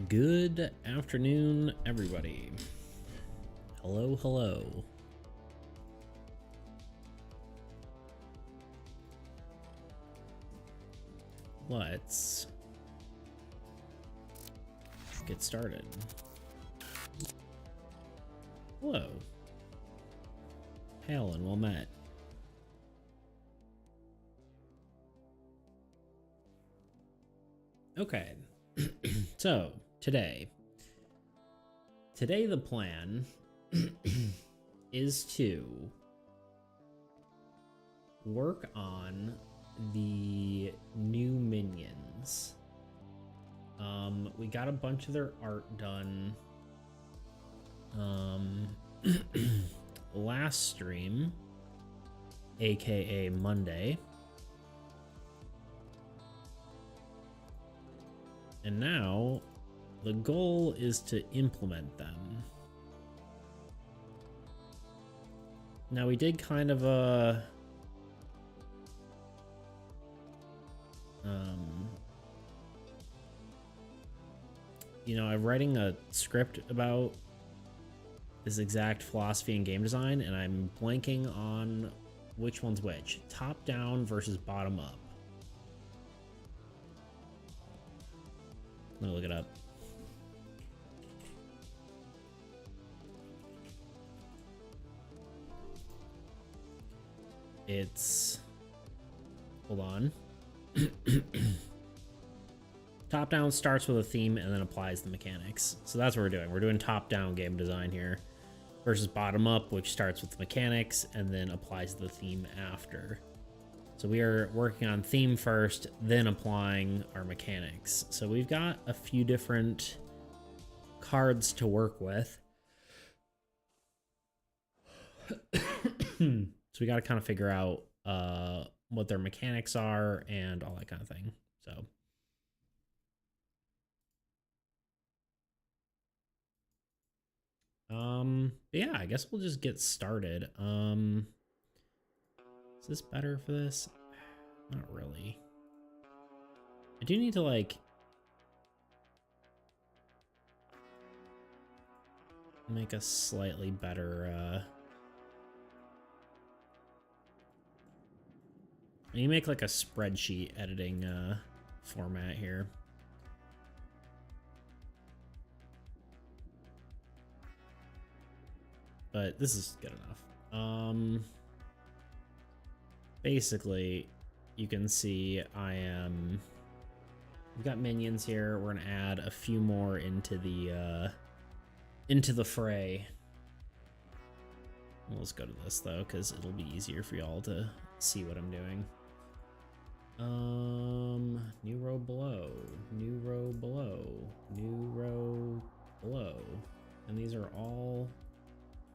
Good afternoon, everybody. Hello, hello. Let's get started. Hello. Hail and well met. Okay. So, today the plan is to work on the new minions. We got a bunch of their art done last stream, aka Monday. And now the goal is to implement them. Now we did kind of a I'm writing a script about this exact philosophy in game design, and I'm blanking on which one's which. Top down versus bottom up. Let me look it up. It's... Hold on. Top down starts with a theme and then applies the mechanics. So that's what we're doing. We're doing top down game design here versus bottom up, which starts with the mechanics and then applies the theme after. So we are working on theme first, then applying our mechanics. So we've got a few different cards to work with. So we got to kind of figure out what their mechanics are and all that kind of thing. So yeah, I guess we'll just get started. Is this better for this? Not really. I do need to like make a slightly better I need to make like a spreadsheet editing format here. But this is good enough. Basically, you can see we've got minions here. We're gonna add a few more into the fray. Well, let's go to this though, because it'll be easier for y'all to see what I'm doing. New row below, new row below, new row below. And these are all...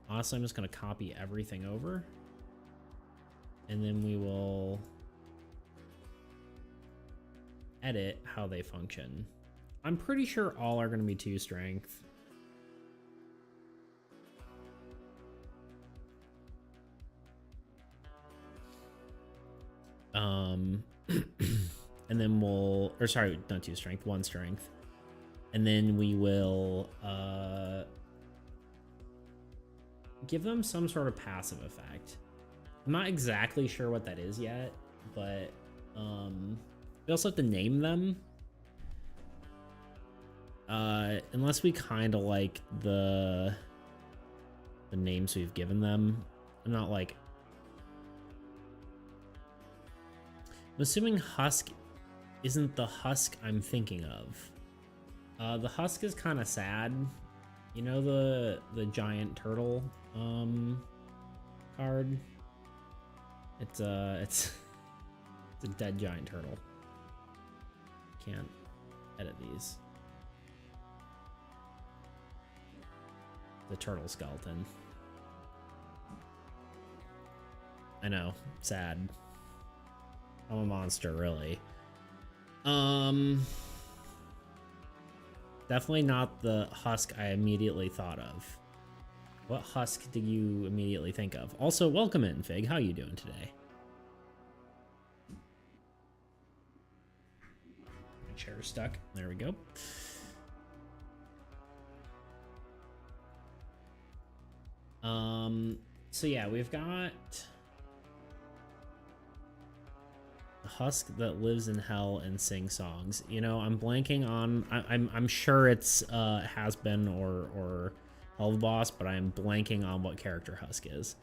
Honestly, I'm just going to copy everything over. And then we will edit how they function. I'm pretty sure all are going to be 2 strength. And then we'll, or sorry, not 2 strength, 1 strength. And then we will give them some sort of passive effect. I'm not exactly sure what that is yet, but we also have to name them. Unless we kind of like the names we've given them. I'm not like... I'm assuming Husk isn't the Husk I'm thinking of. The Husk is kind of sad. You know the giant turtle card? It's a dead giant turtle. Can't edit these. The turtle skeleton. I know, sad. I'm a monster, really. Definitely not the Husk I immediately thought of. What Husk did you immediately think of? Also, welcome in, Fig. How you doing today? My chair's stuck. There we go. So yeah, we've got a husk that lives in hell and sings songs. You know, I'm blanking on. I'm sure it's has been or Helvboss, but I'm blanking on what character Husk is.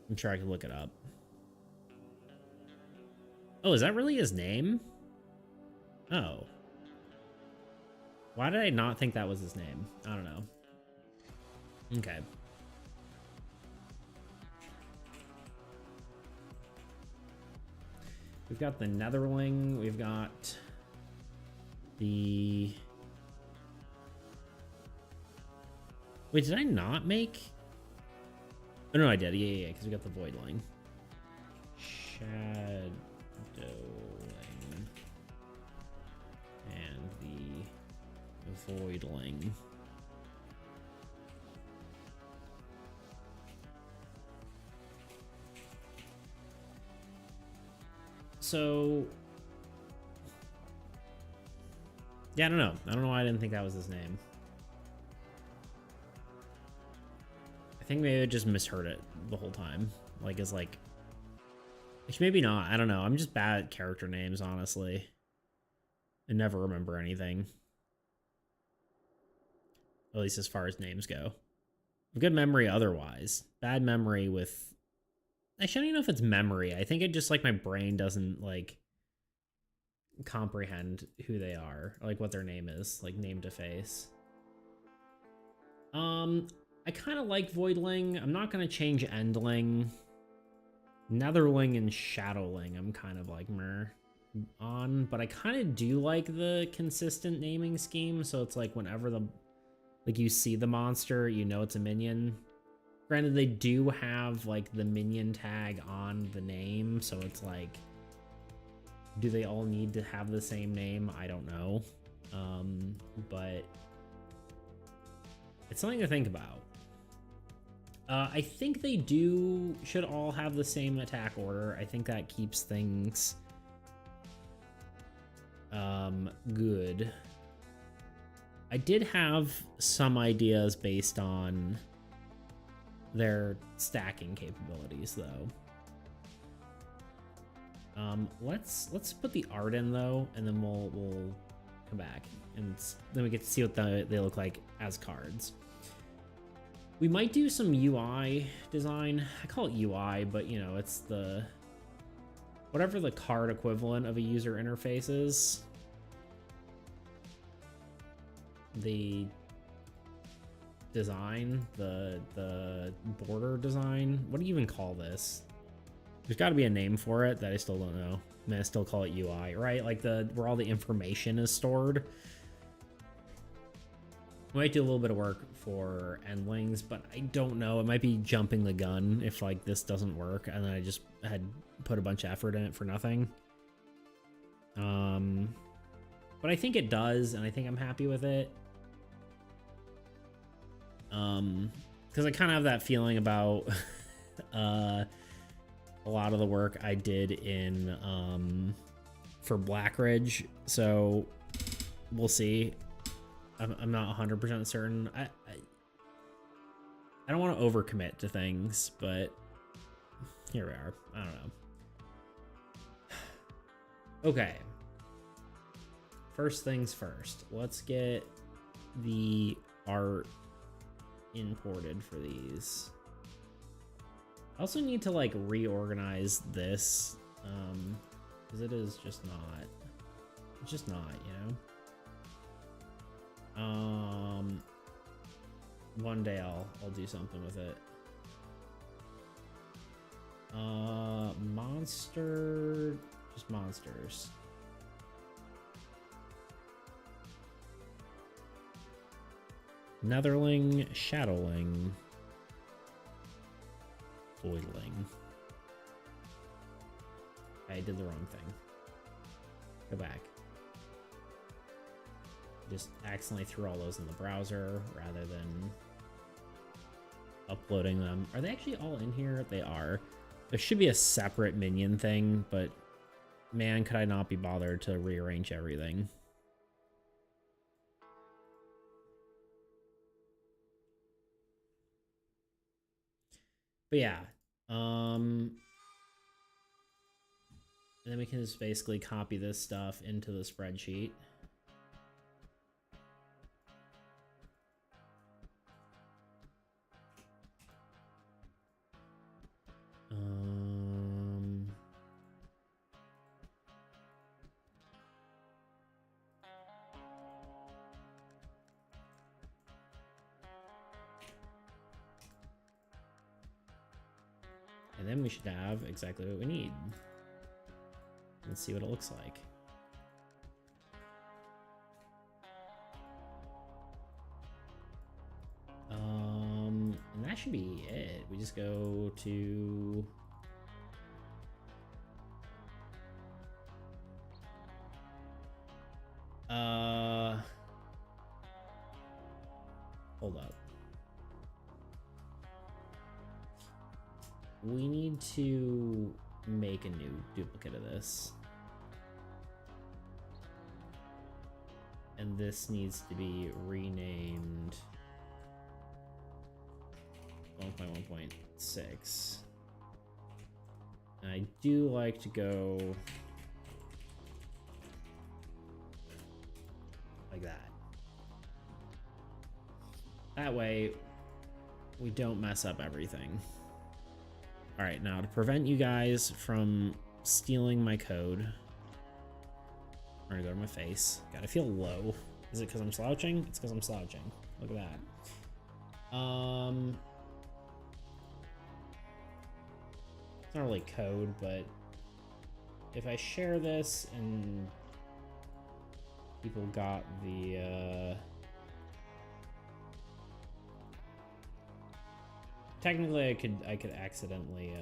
I'm sure I can look it up. Oh, is that really his name? Oh. Why did I not think that was his name? I don't know. Okay. We've got the Netherling. We've got the... Wait, did I not make... Oh, no, I did. Yeah, because we got the Voidling. Shadowling. And the Voidling. So... Yeah, I don't know. I don't know why I didn't think that was his name. I think maybe I just misheard it the whole time. Like, it's like... Which maybe not. I don't know. I'm just bad at character names, honestly. I never remember anything. At least as far as names go. Good memory otherwise. Bad memory with... I shouldn't even know if it's memory. I think it just, like, my brain doesn't, like, comprehend who they are. Like, what their name is. Like, name to face. I kind of like Voidling. I'm not going to change Endling. Netherling and Shadowling, I'm kind of like meh on, but I kind of do like the consistent naming scheme. So it's like whenever like you see the monster, you know it's a minion. Granted, they do have like the minion tag on the name, so it's like, do they all need to have the same name? I don't know, but it's something to think about. I think they should all have the same attack order. I think that keeps things good. I did have some ideas based on their stacking capabilities, though. Let's put the art in though, and then we'll come back, and then we get to see what they look like as cards. We might do some UI design. I call it UI, but you know, it's the whatever the card equivalent of a user interface is. The design, the border design. What do you even call this? There's got to be a name for it that I still don't know. I mean, I still call it UI, right? Like where all the information is stored. We might do a little bit of work for Endlings, but I don't know. It might be jumping the gun if like this doesn't work, and then I just had put a bunch of effort in it for nothing. But I think it does, and I think I'm happy with it. Because I kind of have that feeling about a lot of the work I did in for Blackridge, so we'll see. I'm not 100% certain. I don't want to overcommit to things, but here we are. I don't know. Okay. First things first. Let's get the art imported for these. I also need to like reorganize this because it is just not. It's just not, you know. One day I'll do something with it. Monster, just monsters. Netherling, Shadowling, Voidling. I did the wrong thing. Go back. Just accidentally threw all those in the browser rather than uploading them. Are they actually all in here? They are. There should be a separate minion thing, but man, could I not be bothered to rearrange everything. But yeah, and then we can just basically copy this stuff into the spreadsheet. And then we should have exactly what we need. Let's see what it looks like. And that should be it. We just go to hold up. We need to make a new duplicate of this. And this needs to be renamed 1.1.6. And I do like to go like that. That way we don't mess up everything. All right, now to prevent you guys from stealing my code, I'm gonna go to my face. God, I feel low. Is it because I'm slouching? It's because I'm slouching. Look at that. It's not really code, but if I share this and people got the technically I could accidentally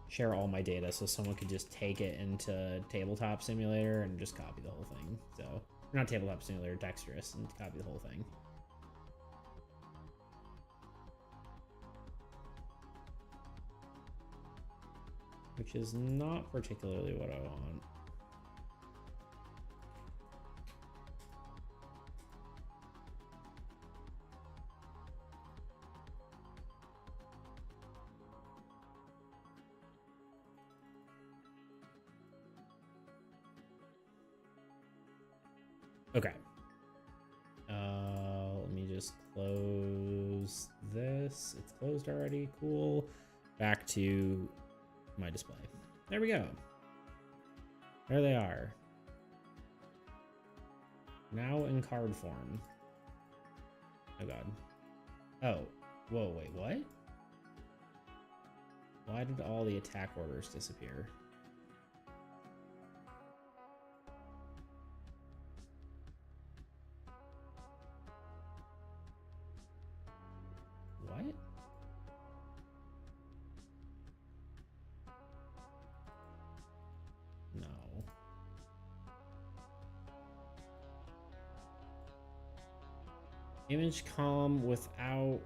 share all my data, so someone could just take it into Tabletop Simulator and just copy the whole thing. So, not Tabletop Simulator, Dexterous, and copy the whole thing. Which is not particularly what I want. Okay. Let me just close this. It's closed already. Cool. Back to my display. There we go. There they are. Now in card form. Oh god. Oh. Whoa, wait, what? Why did all the attack orders disappear? What? No. Image column without...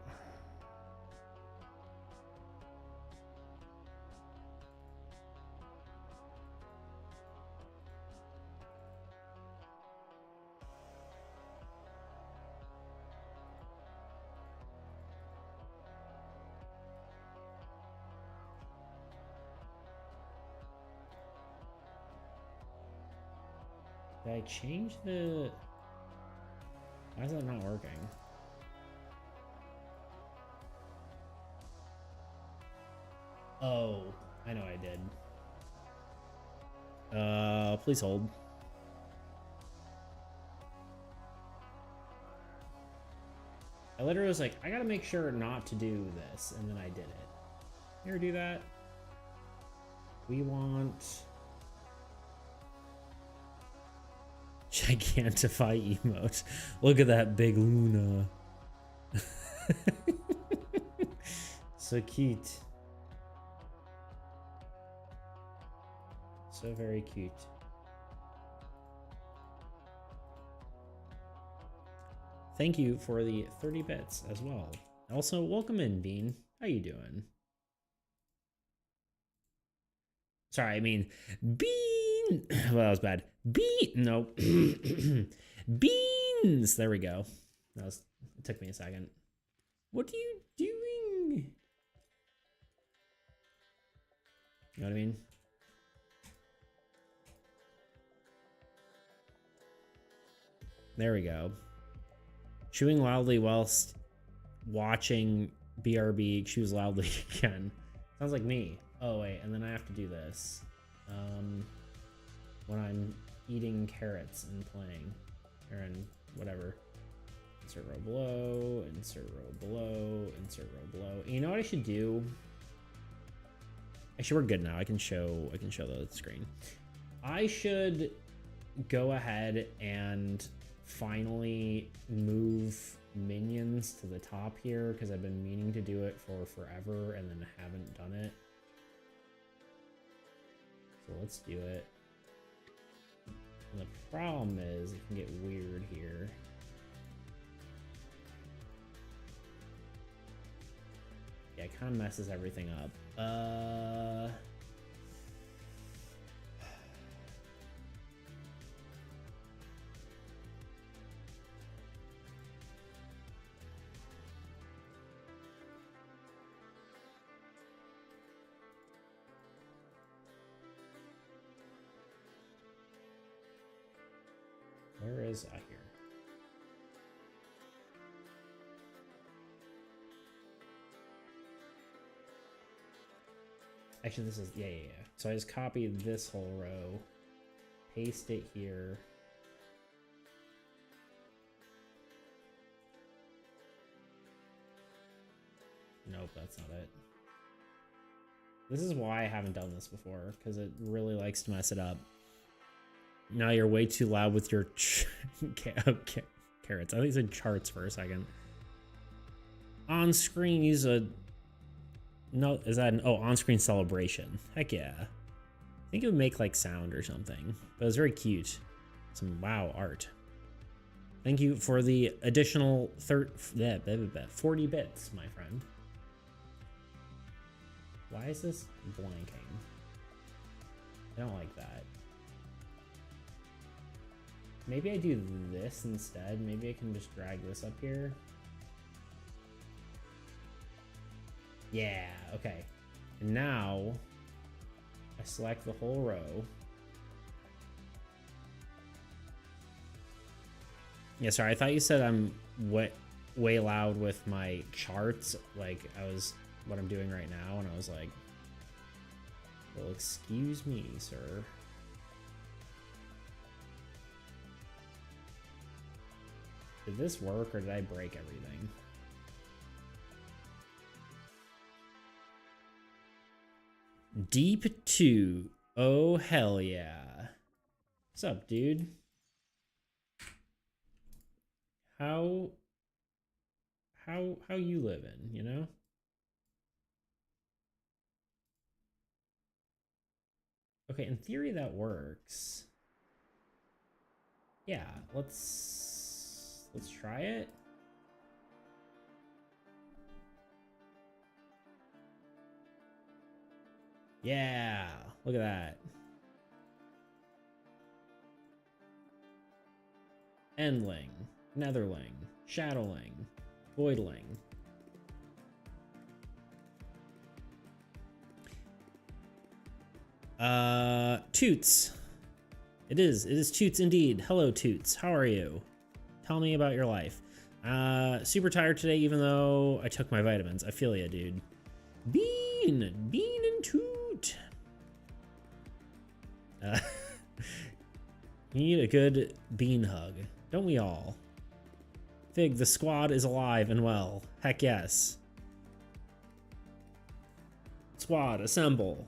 Did I change the... Why is that not working? Oh, I know I did. Please hold. I literally was like, I gotta make sure not to do this, and then I did it. You ever do that? We want... Gigantify emote. Look at that big Luna. So cute. So very cute. Thank you for the 30 bits as well. Also, welcome in, Bean. How you doing? Sorry, I mean, Bean. Well, that was bad. Bean. No. Beans. There we go. It took me a second. What are you doing, You know what I mean? There we go. Chewing loudly whilst watching BRB chews loudly again. Sounds like me. Oh, wait, and then I have to do this. When I'm eating carrots and playing. Or in whatever. Insert row below, insert row below, insert row below. You know what I should do? Actually, we're good now. I can show the screen. I should go ahead and finally move minions to the top here because I've been meaning to do it for forever and then haven't done it. So let's do it. And the problem is it can get weird here. Yeah, it kind of messes everything up. Where is I here? Actually, this is, yeah. So I just copied this whole row, paste it here. Nope, that's not it. This is why I haven't done this before, because it really likes to mess it up. Now you're way too loud with your carrots. I think it said charts for a second. On screen, use a... No, is that an... Oh, on-screen celebration. Heck yeah. I think it would make, like, sound or something. But it was very cute. Some wow art. Thank you for the additional 40 bits, my friend. Why is this blanking? I don't like that. Maybe I do this instead. Maybe I can just drag this up here. Yeah, okay. And now I select the whole row. Yeah, sorry, I thought you said I'm way loud with my charts, like what I'm doing right now, and I was like, well, excuse me, sir. Did this work, or did I break everything? Deep 2. Oh, hell yeah. What's up, dude? How you living, you know? Okay, in theory that works. Yeah, let's try it. Yeah, look at that. Endling, Netherling, Shadowling, Voidling. Toots. It is Toots indeed. Hello, Toots. How are you? Tell me about your life. Super tired today, even though I took my vitamins. I feel ya, dude. Bean and Toot. You need a good bean hug. Don't we all? Fig, the squad is alive and well. Heck yes. Squad, assemble.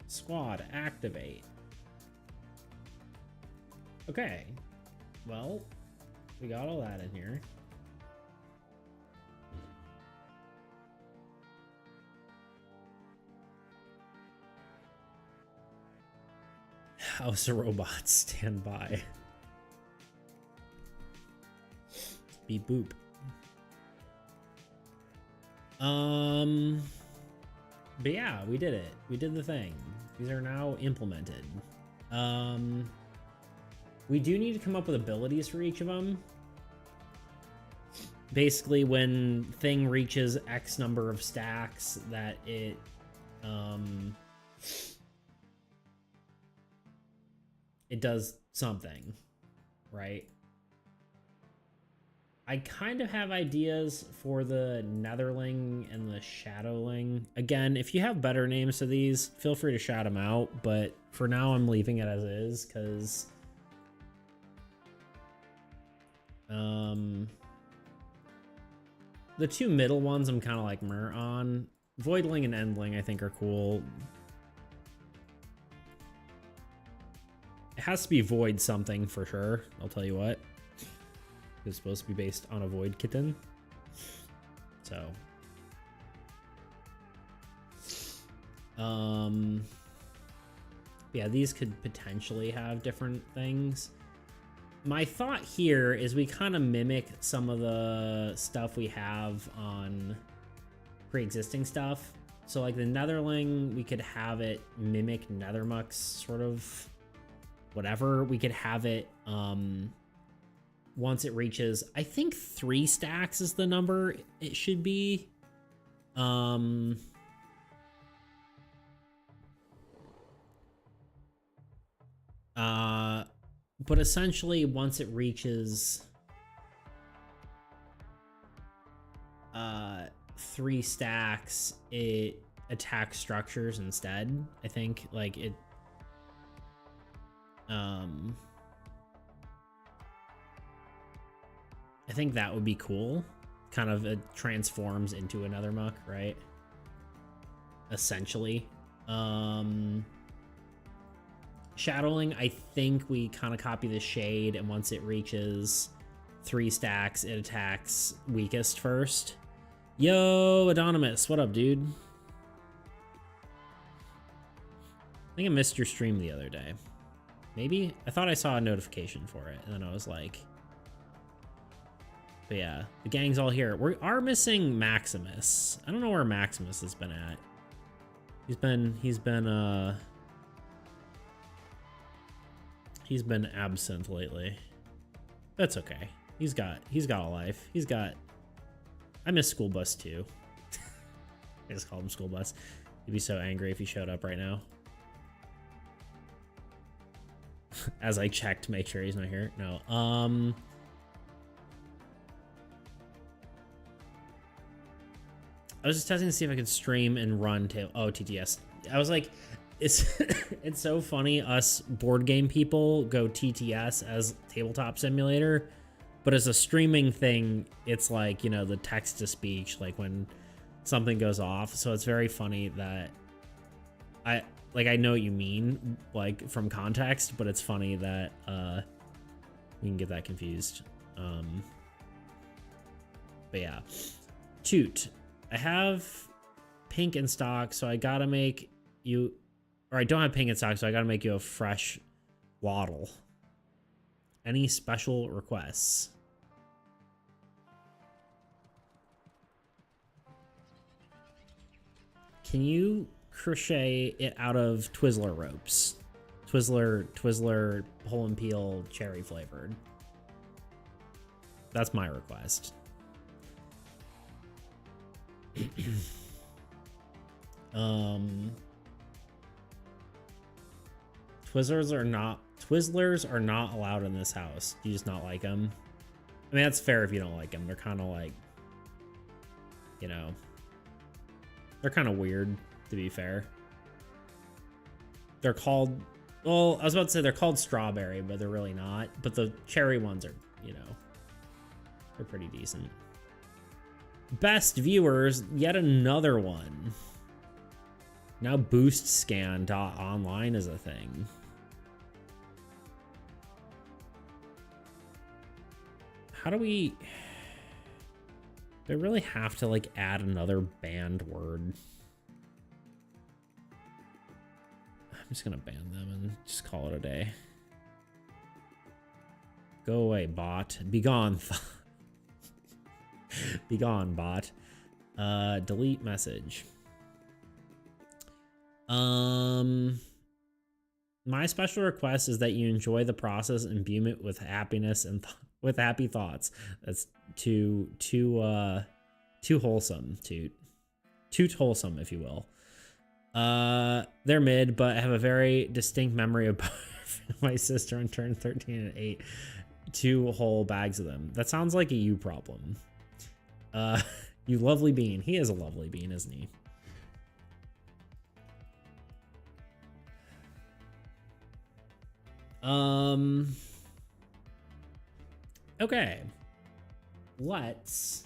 Squad, activate. Okay. Well, we got all that in here. House of Robots, stand by. Beep boop. But yeah, we did it. We did the thing. These are now implemented. We do need to come up with abilities for each of them. Basically, when thing reaches X number of stacks, that it does something, right? I kind of have ideas for the Netherling and the Shadowling. Again, if you have better names to these, feel free to shout them out, but for now I'm leaving it as is, because the two middle ones I'm kind of like meh on. Voidling and Endling I think are cool. It has to be Void something for sure, I'll tell you what. It's supposed to be based on a Void kitten. So. Yeah, these could potentially have different things. My thought here is we kind of mimic some of the stuff we have on pre-existing stuff. So like the Netherling, we could have it mimic Nethermuck's sort of whatever. We could have it once it reaches, I think 3 stacks is the number it should be. But essentially once it reaches 3 stacks, it attacks structures instead. I think like it I think that would be cool. Kind of it transforms into another muck, right? Essentially. Shadowling, I think we kind of copy the Shade, and once it reaches 3 stacks, it attacks weakest first. Yo, Adonimus, what up, dude? I think I missed your stream the other day. Maybe? I thought I saw a notification for it, and then I was like... But yeah, the gang's all here. We are missing Maximus. I don't know where Maximus has been at. He's been absent lately. That's okay. He's got a life. I miss School Bus too. I just called him School Bus. He'd be so angry if he showed up right now. As I checked to make sure he's not here. No. I was just testing to see if I could stream and run TTS. I was like, it's it's so funny us board game people go TTS as tabletop simulator, but as a streaming thing, it's like, you know, the text to speech, like when something goes off. So it's very funny that I know what you mean, like from context, but it's funny that we can get that confused. But yeah, Toot. I have pink in stock, so I gotta make you, or I don't have pink in stock, so I gotta make you a fresh waddle. Any special requests? Can you crochet it out of Twizzler ropes? Twizzler pull and peel cherry flavored. That's my request. Twizzlers are not allowed in this house. Do you just not like them? I mean, that's fair if you don't like them. They're kind of like, you know, they're kind of weird, to be fair. They're called, well, I was about to say they're called strawberry, but they're really not. But the cherry ones are, you know, they're pretty decent. Best viewers, yet another one. Now BoostScan.online is a thing. How do we... Do I really have to like add another banned word? I'm just gonna ban them and just call it a day. Go away, bot. Be gone. Be gone, bot. Delete message. My special request is that you enjoy the process and beam it with happiness and with happy thoughts. That's too wholesome, too wholesome, if you will. They're mid, but I have a very distinct memory of my sister on turn 13 and 8. 2 whole bags of them. That sounds like a you problem. You lovely bean. He is a lovely bean, isn't he? Okay. Let's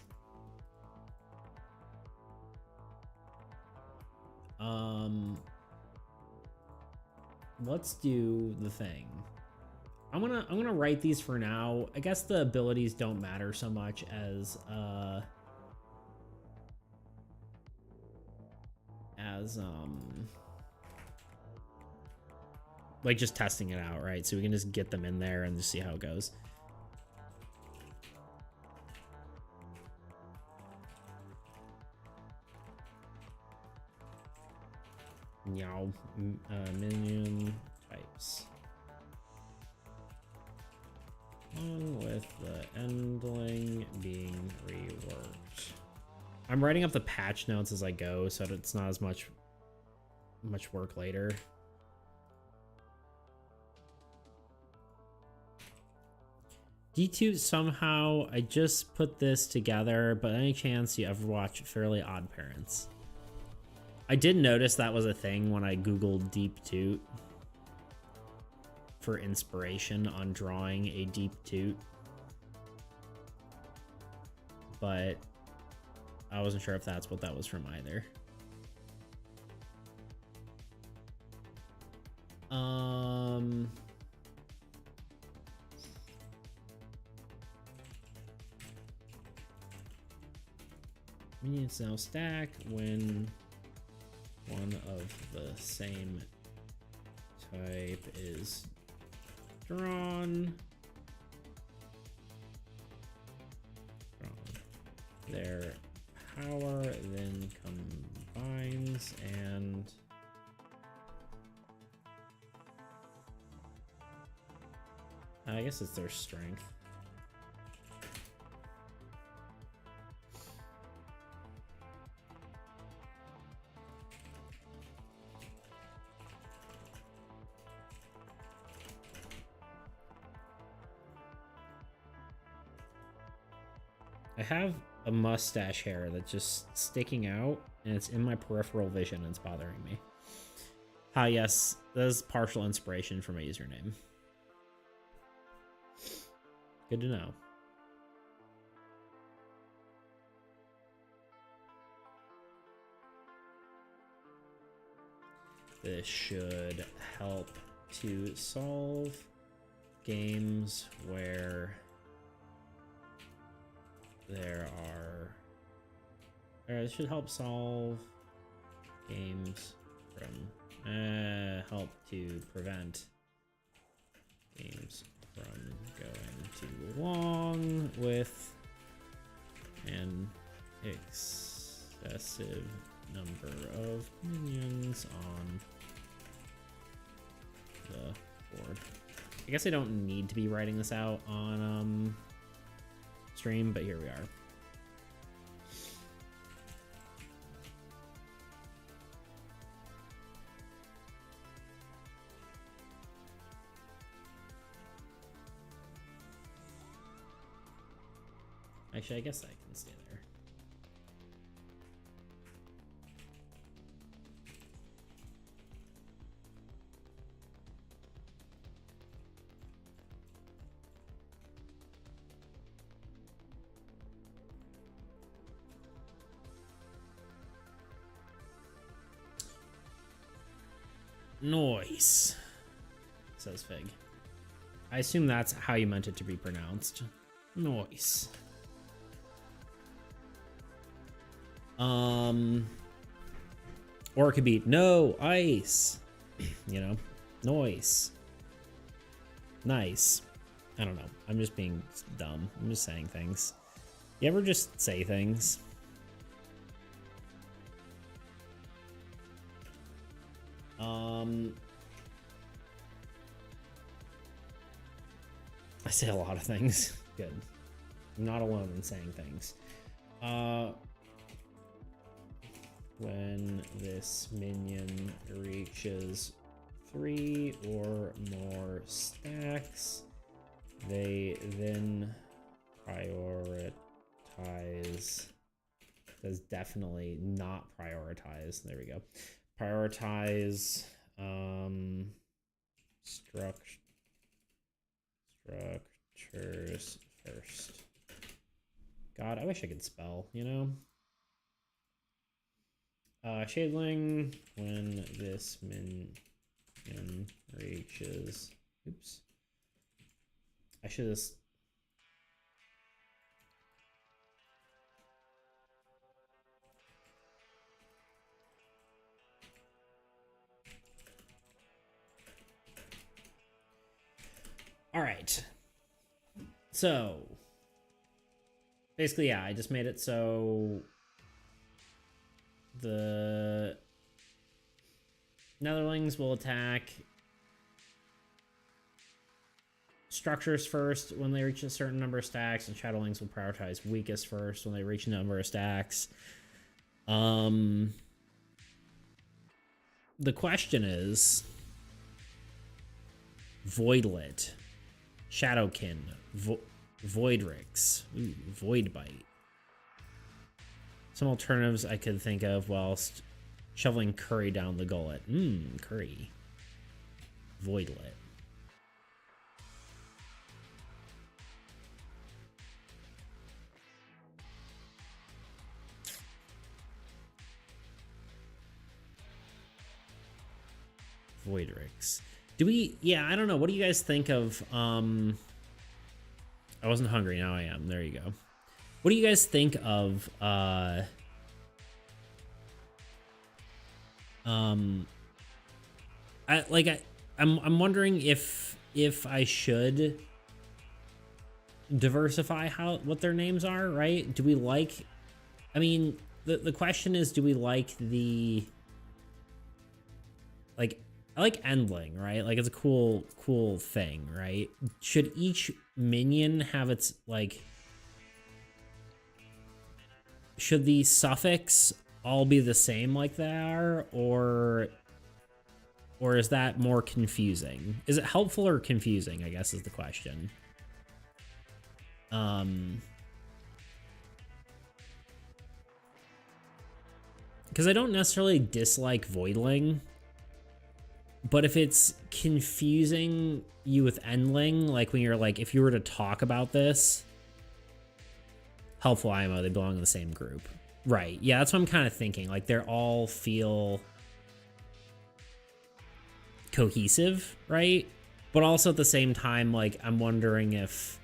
do the thing. I'm gonna write these for now. I guess the abilities don't matter so much as like just testing it out, right? So we can just get them in there and just see how it goes. Meow, minion types. Along with the endling being reworked. I'm writing up the patch notes as I go, so that it's not as much work later. D2 somehow, I just put this together, but any chance you ever watch Fairly Odd Parents? I did notice that was a thing when I Googled Deep Toot for inspiration on drawing a deep toot, but I wasn't sure if that's what that was from either. Minions now stack when one of the same type is drawn. Their power then combines and I guess it's their strength. I have a mustache hair that's just sticking out and it's in my peripheral vision and it's bothering me. Ah, yes, that is partial inspiration for my username. Good to know. This should help to solve games where there are, it should help solve games from, help to prevent games from going too long with an excessive number of minions on the board. I guess I don't need to be writing this out on, stream, but here we are. Actually, I guess I can stay there. Noise, says Fig. I assume that's how you meant it to be pronounced. Noise. Or it could be no ice. You know, noise. Nice. I don't know. I'm just being dumb. I'm just saying things. You ever just say things? say a lot of things. Good. I'm not alone in saying things. When this minion reaches 3 or more stacks, they then prioritize. Does definitely not prioritize. There we go. Prioritize structures first. God, I wish I could spell, you know? Shadeling, when this minion reaches... Oops. I should have... All right. So basically, yeah, I just made it so the Netherlings will attack structures first when they reach a certain number of stacks, and Shadowlings will prioritize weakest first when they reach a number of stacks. The question is Voidlit, Shadowkin, Voidrix, Voidbite. Some alternatives I could think of whilst shoveling curry down the gullet. Curry. Voidlit. Voidrix. Do we... Yeah, I don't know. What do you guys think of... I wasn't hungry. Now I am. There you go. What do you guys think of... I'm wondering if I should diversify what their names are, right? Do we like... I mean, the question is, do we like the... Like... I like Endling, right? Like, it's a cool thing, right? Should each minion have its, like... Should the suffix all be the same like they are? Or is that more confusing? Is it helpful or confusing, I guess, is the question. Because I don't necessarily dislike Voidling, but if it's confusing you with Endling, like when you're like, if you were to talk about this, helpful IMO, they belong in the same group. Right. Yeah, that's what I'm kind of thinking. Like, they all feel cohesive, right? But also at the same time, like, I'm wondering if,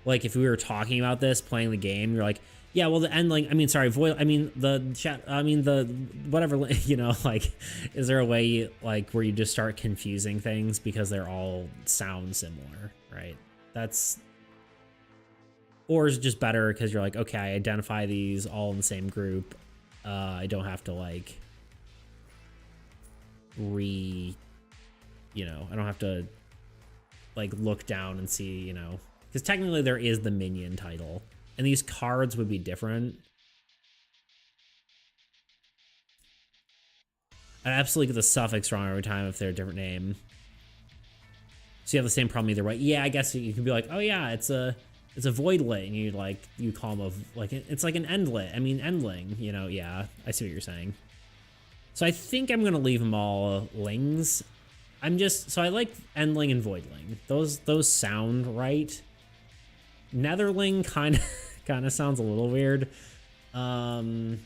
like, if we were talking about this, playing the game, you're like, yeah, well, the Endling, I mean, sorry, Void, I mean, the chat, I mean, the whatever, you know, like, is there a way, like, where you just start confusing things because they're all sound similar, right? That's, or is it just better because you're like, okay, I identify these all in the same group. I don't have to, like, you know, I don't have to, like, look down and see, you know, because technically there is the minion title. And these cards would be different. I'd absolutely get the suffix wrong every time if they're a different name. So you have the same problem either way. Yeah, I guess you could be like, oh yeah, it's a Voidlit, and you call them it's like an Endlit. I mean, Endling, you know, yeah, I see what you're saying. So I think I'm gonna leave them all lings. So I like Endling and Voidling. Those sound right. Netherling kind of sounds a little weird. And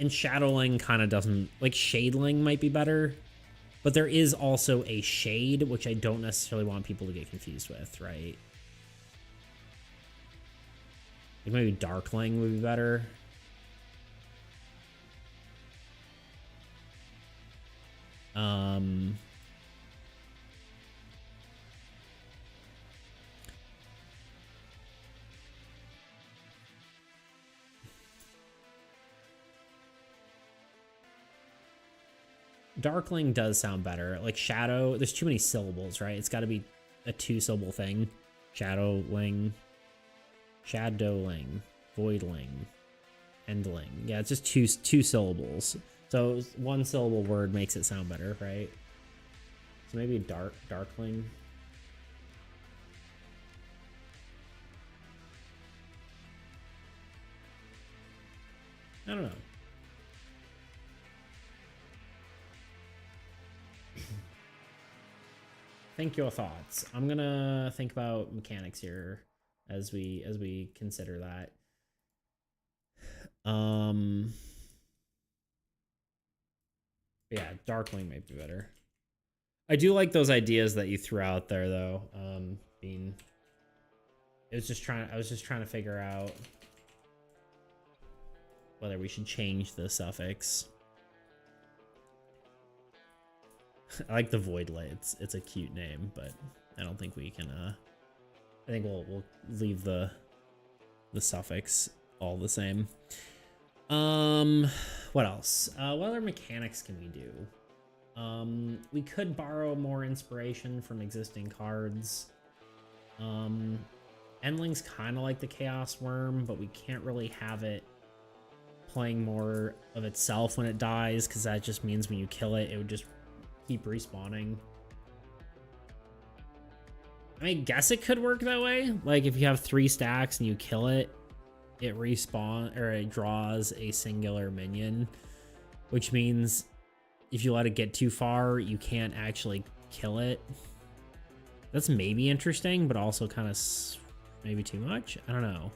Shadowling kind of doesn't, like, Shadeling might be better, but there is also a Shade, which I don't necessarily want people to get confused with, right? Like, maybe Darkling would be better. Darkling does sound better. Like Shadow, there's too many syllables, right? It's got to be a 2-syllable thing. Shadowling, voidling, endling. Yeah, it's just two syllables. So 1-syllable word makes it sound better, right? So maybe darkling. I don't know. Think your thoughts. I'm gonna think about mechanics here as we consider that. Yeah, Darkling might be better. I do like those ideas that you threw out there, though. Bean. I was just trying to figure out whether we should change the suffix. I like the Voidlight. It's a cute name, but I don't think we can. I think we'll leave the suffix all the same. What else? What other mechanics can we do? We could borrow more inspiration from existing cards. Endling's kind of like the Chaos Worm, but we can't really have it playing more of itself when it dies, because that just means when you kill it, it would just keep respawning. I guess it could work that way. Like if you have 3 stacks and you kill it, it draws a singular minion, which means if you let it get too far, you can't actually kill it. That's maybe interesting, but also kind of maybe too much. I don't know.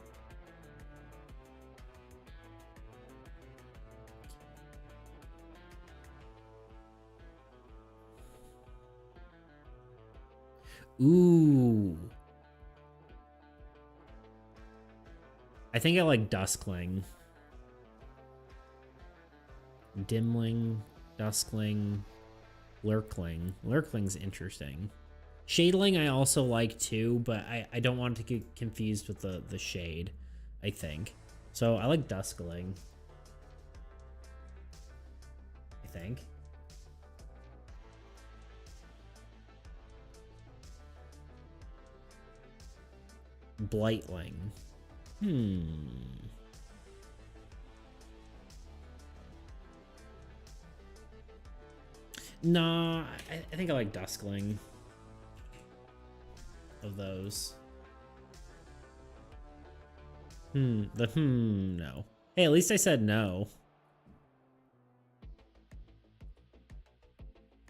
Ooh. I think I like Duskling. Dimling, Duskling, Lurkling. Lurkling's interesting. Shadeling I also like too, but I don't want to get confused with the shade, I think. So I like Duskling. I think. Blightling. Nah, I think I like Duskling. Of those. No. Hey, at least I said no.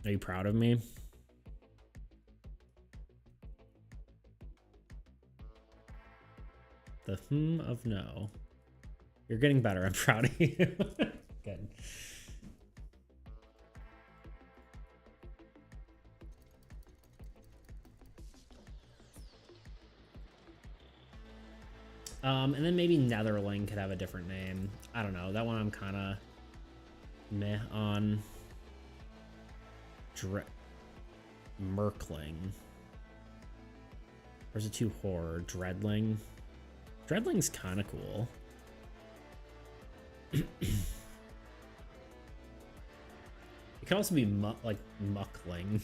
Are you proud of me? The of no. You're getting better. I'm proud of you. Good. And then maybe Netherling could have a different name. I don't know. That one I'm kind of meh on. Merkling. Or is it too horror? Dreadling. Dreadling's kind of cool. It could also be like Muckling,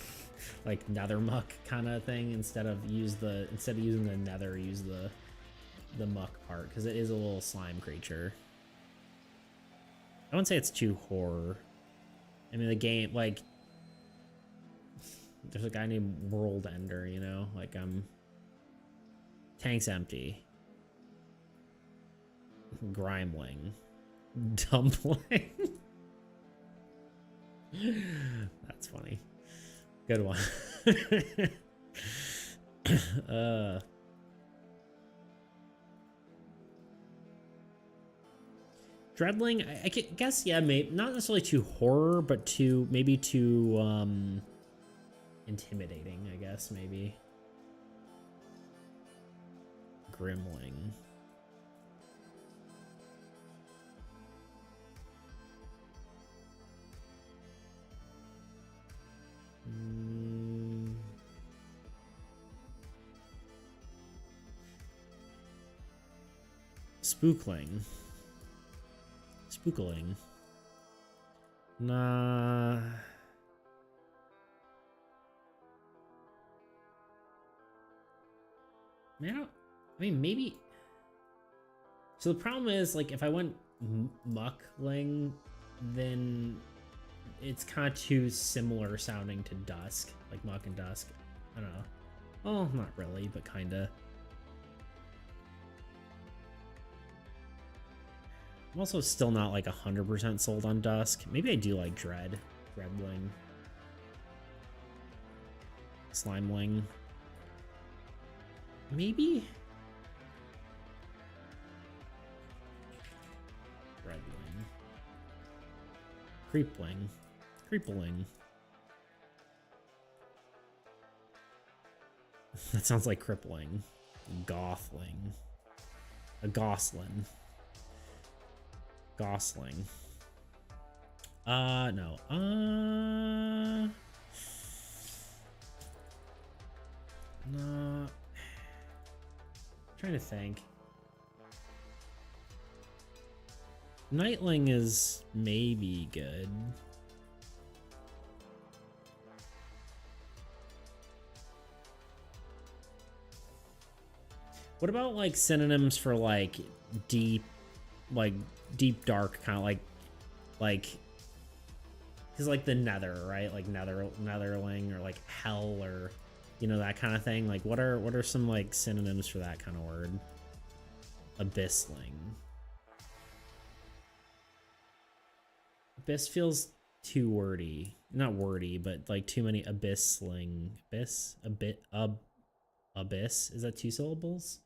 like Nether Muck kind of thing. Instead of using the Nether, use the Muck part, because it is a little slime creature. I wouldn't say it's too horror. I mean, the game, like, there's a guy named World Ender, you know, like tank's empty. Grimeling. Dumpling. That's funny. Good one. Dreadling, I guess, yeah, maybe not necessarily too horror, but maybe too intimidating, I guess, maybe. Grimling. Spookling. Spookling. Nah. I mean, maybe. So the problem is, like, if I went Muckling, then it's kind of too similar sounding to Dusk, like Muck and Dusk. I don't know. Well, not really, but kinda. I'm also still not like 100% sold on Dusk. Maybe I do like Dreadling, Slimeling. Maybe. Dreadling. Creepling. That sounds like crippling. Gothling. A Gosling. No. No. Trying to think. Nightling is maybe good. What about like synonyms for like deep dark, kind of like because like the nether, right? Like netherling, or like hell, or that kind of thing. Like what are some like synonyms for that kind of word? Abyssling. Abyss feels too wordy. Not wordy, but like too many abyssling. Abyss. Is that 2 syllables?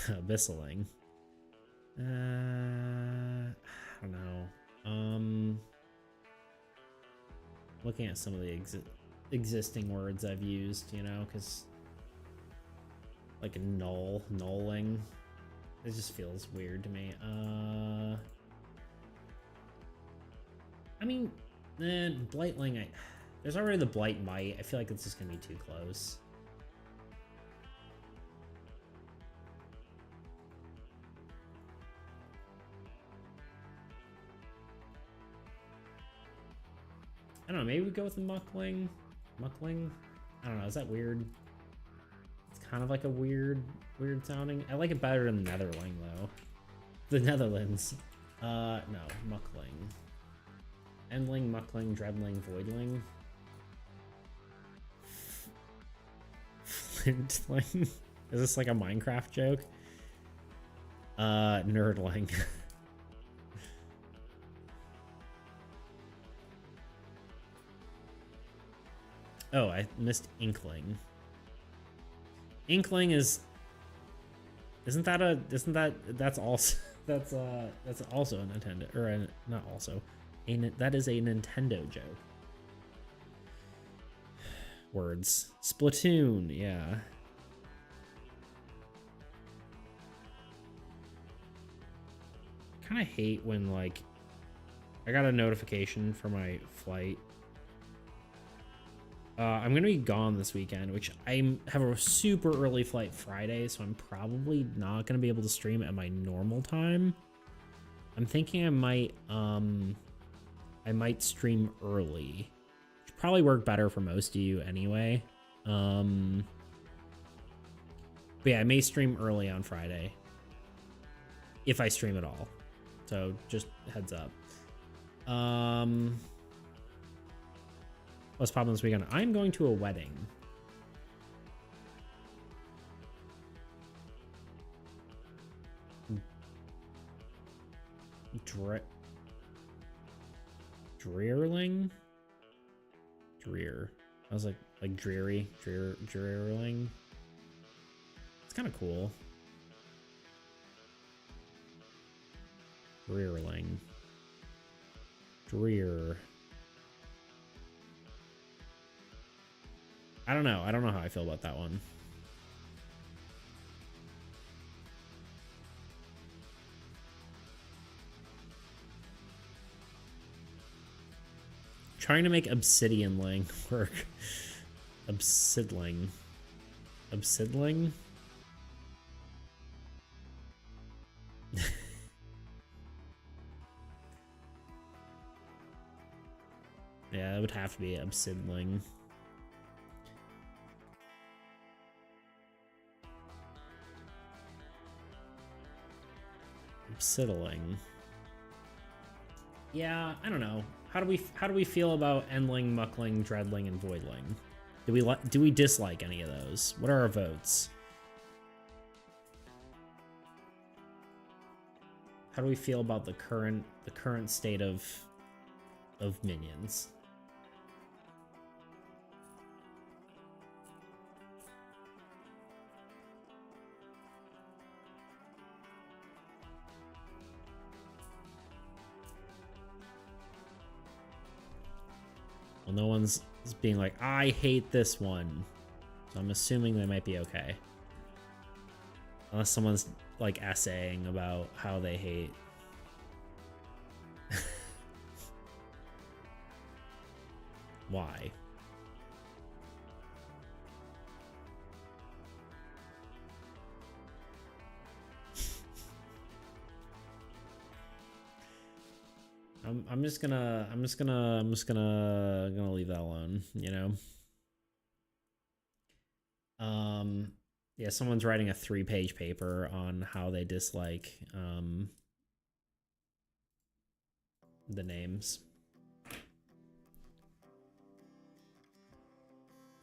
Abyssaling. I don't know. Looking at some of the existing words I've used, because like nulling, it just feels weird to me. I mean, Blightling, there's already the Blight Might. I feel like it's just gonna be too close. I don't know, maybe we go with the Muckling? I don't know, is that weird? It's kind of like a weird sounding. I like it better than Netherling, though. The Netherlands. No, Muckling. Endling, Muckling, Dreadling, Voidling. Flintling. Is this like a Minecraft joke? Nerdling. Oh, I missed Inkling. Inkling is... that's also a Nintendo, or not also. That is a Nintendo joke. Words. Splatoon, yeah. Kind of hate when, like, I got a notification for my flight. I'm gonna be gone this weekend, which I have a super early flight Friday, so I'm probably not gonna be able to stream at my normal time. I'm thinking I might stream early, which probably work better for most of you anyway. But yeah, I may stream early on Friday if I stream at all. So just heads up. What's popping this weekend? I'm going to a wedding. Drearling? Drear. I was like drearling. It's kind of cool. Drearling. Drear. I don't know. I don't know how I feel about that one. trying to make Obsidianling work. Obsidling. Obsidling? Yeah, it would have to be Obsidling. Obsidling. Yeah, I don't know. How do we feel about Endling, Muckling, Dreadling, and Voidling? Do we dislike any of those? What are our votes? How do we feel about the current state of minions? Well, no one's being like, I hate this one. So I'm assuming they might be okay. Unless someone's like essaying about how they hate. Why? I'm just gonna leave that alone, you know? Yeah, someone's writing a 3-page paper on how they dislike the names.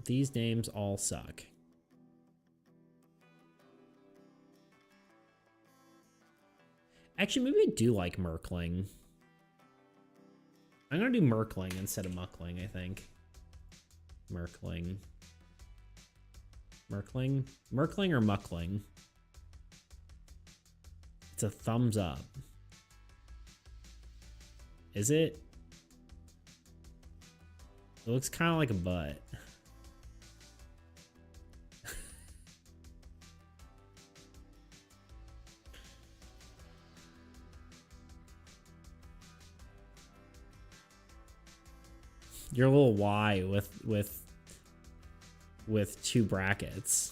These names all suck. Actually, maybe I do like Merkling. I'm gonna do Merkling instead of Muckling, I think. Merkling. Merkling? Merkling or Muckling? It's a thumbs up. Is it? It looks kind of like a butt. Your little Y with 2 brackets.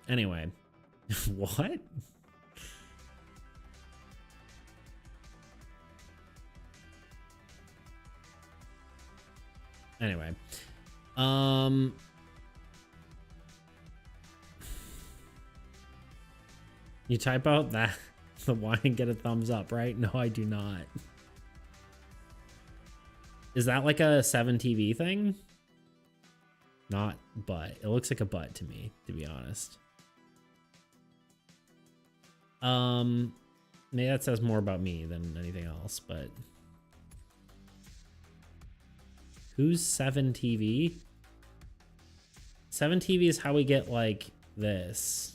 Anyway, what? Anyway, you type out that the Y and get a thumbs up, right? No, I do not. Is that like a 7TV thing? Not butt. It looks like a butt to me, to be honest. Maybe that says more about me than anything else, but who's 7TV? 7TV is how we get like this.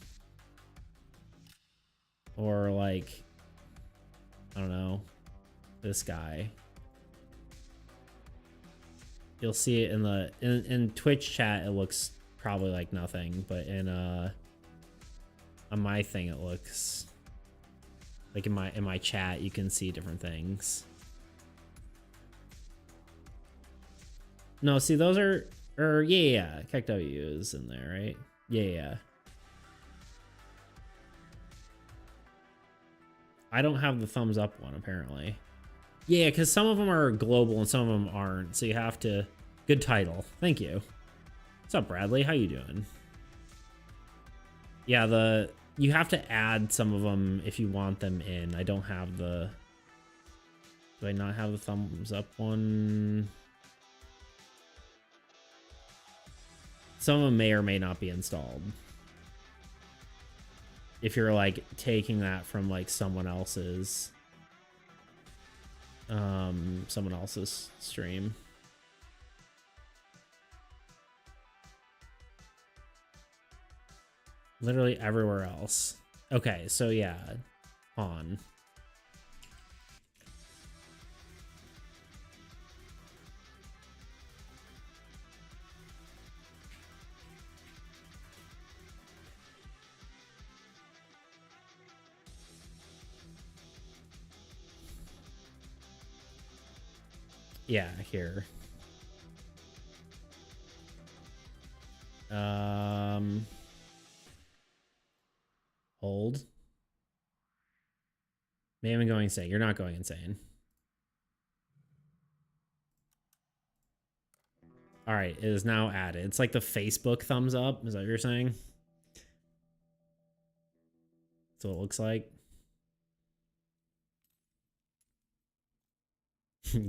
Or like, I don't know, this guy. You'll see it in the in Twitch chat. It looks probably like nothing, but in on my thing it looks like in my chat you can see different things. No, see those are yeah. KekW is in there, right? Yeah. I don't have the thumbs up one apparently. Yeah, because some of them are global and some of them aren't, so you have to... Good title. Thank you. What's up, Bradley? How you doing? Yeah, you have to add some of them if you want them in. I don't have the... Do I not have the thumbs up one? Some of them may or may not be installed. If you're, like, taking that from, like, someone else's stream. Literally everywhere else. Okay, so yeah, on. Yeah, here. Hold. Maybe I'm going insane. You're not going insane. All right, it is now added. It's like the Facebook thumbs up. Is that what you're saying? That's what it looks like.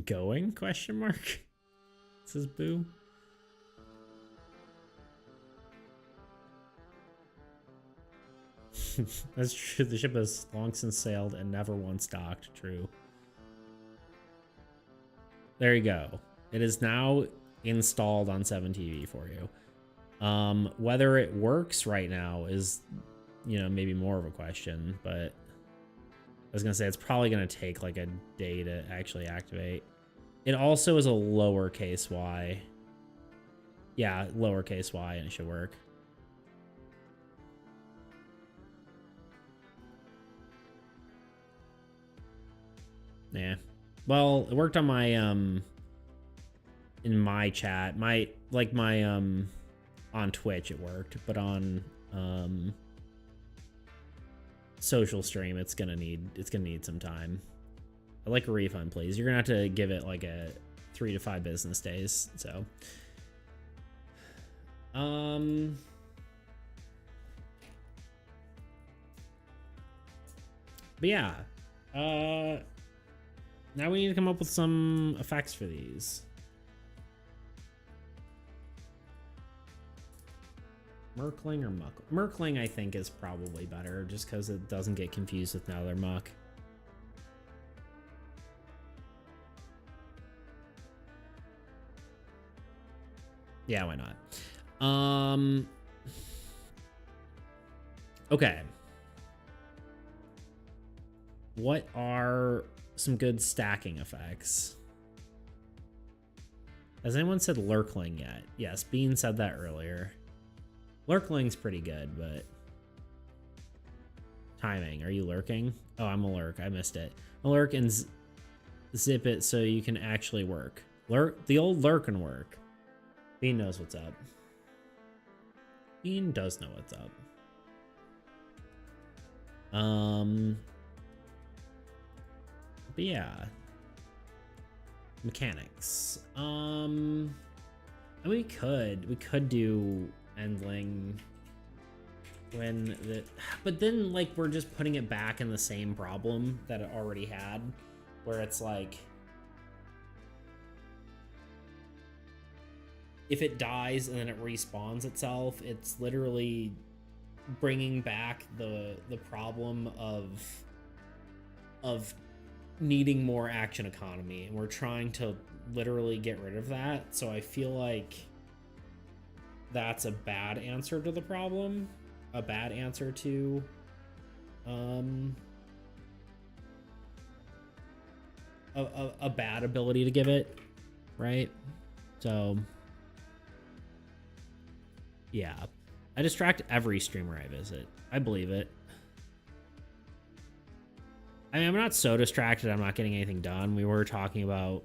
Going? Question mark. Says Boo. That's true. The ship has long since sailed and never once docked. True. There you go. It is now installed on 7TV for you. Whether it works right now is, you know, maybe more of a question, but I was gonna say it's probably gonna take like a day to actually activate. It also is a lowercase y. Yeah, lowercase y, and it should work. Yeah. Well, it worked on my in my chat. My on Twitch it worked, but on social stream it's gonna need some time. I'd like a refund, please. You're gonna have to give it like a 3 to 5 business days, so but yeah. Now we need to come up with some effects for these. Merkling or Muck? Merkling, I think, is probably better, just because it doesn't get confused with Nether Muck. Yeah, why not? Okay. What are some good stacking effects? Has anyone said Lurkling yet? Yes, Bean said that earlier. Lurkling's pretty good, but timing. Are you lurking? Oh, I'm a lurk. I missed it. A lurk and zip it so you can actually work. Lurk, the old lurk and work. Bean knows what's up. Bean does know what's up. But yeah. Mechanics. And we could do Endling when the, but then like we're just putting it back in the same problem that it already had, where it's like if it dies and then it respawns itself, it's literally bringing back the problem of needing more action economy, and we're trying to literally get rid of that. So I feel like that's a bad answer to the problem, a bad answer to a bad ability to give it, right? So yeah, I distract every streamer I visit. I believe it. I mean, I'm not so distracted I'm not getting anything done. We were talking about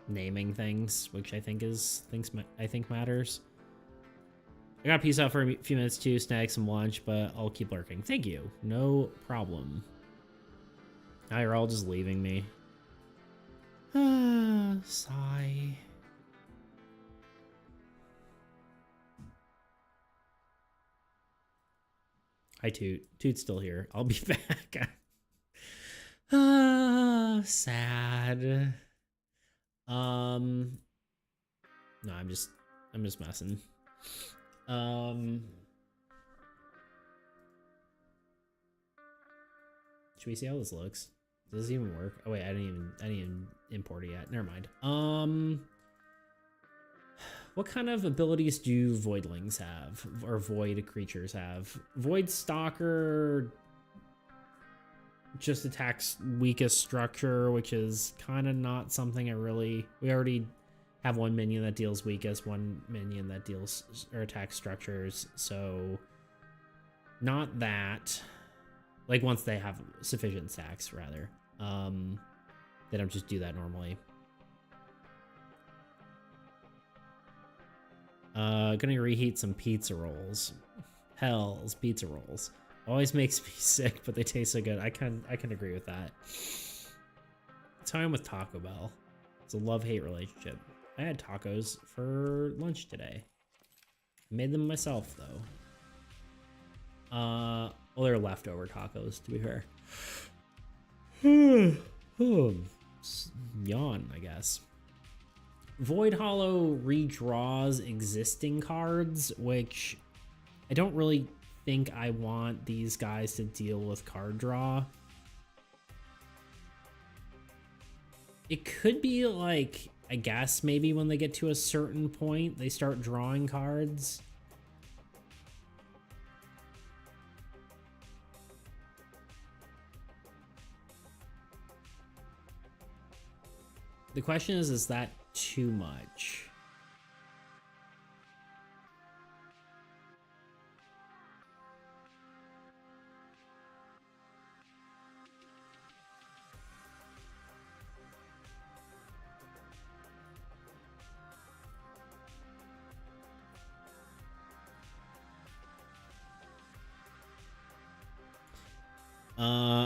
naming things, which I think matters. I gotta peace out for a few minutes too, snag some lunch, but I'll keep lurking. Thank you. No problem. Now you're all just leaving me. Sigh. Hi, Toot. Toot's still here. I'll be back. Sad. No, I'm just messing. Should we see how this looks? Does this even work? Oh wait, I didn't even import it yet. Never mind. What kind of abilities do voidlings have, or void creatures have? Void Stalker just attacks weakest structure, which is kind of not something we already have one minion that deals weakest, one minion that deals or attacks structures, so not that. Like once they have sufficient stacks, rather. They don't just do that normally. Gonna reheat some pizza rolls. Hell's pizza rolls. Always makes me sick, but they taste so good. I can agree with that. That's how I am with Taco Bell. It's a love-hate relationship. I had tacos for lunch today. Made them myself though. Well, they're leftover tacos, to be fair. Yawn, I guess. Void Hollow redraws existing cards, which I don't really think I want these guys to deal with card draw. It could be like, I guess maybe when they get to a certain point, they start drawing cards. The question is that too much?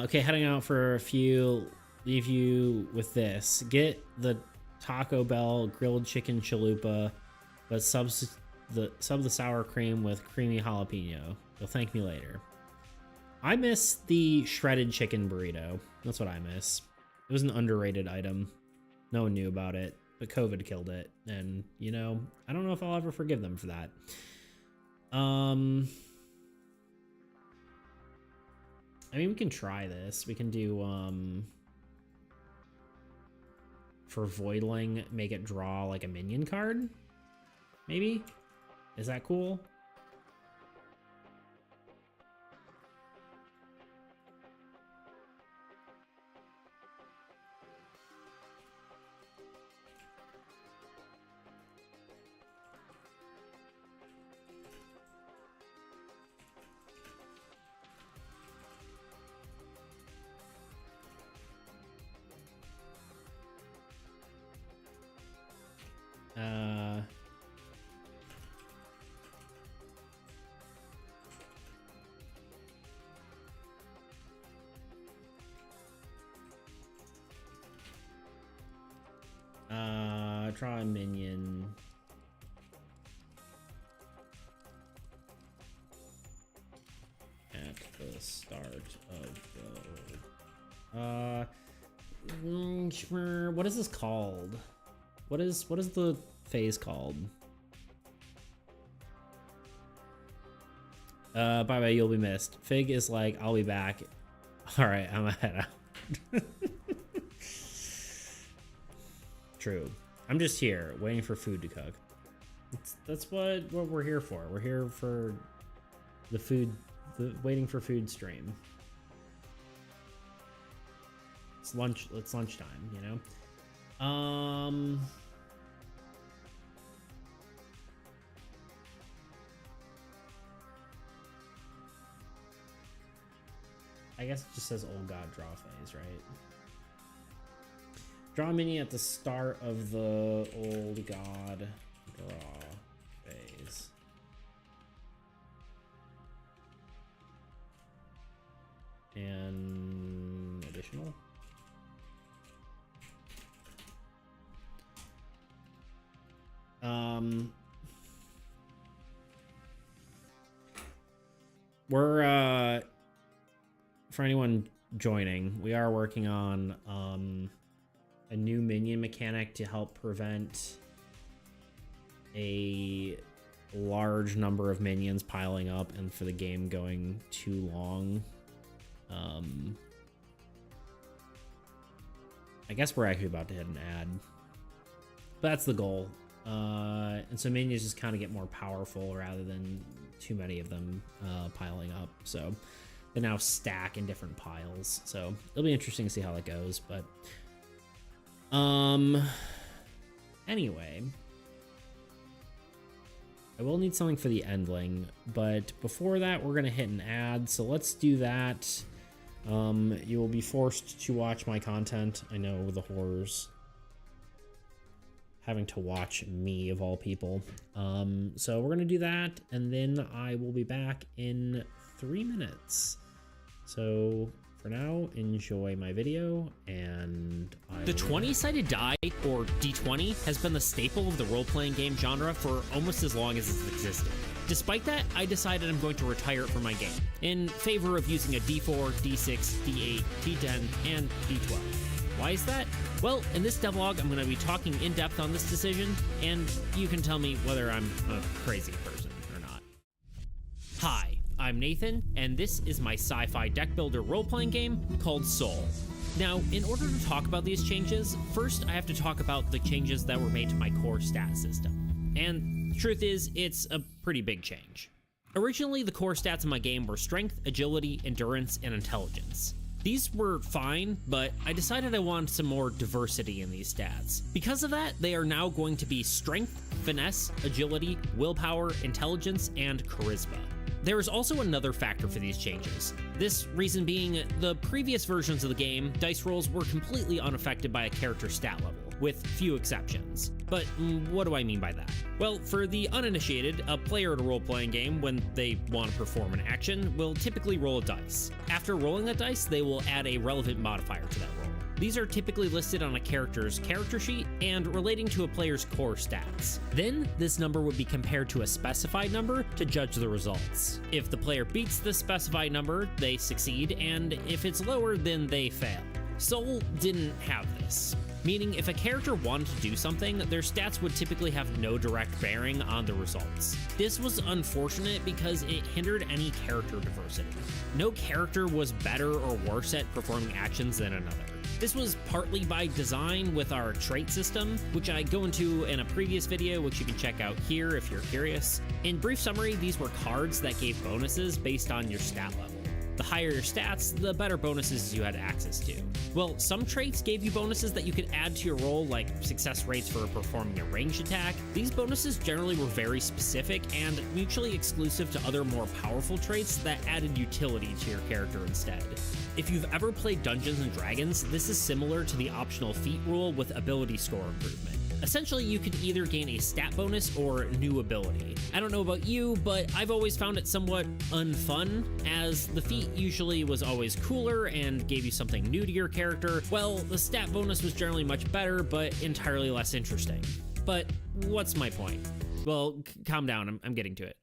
Okay, heading out for a few. Leave you with this. Get the Taco Bell grilled chicken chalupa, but sub the sour cream with creamy jalapeno. You'll thank me later. I miss the shredded chicken burrito. That's what I miss. It was an underrated item. No one knew about it, but COVID killed it. And, you know, I don't know if I'll ever forgive them for that. I mean, we can try this. We can do, for Voidling, make it draw like a minion card? Maybe? Is that cool? Draw a minion. At the start of the what is this called? What is the phase called? By the way, you'll be missed. Fig is like, I'll be back. All right, I'm ahead out. True. I'm just here waiting for food to cook. That's what we're here for. We're here for the food, waiting for food stream. It's lunch. It's lunchtime, you know. I guess it just says Old God draw phase, right? Draw a mini at the start of the Old God draw phase. And additional. We're for anyone joining, we are working on a new minion mechanic to help prevent a large number of minions piling up and for the game going too long. I guess we're actually about to hit an ad. But that's the goal. And so minions just kind of get more powerful rather than too many of them piling up. So they now stack in different piles. So it'll be interesting to see how that goes. But anyway, I will need something for the Endling, but before that we're gonna hit an ad, so let's do that. You will be forced to watch my content. I know, the horrors having to watch me of all people. So we're gonna do that, and then I will be back in 3 minutes. So for now, enjoy my video, and The 20-sided die, or D20, has been the staple of the role-playing game genre for almost as long as it's existed. Despite that, I decided I'm going to retire it from my game, in favor of using a D4, D6, D8, D10, and D12. Why is that? Well, in this devlog, I'm going to be talking in depth on this decision, and you can tell me whether I'm a crazy person or not. Hi, I'm Nathan, and this is my sci-fi deck builder role-playing game called Sol. Now, in order to talk about these changes, first I have to talk about the changes that were made to my core stat system. And the truth is, it's a pretty big change. Originally, the core stats in my game were strength, agility, endurance, and intelligence. These were fine, but I decided I wanted some more diversity in these stats. Because of that, they are now going to be strength, finesse, agility, willpower, intelligence, and charisma. There is also another factor for these changes. This reason being, the previous versions of the game, dice rolls were completely unaffected by a character's stat level, with few exceptions. But what do I mean by that? Well, for the uninitiated, a player at a role-playing game, when they want to perform an action, will typically roll a dice. After rolling that dice, they will add a relevant modifier to that roll. These are typically listed on a character's character sheet and relating to a player's core stats. Then, this number would be compared to a specified number to judge the results. If the player beats the specified number, they succeed, and if it's lower, then they fail. Sol didn't have this, meaning if a character wanted to do something, their stats would typically have no direct bearing on the results. This was unfortunate because it hindered any character diversity. No character was better or worse at performing actions than another. This was partly by design with our trait system, which I go into in a previous video, which you can check out here if you're curious. In brief summary, these were cards that gave bonuses based on your stat level. The higher your stats, the better bonuses you had access to. Well, some traits gave you bonuses that you could add to your roll, like success rates for performing a ranged attack. These bonuses generally were very specific and mutually exclusive to other more powerful traits that added utility to your character instead. If you've ever played Dungeons & Dragons, this is similar to the optional feat rule with ability score improvement. Essentially, you can either gain a stat bonus or new ability. I don't know about you, but I've always found it somewhat unfun, as the feat usually was always cooler and gave you something new to your character. Well, the stat bonus was generally much better, but entirely less interesting. But what's my point? Well, calm down, I'm getting to it.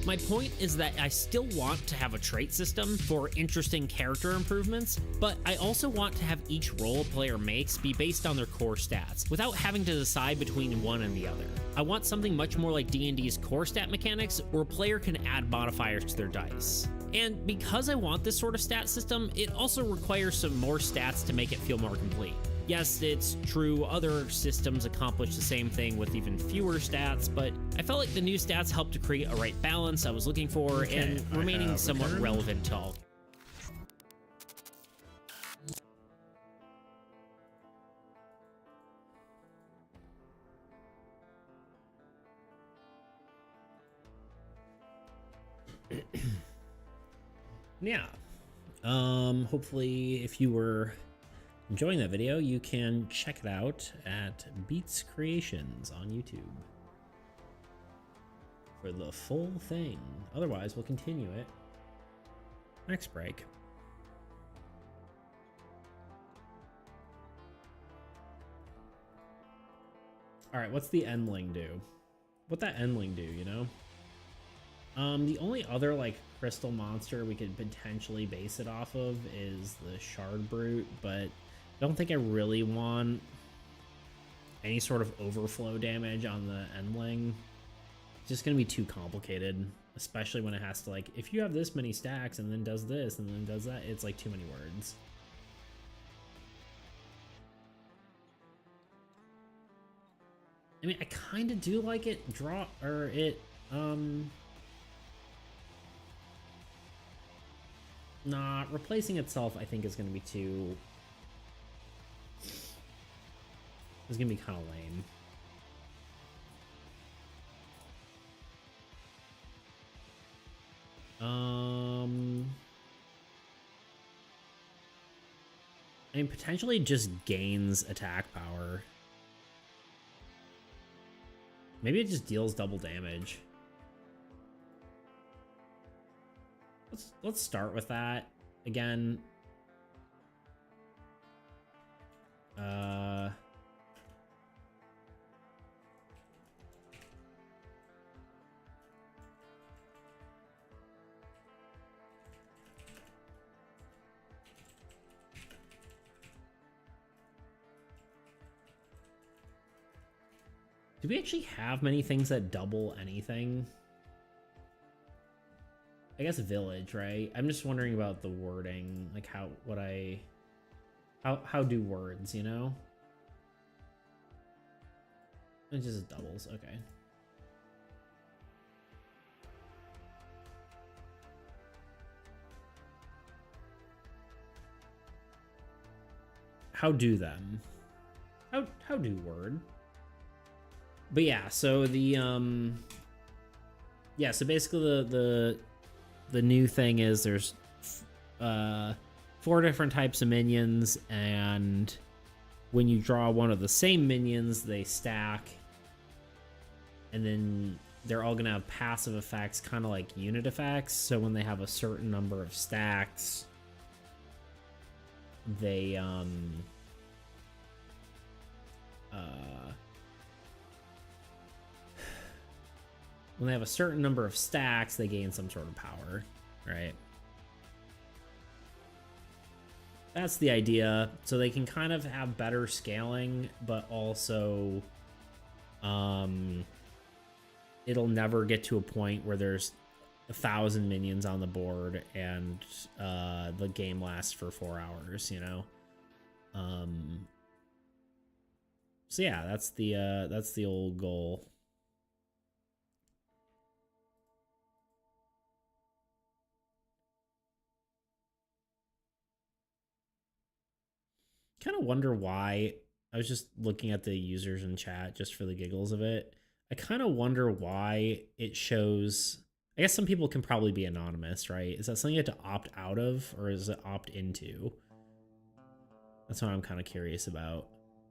My point is that I still want to have a trait system for interesting character improvements, but I also want to have each roll a player makes be based on their core stats, without having to decide between one and the other. I want something much more like D&D's core stat mechanics, where a player can add modifiers to their dice. And because I want this sort of stat system, it also requires some more stats to make it feel more complete. Yes, it's true, other systems accomplish the same thing with even fewer stats, but I felt like the new stats helped to create a right balance I was looking for and remaining somewhat relevant to all. Yeah. Hopefully, if you were enjoying that video, you can check it out at Beats Creations on YouTube for the full thing. Otherwise, we'll continue it next break. All right, what's the Endling do? What that Endling do, you know? The only other like crystal monster we could potentially base it off of is the Shard Brute, but I don't think I really want any sort of overflow damage on the Endling. It's just gonna be too complicated, especially when it has to, like, if you have this many stacks and then does this and then does that, it's like too many words. I mean, I kind of do like it nah, replacing itself I think is going to be too... It's going to be kind of lame. I mean, potentially just gains attack power. Maybe it just deals double damage. Let's start with that again. Do we actually have many things that double anything? I guess village, right? I'm just wondering about the wording, like how do words, you know? It just doubles, okay. How do them? How do word? But yeah, so the yeah, so basically the new thing is there's 4 different types of minions, and when you draw one of the same minions, they stack, and then they're all gonna have passive effects, kind of like unit effects. So when they have a certain number of stacks, they when they have a certain number of stacks, they gain some sort of power, right? That's the idea. So they can kind of have better scaling, but also it'll never get to a point where there's 1,000 minions on the board and the game lasts for 4 hours, you know? So yeah, that's the old goal. Kind of wonder why. I was just looking at the users in chat just for the giggles of it. I kind of wonder why it shows. I guess some people can probably be anonymous, right? Is that something you have to opt out of, or is it opt into? That's what I'm kind of curious about,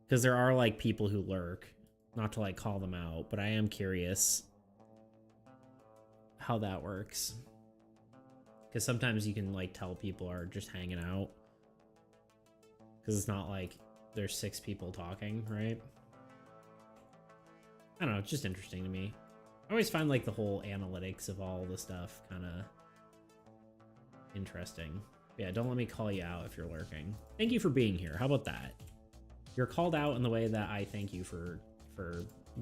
because there are like people who lurk. Not to like call them out, but I am curious how that works, because sometimes you can like tell people are just hanging out. Because it's not like there's 6 people talking, right? I don't know, it's just interesting to me. I always find like the whole analytics of all the stuff kind of interesting. Yeah, don't let me call you out if you're lurking. Thank you for being here. How about that? You're called out in the way that I thank you for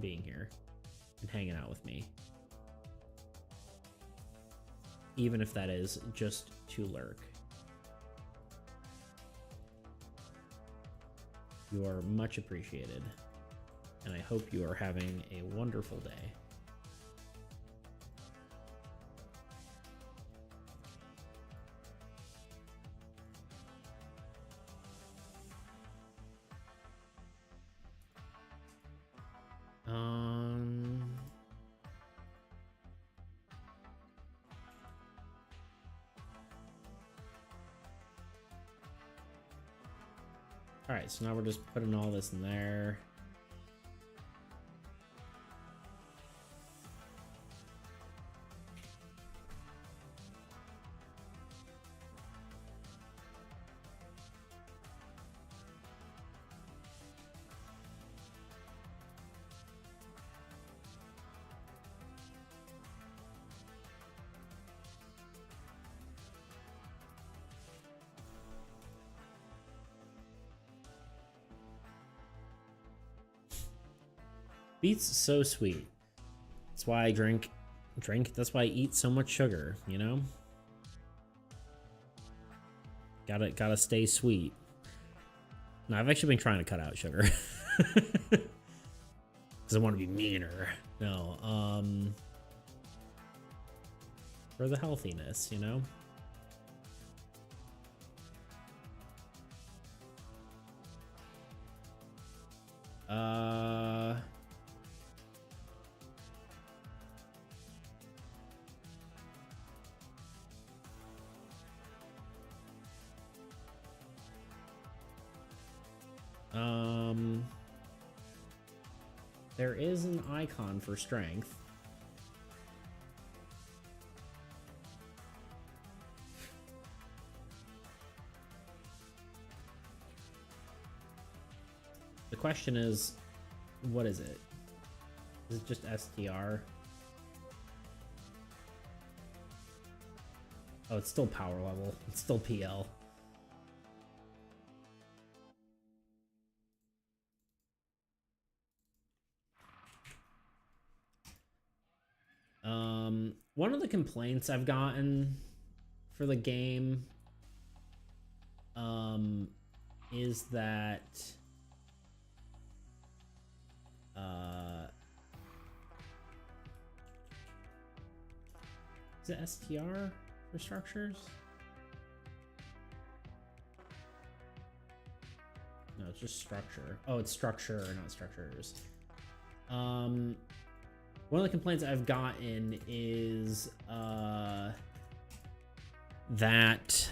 being here and hanging out with me. Even if that is just to lurk. You are much appreciated, and I hope you are having a wonderful day. All right, so now we're just putting all this in there. Beets so sweet. That's why I drink. That's why I eat so much sugar, you know? Gotta stay sweet. No, I've actually been trying to cut out sugar. Because I want to be meaner. No, for the healthiness, you know? there is an icon for strength. The question is, what is it? Is it just STR? Oh, it's still power level. It's still PL. One of the complaints I've gotten for the game is that is it STR for structures? No, it's just structure. Oh, it's structure, not structures. One of the complaints I've gotten is that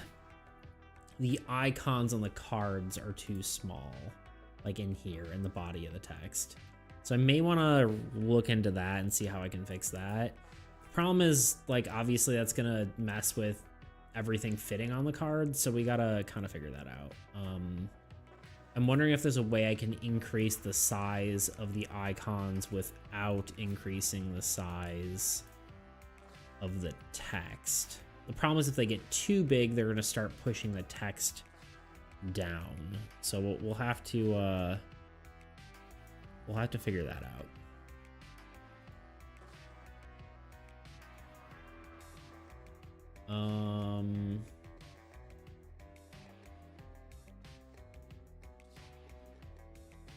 the icons on the cards are too small, like in here in the body of the text. So I may want to look into that and see how I can fix that. Problem is, like, obviously that's gonna mess with everything fitting on the card, so we gotta kind of figure that out. I'm wondering if there's a way I can increase the size of the icons without increasing the size of the text. The problem is if they get too big, they're gonna start pushing the text down. So we'll have to figure that out.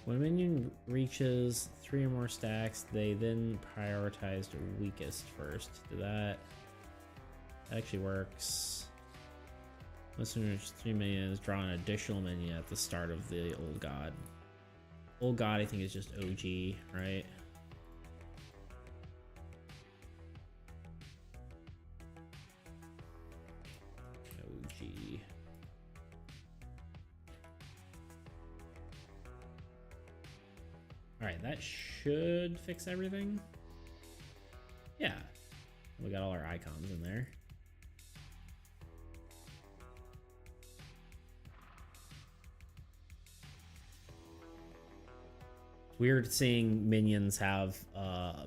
When a minion reaches 3 or more stacks, they then prioritize the weakest first. That actually works. Once you reach 3 minions, draw an additional minion at the start of the Old God. Old God, I think, is just OG, right? OG. Alright, that should fix everything. Yeah. We got all our icons in there. Weird seeing minions have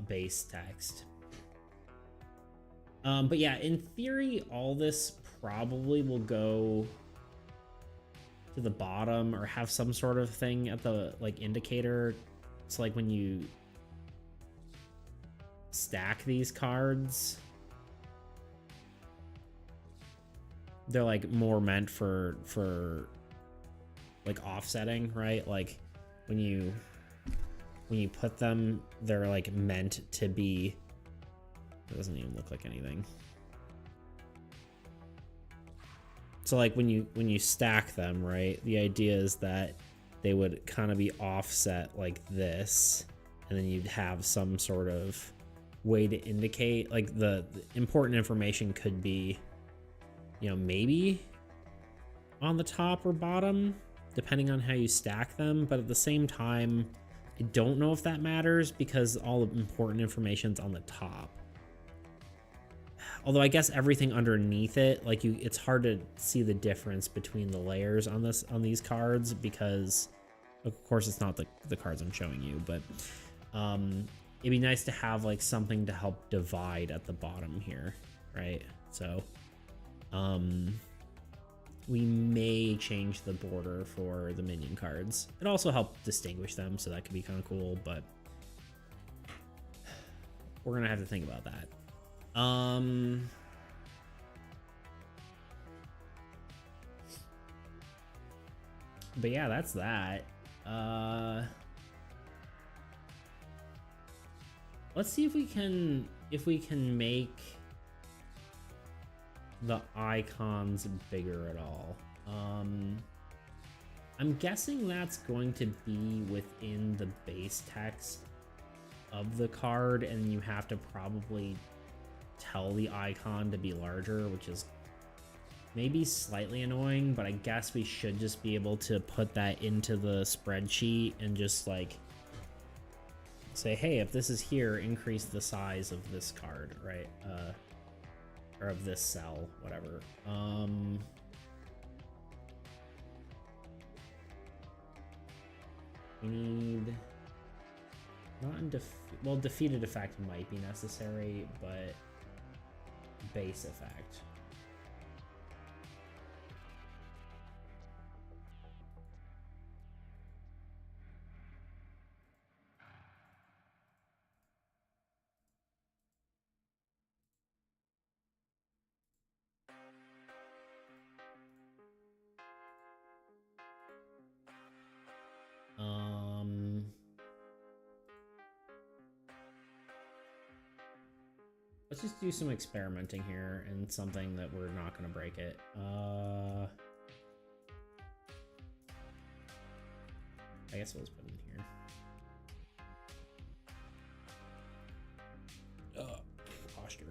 base text. But yeah, in theory, all this probably will go to the bottom or have some sort of thing at the like indicator. It's like when you stack these cards, they're like more meant for like offsetting, right? Like when you put them, they're like meant to be. It doesn't even look like anything. So like when you stack them, right? The idea is that they would kind of be offset like this, and then you'd have some sort of way to indicate, like the important information could be, you know, maybe on the top or bottom, depending on how you stack them. But at the same time, I don't know if that matters because all the important information's on the top. Although I guess everything underneath it, like it's hard to see the difference between the layers on these cards because, of course, it's not the cards I'm showing you, but it'd be nice to have like something to help divide at the bottom here, right? So we may change the border for the minion cards. It also help distinguish them, so that could be kind of cool, but we're gonna have to think about that. But yeah, that's that. Let's see if we can make the icons bigger at all. I'm guessing that's going to be within the base text of the card, and you have to probably tell the icon to be larger, which is maybe slightly annoying, but I guess we should just be able to put that into the spreadsheet and just like say, hey, if this is here, increase the size of this card, right? Or of this cell, whatever. We need not in well, defeated effect might be necessary, but base effect. Let's just do some experimenting here and something that we're not going to break it. I guess we'll just put it in here. Posture.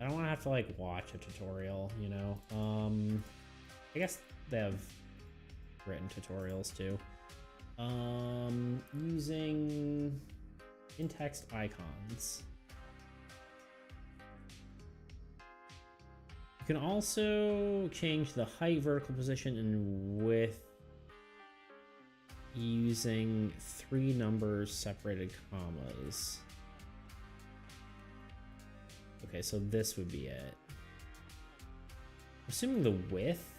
I don't want to have to like watch a tutorial, you know. I guess they have written tutorials too. Using in-text icons. You can also change the height, vertical position, and width using 3 numbers separated commas. Okay, so this would be it. Assuming the width,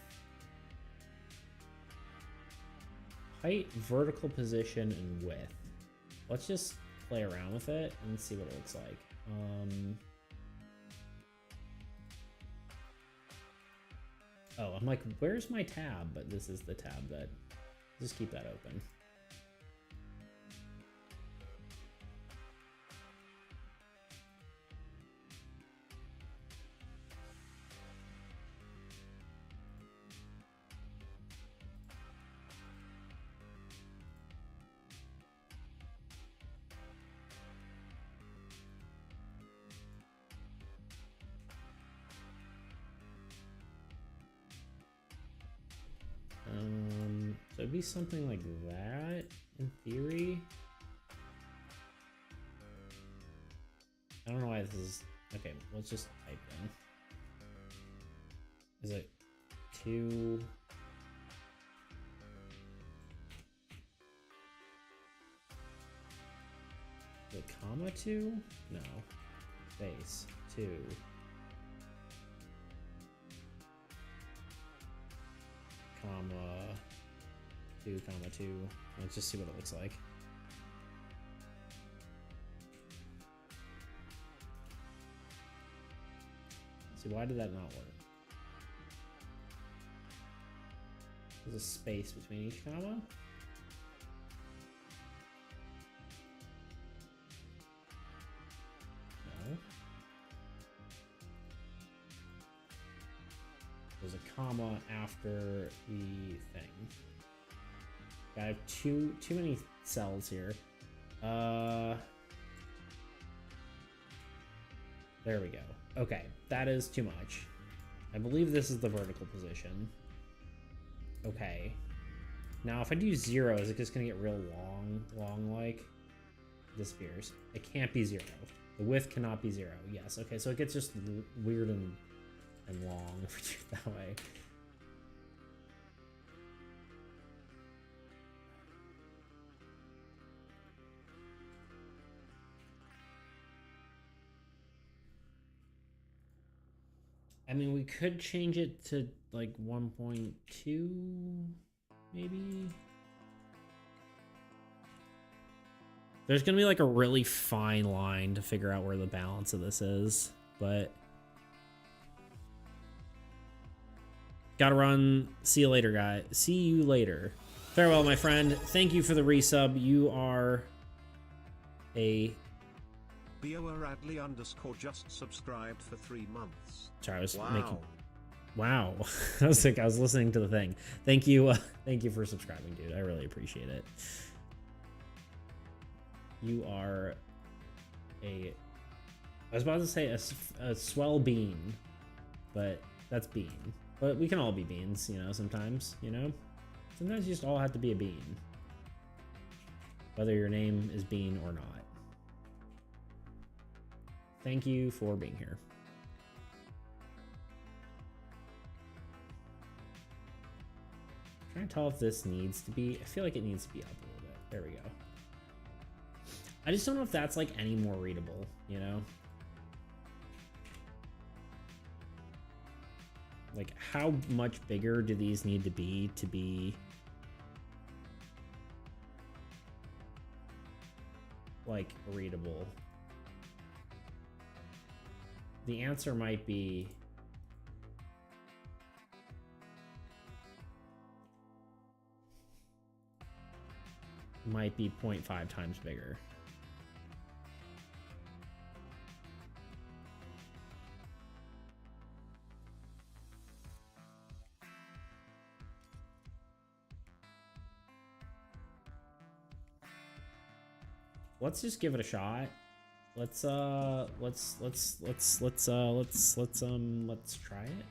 height, vertical position, and width. Let's just play around with it and see what it looks like. Oh, I'm like, where's my tab? But this is the tab that, just keep that open. So it'd be something like that, in theory. I don't know why this is... Okay, let's just type in. Is it 2... Is it comma 2? No. Space 2. Comma 2, comma 2. Let's just see what it looks like. See, why did that not work? There's a space between each comma. No. There's a comma after the thing. I have too many cells here. There we go. Okay, that is too much. I believe this is the vertical position. Okay. Now, if I do 0, is it just gonna get real long like? Disappears. It can't be 0. The width cannot be 0. Yes. Okay, so it gets just weird and long if we do it that way. I mean, we could change it to like 1.2, maybe. There's gonna be like a really fine line to figure out where the balance of this is, but gotta run. See you later, guy. See you later. Farewell, my friend. Thank you for the resub. You are a... BORadley _ just subscribed for 3 months. Sorry, I was Wow. making... Wow. I was like, I was listening to the thing. Thank you. Thank you for subscribing, dude. I really appreciate it. You are a... I was about to say a swell bean, but that's bean. But we can all be beans, you know, sometimes, you know? Sometimes you just all have to be a bean. Whether your name is Bean or not. Thank you for being here. I'm trying to tell if this needs to be... I feel like it needs to be up a little bit. There we go. I just don't know if that's like any more readable, you know? Like, how much bigger do these need to be like readable? The answer might be might be 0.5 times bigger. Let's just give it a shot. Let's try it.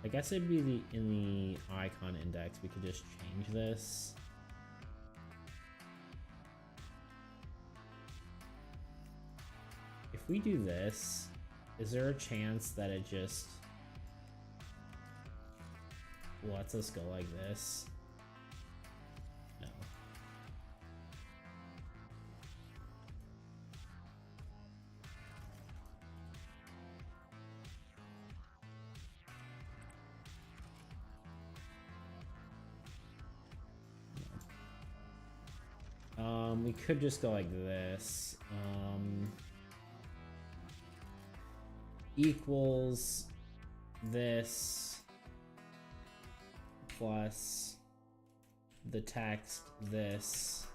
I guess it'd be in the icon index, we could just change this. If we do this, is there a chance that it just lets us go like this? No. We could just go like this. Equals this plus the text this.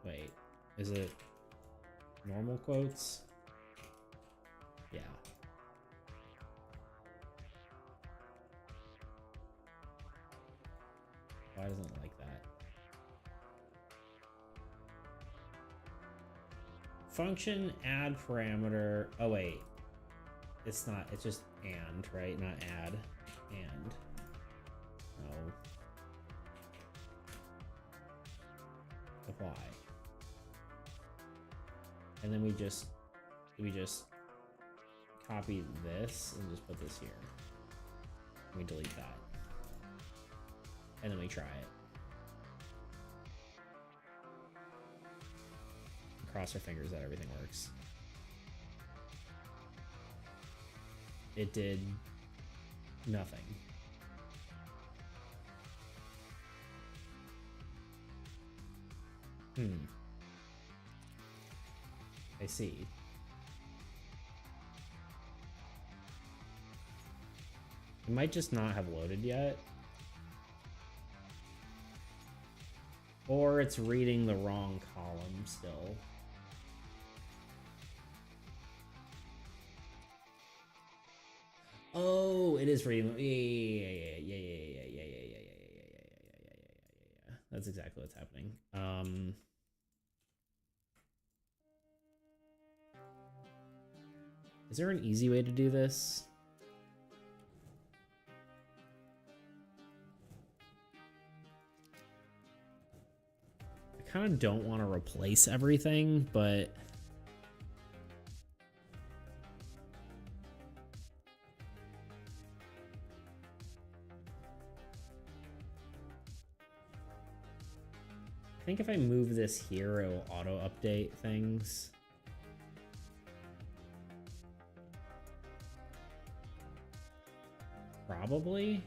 Wait, is it normal quotes? Yeah. Why doesn't it like that? Function add parameter. Oh wait, it's not. It's just and, right? Not add. And. No. Apply. And then we just copy this and just put this here. We delete that. And then we try it. Cross our fingers that everything works. It did nothing. I see. It might just not have loaded yet. Or it's reading the wrong column still. Oh, it is reading. Yeah. That's exactly what's happening. Is there an easy way to do this? I kind of don't want to replace everything, but I think if I move this here, it will auto update things. Probably.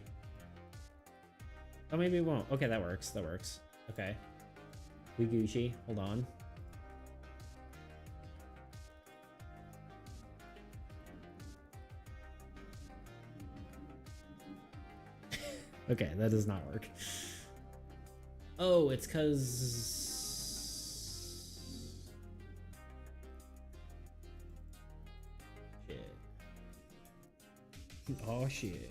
Oh, maybe it won't. Okay, that works. That works. Okay. We Gucci. Hold on. Okay, that does not work. Oh, it's because... Shit. Oh, shit.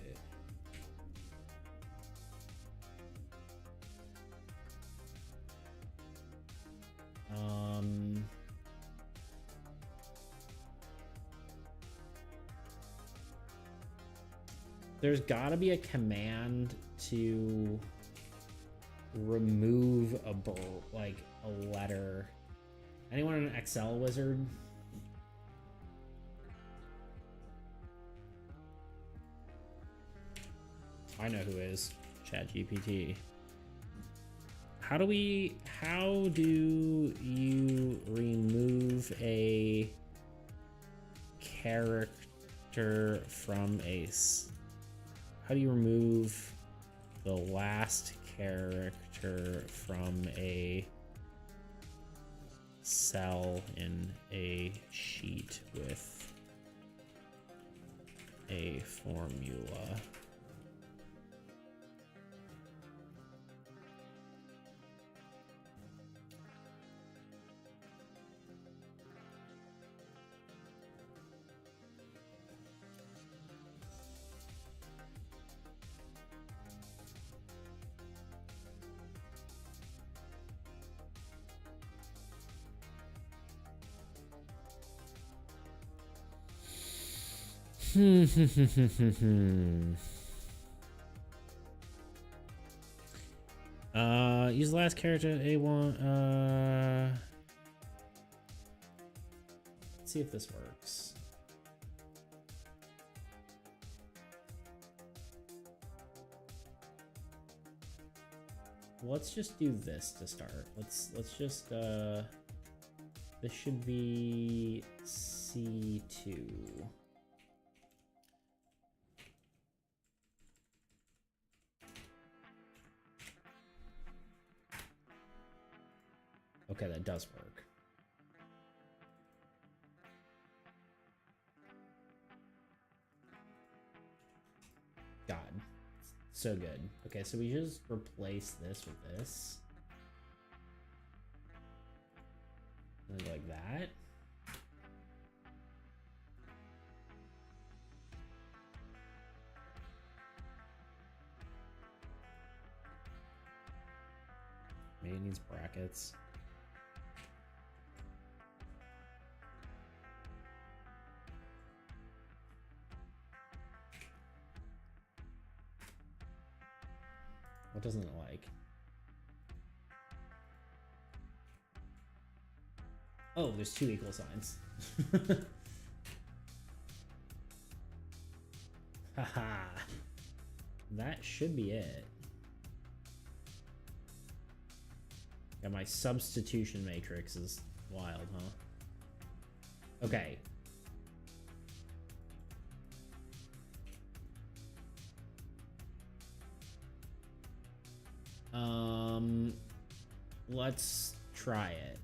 There's gotta be a command to remove a like a letter. Anyone an Excel wizard? I know who is. ChatGPT. How do you remove a character from Ace? How do you remove the last character from a cell in a sheet with a formula? Use the last character A1. Let's see if this works. Let's just do this to start. Let's just this should be C2. Okay, that does work. God, so good. Okay, so we just replace this with this. And like that. Maybe it needs brackets. What doesn't it like? Oh, there's two equal signs. Haha. That should be it. Yeah, my substitution matrix is wild, huh? Okay. Let's try it.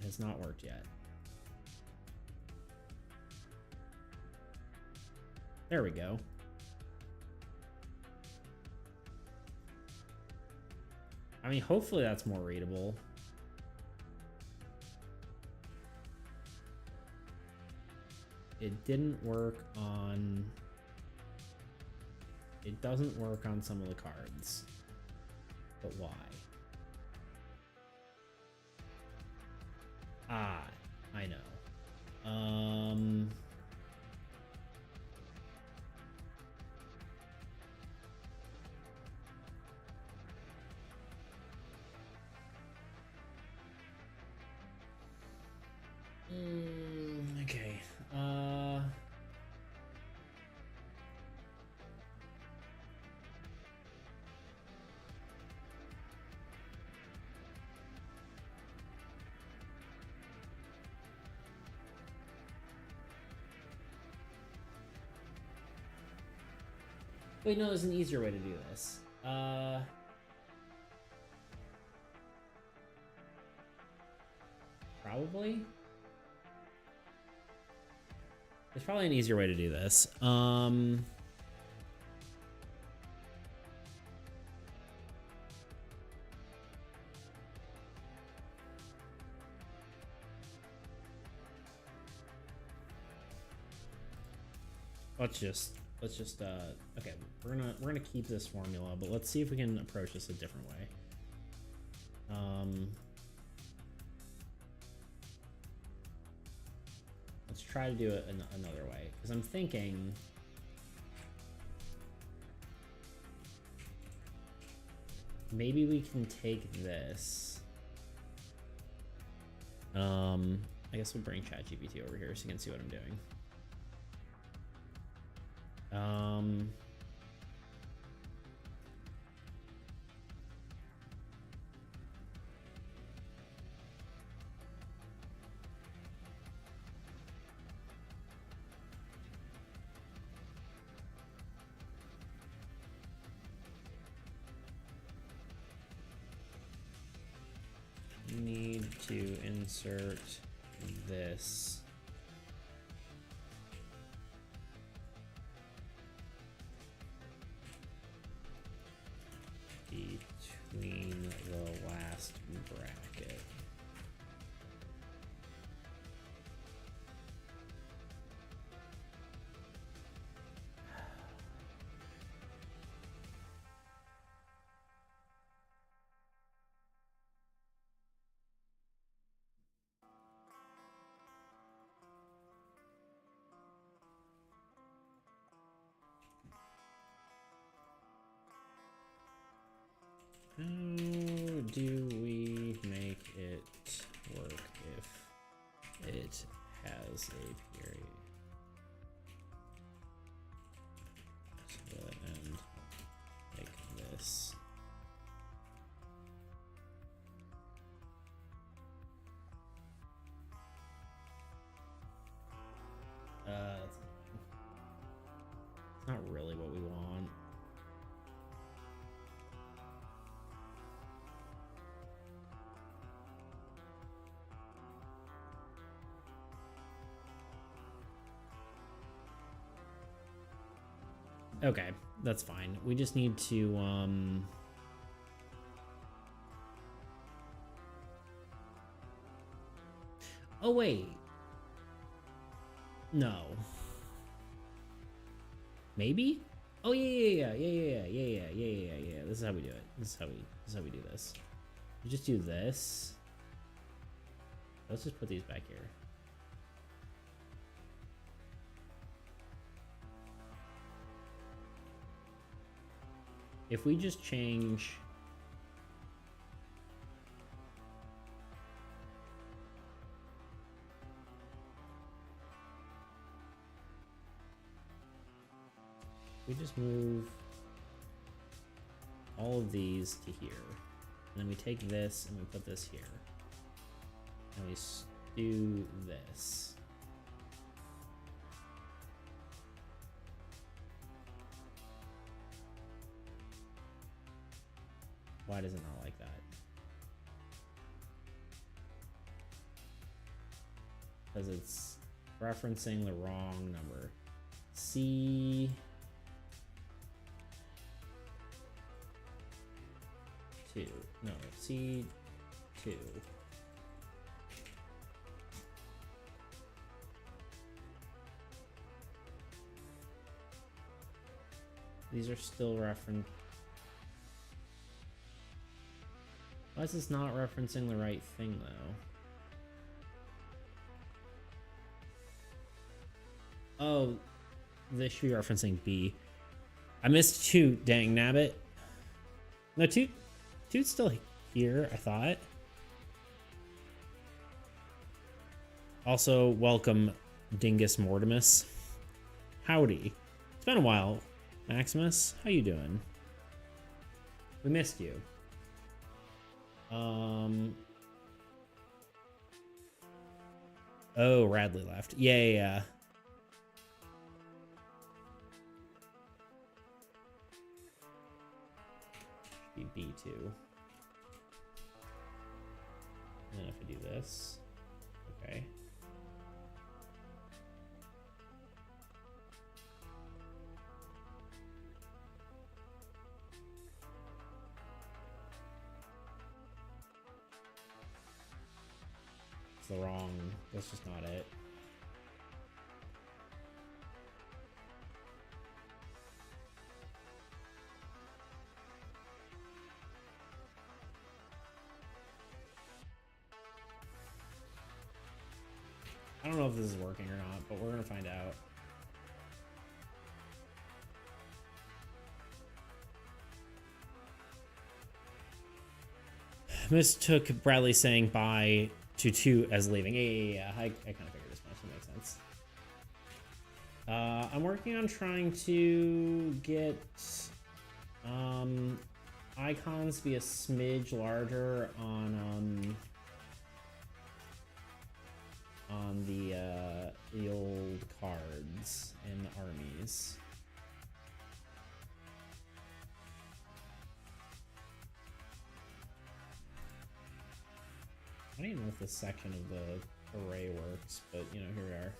It has not worked yet. There we go. I mean, hopefully that's more readable. It didn't work on... It doesn't work on some of the cards. But why? Ah, I know. Okay. Wait, no, there's an easier way to do this. Probably? There's probably an easier way to do this. Let's just okay, we're gonna keep this formula, but let's see if we can approach this a different way. let's try to do it another way. Because I'm thinking... maybe we can take this. I guess we'll bring ChatGPT over here so you can see what I'm doing. Need to insert this. Between the last bracket. How do we make it work if it has a period? To the end, like this. It's not really what we want. Okay, that's fine. We just need to, oh, wait. No. Maybe? Oh, yeah. This is how we do it. This is how we do this. We just do this. Let's just put these back here. If we just change we just move all of these to here, and then we take this and we put this here, and we do this. Why does it not like that? Because it's referencing the wrong number. C2. No, C2. These are still referenced. Why is this not referencing the right thing, though? Oh, this should be referencing B. I missed Toot, dang nabbit. No, Toot's still here, I thought. Also, welcome, Dingus Mortimus. Howdy. It's been a while, Maximus. How you doing? We missed you. Oh, Radley left. Yeah. Should be B2. And then if I do this, okay. The wrong, that's just not it. I don't know if this is working or not, but we're gonna find out. Mistook Bradley saying bye to 2 as leaving. Yeah. I kind of figured this much. That makes sense. I'm working on trying to get icons be a smidge larger on the old cards and armies. I don't even know if this section of the array works, but you know, here we are.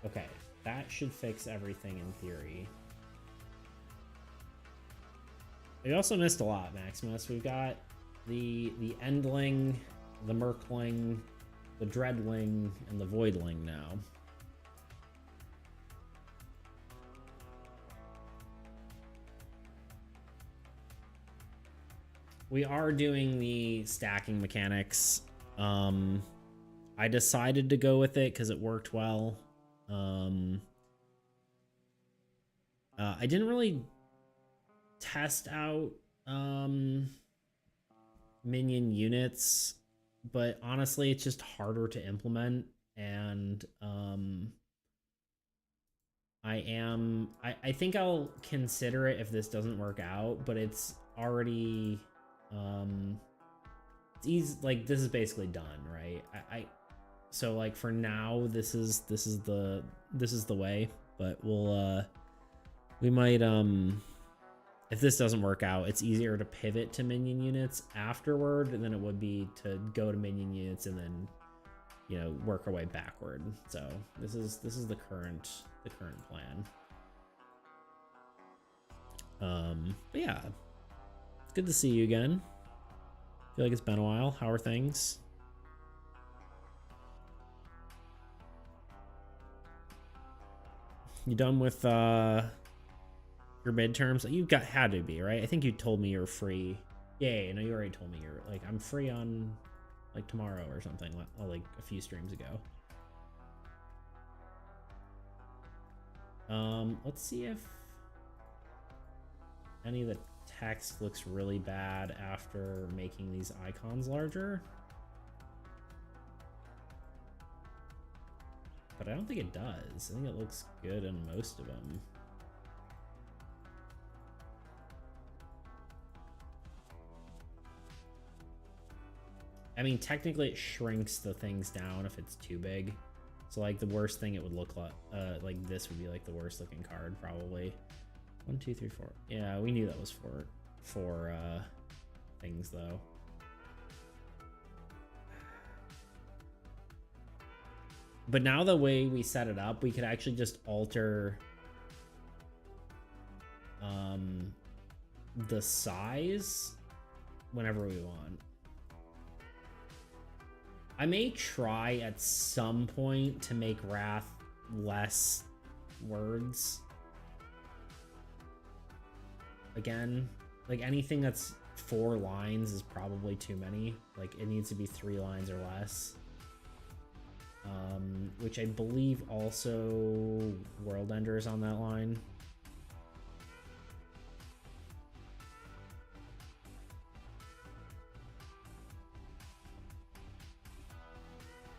Okay, that should fix everything in theory. We also missed a lot, Maximus. We've got the Endling, the Merkling, the Dreadling, and the Voidling now. We are doing the stacking mechanics. I decided to go with it because it worked well. I didn't really test out minion units, but honestly it's just harder to implement, and I think I'll consider it if this doesn't work out, but it's already it's easy, like this is basically done, right? So like for now this is the way, but we'll we might if this doesn't work out, it's easier to pivot to minion units afterward than it would be to go to minion units and then, you know, work our way backward. So this is the current plan. But yeah, it's good to see you again. I feel like it's been a while. How are things? You done with your midterms? You had to be, right? I think you told me you're free. Yeah, no, you already told me you're like, I'm free on like tomorrow or something, like a few streams ago. Let's see if any of the text looks really bad after making these icons larger. But I don't think it does. I think it looks good in most of them. I mean, technically it shrinks the things down if it's too big. So like the worst thing it would look like this would be like the worst looking card probably. 1, 2, 3, 4. Yeah, we knew that was for things though. But now the way we set it up, we could actually just alter the size whenever we want. I may try at some point to make Wrath less words. Again, like anything that's 4 lines is probably too many. Like it needs to be 3 lines or less. Which I believe also World Ender is on that line.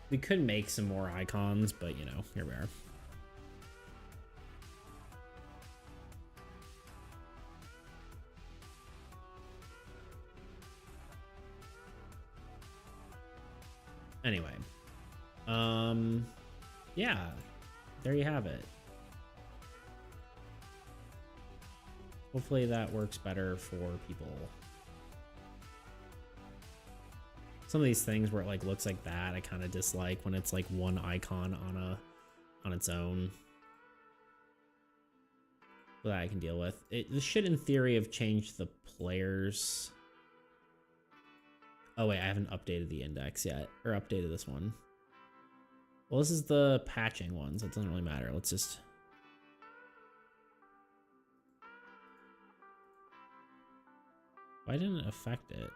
We could make some more icons, but you know, here we are. Anyway. Yeah, there you have it. Hopefully that works better for people. Some of these things where it like looks like that, I kind of dislike when it's like one icon on its own. That I can deal with. This should in theory have changed the players. Oh wait, I haven't updated the index yet, or updated this one. Well, this is the patching one, so it doesn't really matter. Let's just... Why didn't it affect it?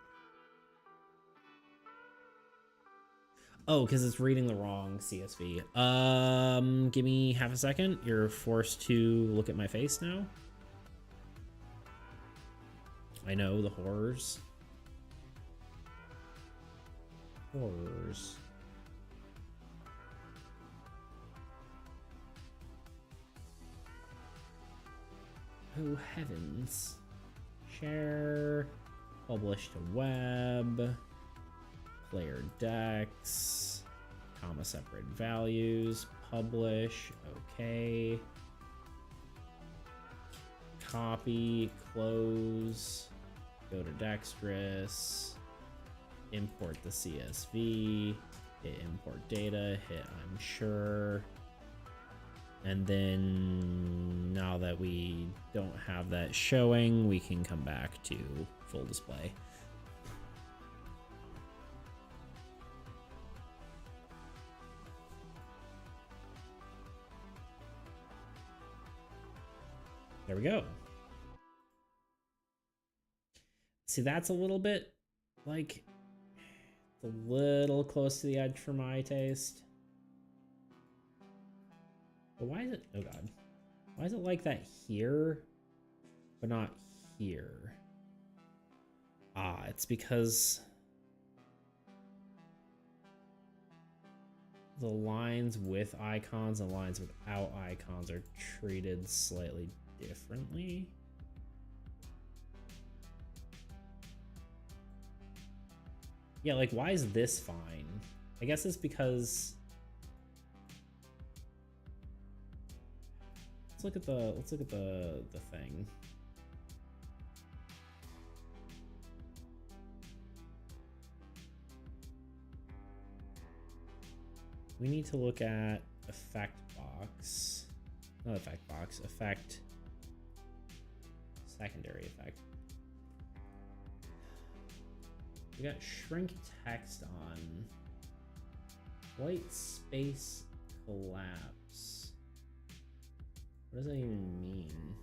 Oh, because it's reading the wrong CSV. Give me half a second. You're forced to look at my face now. I know, the horrors. Horrors. Oh, heavens. Share. Publish to web. Player decks. Comma separate values. Publish. Okay. Copy. Close. Go to Dexterous. Import the CSV. Hit import data. Hit I'm sure. And then now that we don't have that showing, we can come back to full display. There we go. See, that's a little bit like a little close to the edge for my taste. But why is it, oh god, why is it like that here, but not here? Ah, it's because the lines with icons and lines without icons are treated slightly differently. Yeah, like why is this fine? I guess it's because let's look at the thing. We need to look at effect box. Not effect box, effect secondary effect. We got shrink text on. White space collapse. What does that even mean?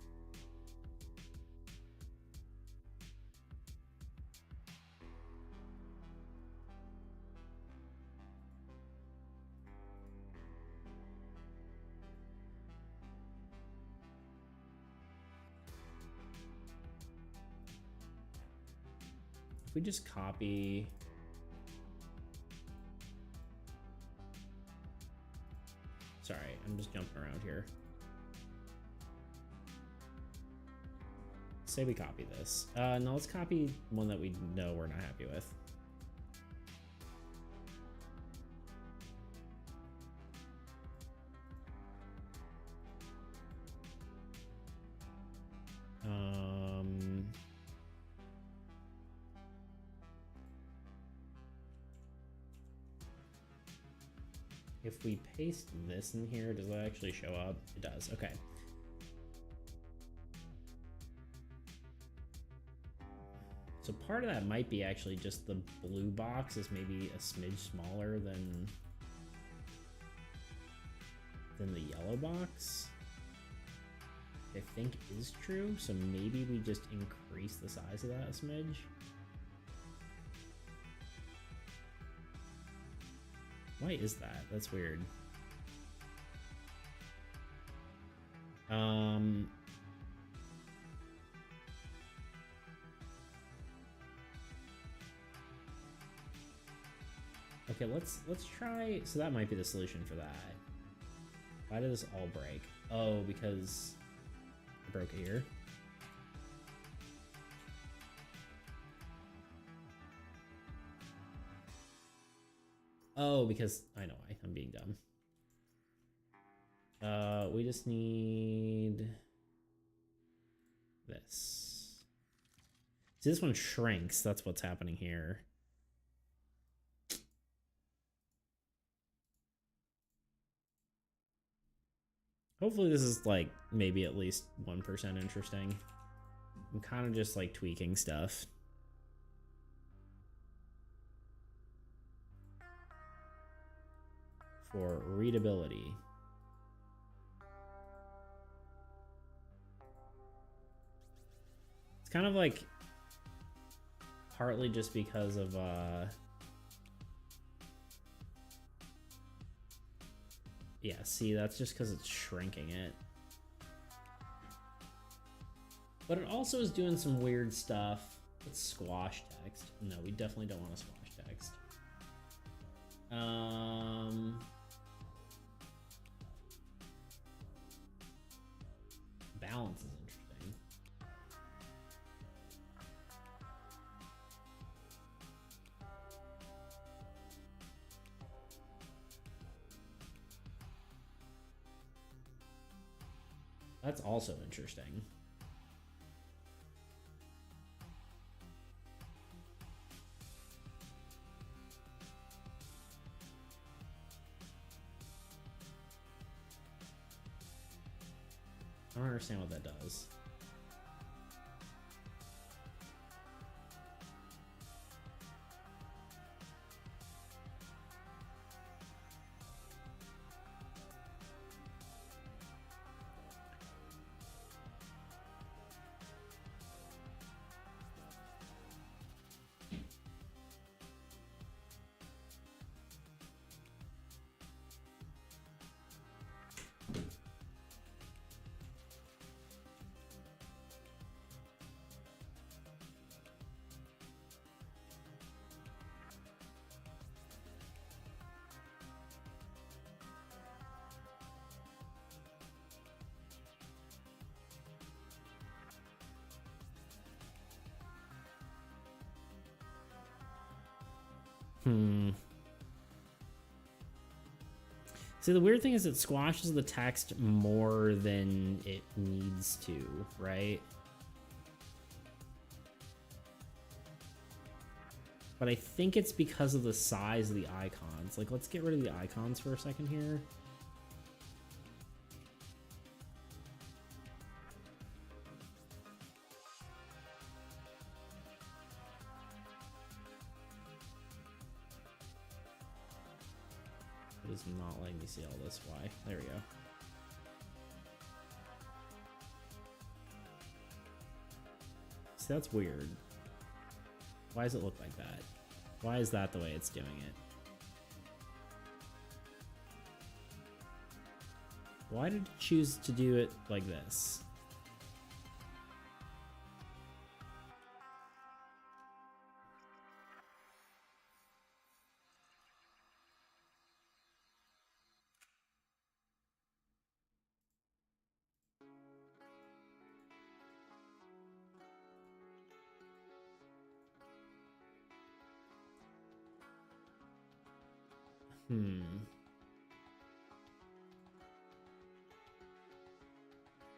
If we just copy sorry, I'm just jumping around here. Say we copy this. No, let's copy one that we know we're not happy with. If we paste this in here, does that actually show up? It does, okay. So part of that might be actually just the blue box is maybe a smidge smaller than the yellow box. I think is true, so maybe we just increase the size of that a smidge. Why is that? That's weird. Okay, let's try, so that might be the solution for that. Why did this all break? Oh, because I broke it here. Oh, because I know why. I'm being dumb. We just need this. See, this one shrinks. That's what's happening here. Hopefully this is like maybe at least 1% interesting. I'm kind of just like tweaking stuff. for readability. It's kind of like partly just because of yeah, see, that's just because it's shrinking it. But it also is doing some weird stuff. Let's squash text. No, we definitely don't want to squash text. Balance is interesting. That's also interesting. I don't understand what that does. See, the weird thing is it squashes the text more than it needs to, right? But I think it's because of the size of the icons. Like, let's get rid of the icons for a second here. It is not letting me see all this. Why? There we go. See, that's weird. Why does it look like that? Why is that the way it's doing it? Why did it choose to do it like this?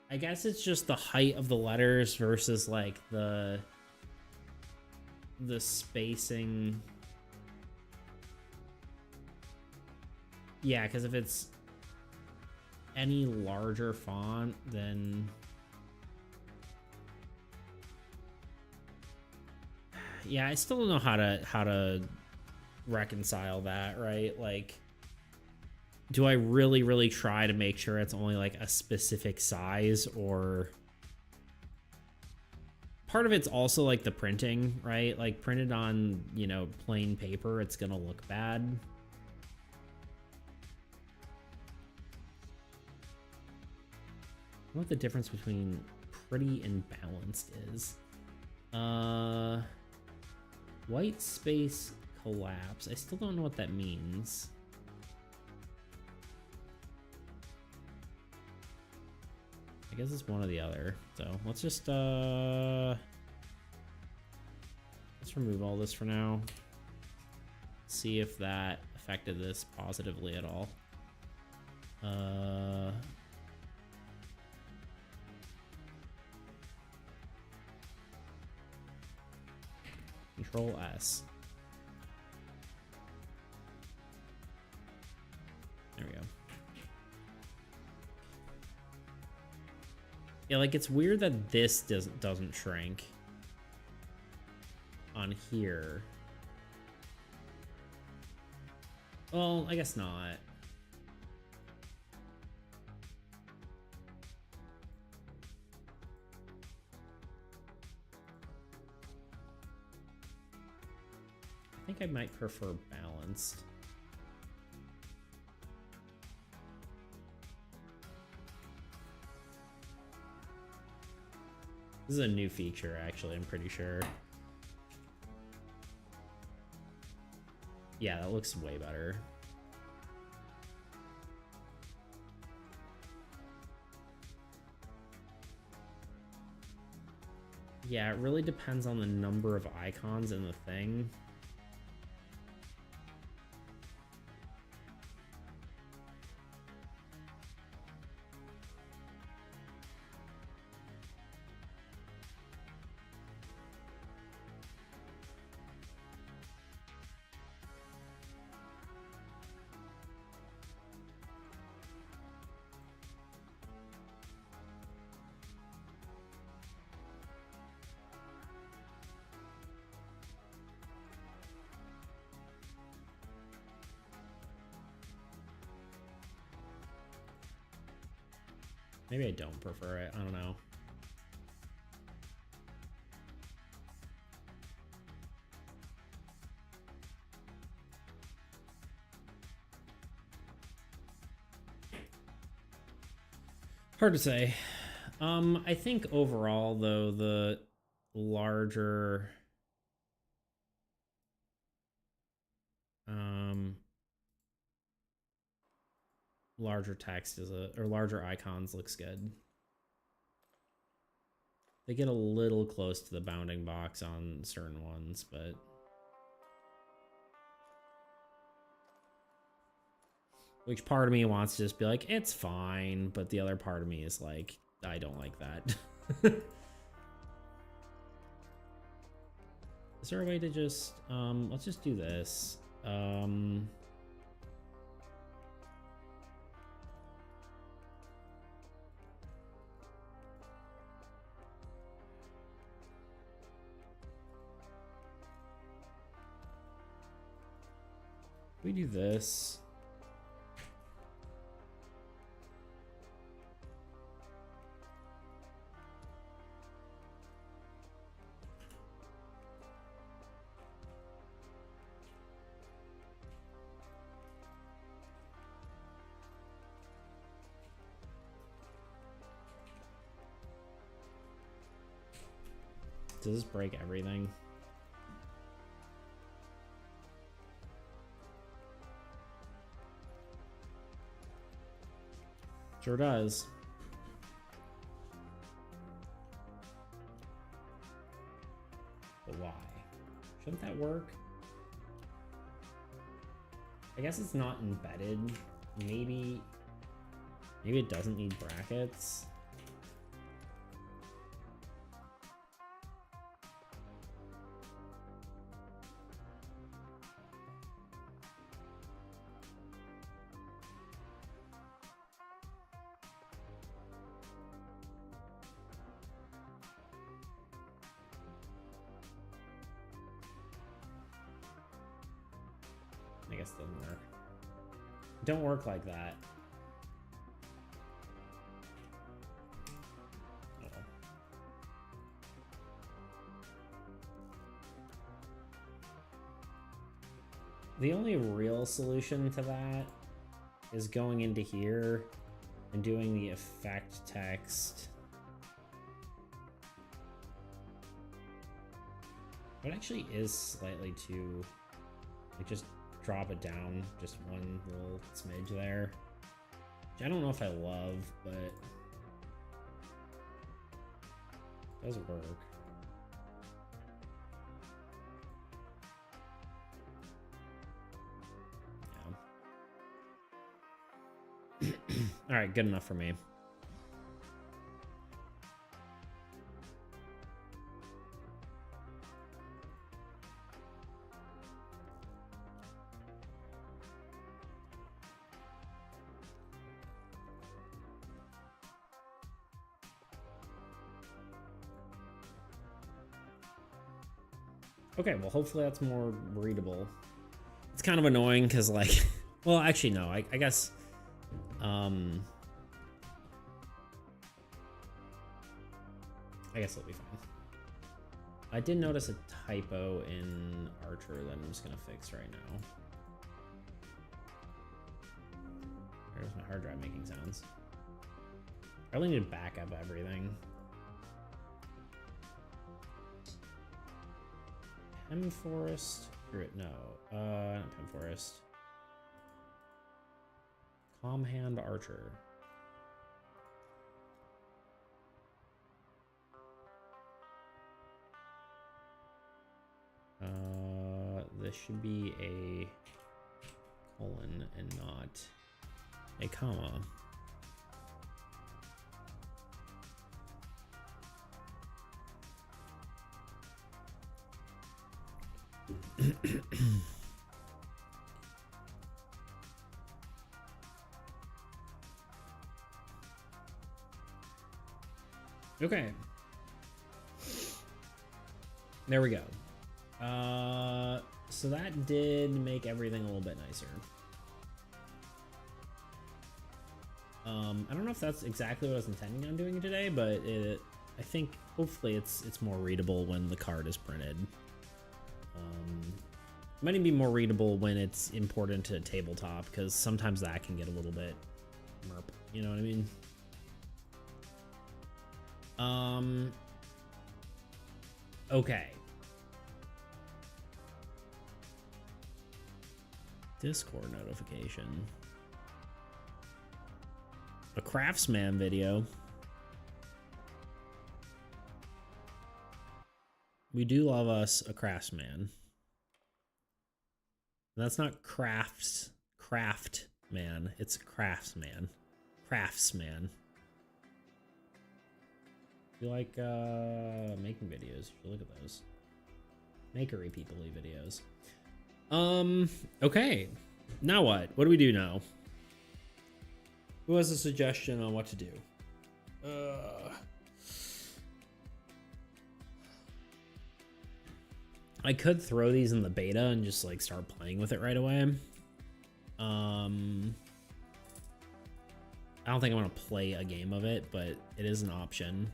I guess it's just the height of the letters versus like the spacing. Yeah, because if it's any larger font, then yeah, I still don't know how to reconcile that, right? Like, do I really try to make sure it's only like a specific size, or part of it's also like the printing, right? Like printed on, you know, plain paper, it's gonna look bad. What the difference between pretty and balanced is. White space collapse. I still don't know what that means. I guess it's one or the other. So let's just let's remove all this for now. See if that affected this positively at all. Control S. There we go. Yeah, like it's weird that this doesn't shrink on here. Well, I guess not. think I might prefer balanced. This is a new feature, actually, I'm pretty sure. Yeah, that looks way better. Yeah, it really depends on the number of icons in the thing. Maybe I don't prefer it. I don't know. Hard to say. I think overall, though, the larger larger text is or larger icons looks good. They get a little close to the bounding box on certain ones, but which part of me wants to just be like, it's fine, but the other part of me is like, I don't like that. Is there a way to just let's just do this. We do this. Does this break everything? Sure does. But why? Shouldn't that work? I guess it's not embedded. Maybe it doesn't need brackets. I guess it doesn't work. Don't work like that. Oh. The only real solution to that is going into here and doing the effect text. It actually is slightly too, like, just drop it down just one little smidge there, which I don't know if I love, but it does work. Yeah. All right, good enough for me. Okay, well, hopefully that's more readable. It's kind of annoying because, like, well, actually, no, I guess, I guess it'll be fine. I did notice a typo in Archer that I'm just gonna fix right now. There's my hard drive making sounds. I really need to back up everything. Hem Forest? No, not Hem Forest. Calm Hand Archer. This should be a colon and not a comma. Okay. There we go. So that did make everything a little bit nicer. I don't know if that's exactly what I was intending on doing today, but I think hopefully it's more readable when the card is printed. It might even be more readable when it's imported to tabletop, because sometimes that can get a little bit merp, you know what I mean? Okay. Discord notification. A Craftsman video. We do love us a Craftsman. That's not craft man. It's Craftsman. Craftsman. If you like making videos, you should look at those. Makery people-y videos. Okay. Now what? What do we do now? Who has a suggestion on what to do? I could throw these in the beta and just like start playing with it right away. I don't think I want to play a game of it, but it is an option.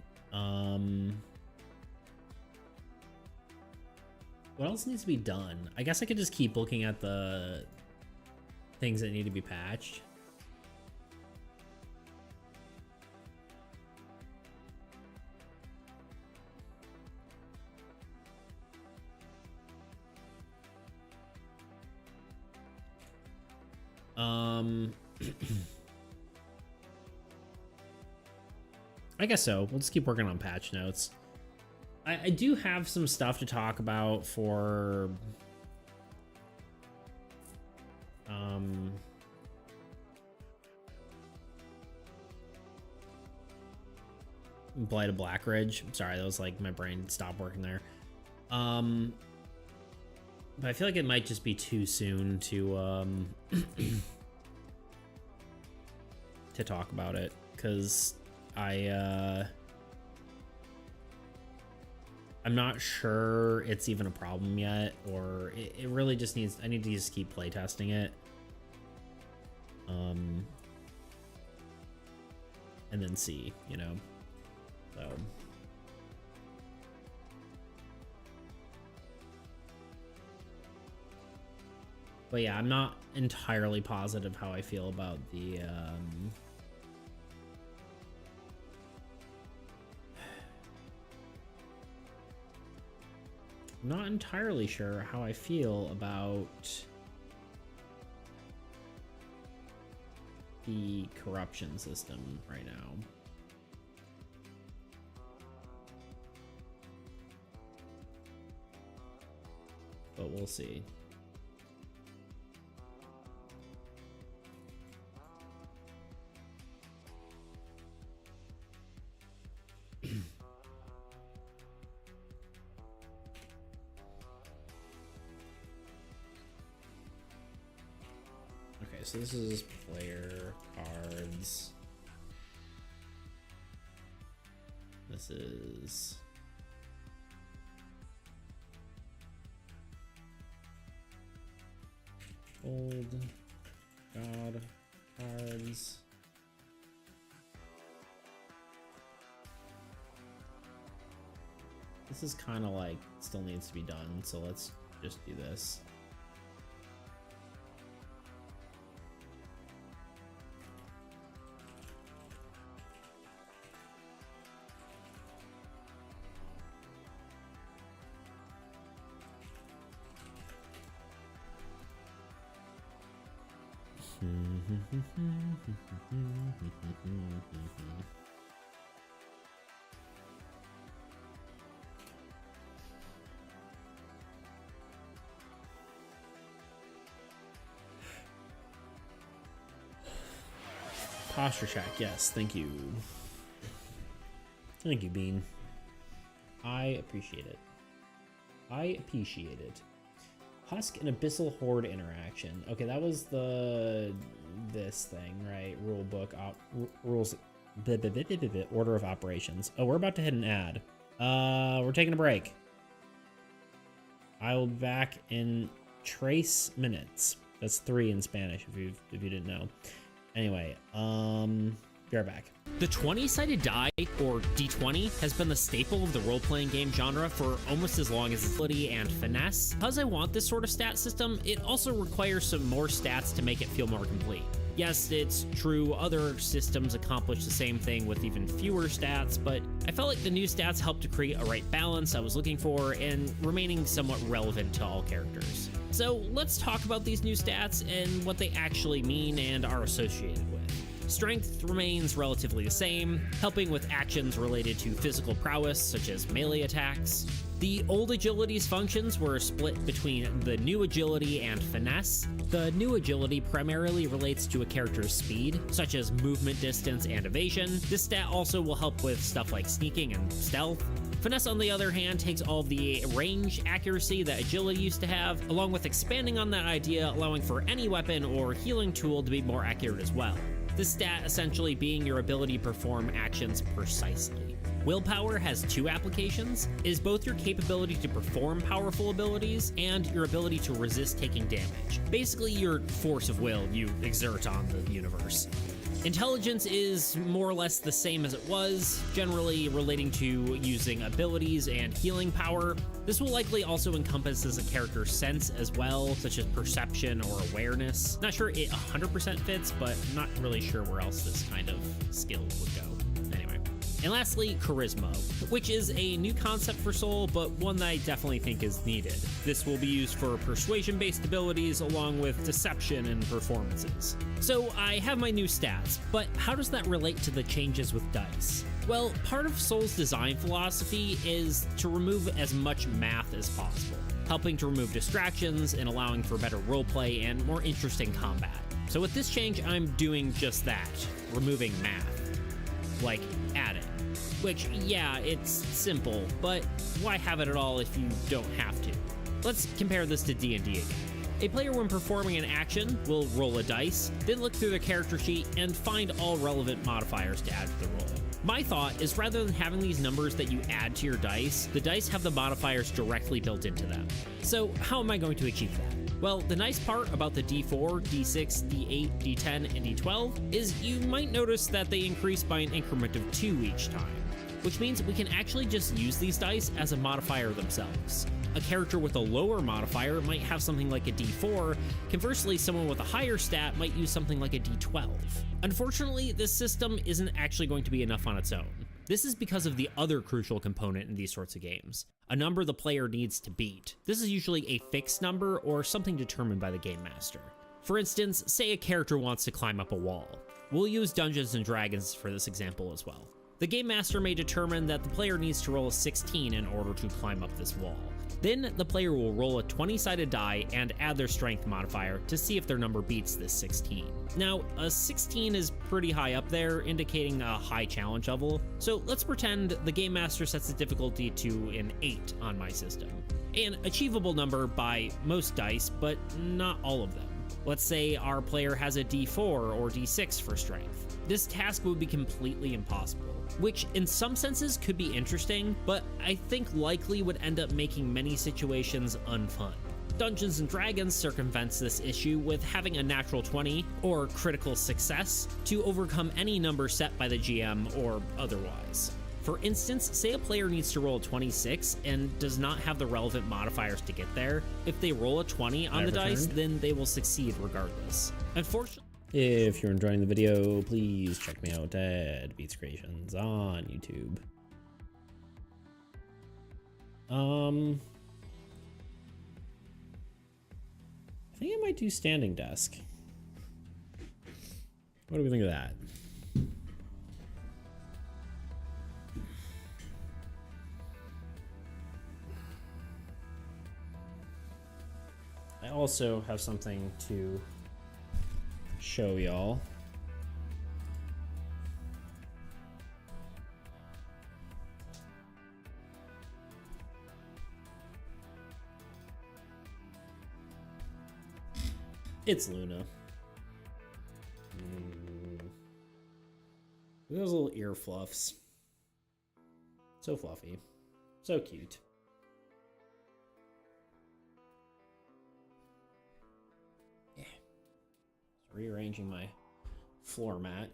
What else needs to be done? I guess I could just keep looking at the things that need to be patched. I guess so. We'll just keep working on patch notes. I do have some stuff to talk about for Blight of Blackridge. Sorry, that was like my brain stopped working there. But I feel like it might just be too soon to to talk about it, because I'm not sure it's even a problem yet, or it really just needs, I need to just keep playtesting it. And then see, you know. So but yeah, I'm not entirely positive how I feel about the I'm not entirely sure how I feel about the corruption system right now. But we'll see. Okay, so this is player cards. This is old god cards. This is kind of like still needs to be done, so let's just do this. Posture check, yes, thank you. Thank you, Bean. I appreciate it. I appreciate it. Husk and Abyssal Horde interaction. Okay, that was this thing, right? Rule book, rules, order of operations. Oh, we're about to hit an ad. We're taking a break. I will be back in trace minutes. That's 3 in Spanish, if you didn't know. Anyway, be right back. The 20-sided die, or D20, has been the staple of the role-playing game genre for almost as long as agility and finesse. Because I want this sort of stat system, it also requires some more stats to make it feel more complete. Yes, it's true, other systems accomplish the same thing with even fewer stats, but I felt like the new stats helped to create a right balance I was looking for and remaining somewhat relevant to all characters. So let's talk about these new stats and what they actually mean and are associated with. Strength remains relatively the same, helping with actions related to physical prowess, such as melee attacks. The old agility's functions were split between the new agility and finesse. The new agility primarily relates to a character's speed, such as movement distance and evasion. This stat also will help with stuff like sneaking and stealth. Finesse, on the other hand, takes all of the range accuracy that agility used to have, along with expanding on that idea, allowing for any weapon or healing tool to be more accurate as well. This stat essentially being your ability to perform actions precisely. Willpower has 2 applications. It is both your capability to perform powerful abilities and your ability to resist taking damage. Basically, your force of will you exert on the universe. Intelligence is more or less the same as it was, generally relating to using abilities and healing power. This will likely also encompass as a character's sense as well, such as perception or awareness. Not sure it 100% fits, but not really sure where else this kind of skill would go. Anyway. And lastly, Charisma, which is a new concept for Soul, but one that I definitely think is needed. This will be used for persuasion-based abilities along with deception and performances. So I have my new stats, but how does that relate to the changes with dice? Well, part of Soul's design philosophy is to remove as much math as possible, helping to remove distractions and allowing for better roleplay and more interesting combat. So with this change, I'm doing just that, removing math. Like, adding. Which, yeah, it's simple, but why have it at all if you don't have to? Let's compare this to D&D again. A player, when performing an action, will roll a dice, then look through their character sheet and find all relevant modifiers to add to the roll. My thought is, rather than having these numbers that you add to your dice, the dice have the modifiers directly built into them. So how am I going to achieve that? Well, the nice part about the D4, D6, D8, D10, and D12 is you might notice that they increase by an increment of 2 each time, which means we can actually just use these dice as a modifier themselves. A character with a lower modifier might have something like a D4, conversely someone with a higher stat might use something like a D12. Unfortunately, this system isn't actually going to be enough on its own. This is because of the other crucial component in these sorts of games, a number the player needs to beat. This is usually a fixed number or something determined by the game master. For instance, say a character wants to climb up a wall. We'll use Dungeons & Dragons for this example as well. The game master may determine that the player needs to roll a 16 in order to climb up this wall. Then the player will roll a 20-sided die and add their strength modifier to see if their number beats this 16. Now, a 16 is pretty high up there, indicating a high challenge level, so let's pretend the game master sets the difficulty to an 8 on my system. An achievable number by most dice, but not all of them. Let's say our player has a D4 or D6 for strength. This task would be completely impossible, which in some senses could be interesting, but I think likely would end up making many situations unfun. Dungeons & Dragons circumvents this issue with having a natural 20, or critical success, to overcome any number set by the GM or otherwise. For instance, say a player needs to roll a 26 and does not have the relevant modifiers to get there. If they roll a 20 on the dice, then they will succeed regardless. Unfortunately, if you're enjoying the video, please check me out at Beats Creations on YouTube. I think I might do standing desk. What do we think of that? I also have something to show y'all. It's Luna. Those little ear fluffs. So fluffy. So cute. Yeah. Just rearranging my floor mat.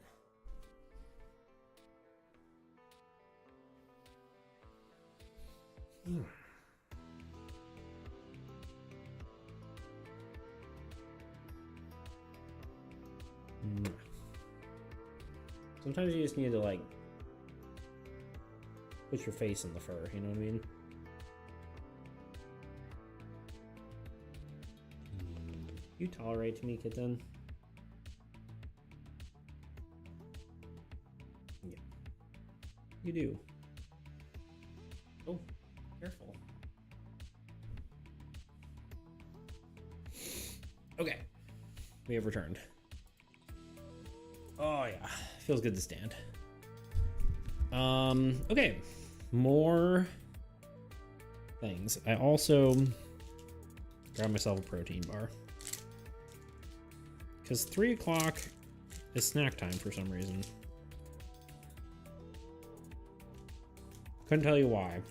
Sometimes you just need to like put your face in the fur, you know what I mean? You tolerate me, kitten? Yeah. You do. Oh, careful. Okay. We have returned. Oh yeah, feels good to stand. Okay, more things. I also grabbed myself a protein bar because 3 o'clock is snack time for some reason. Couldn't tell you why.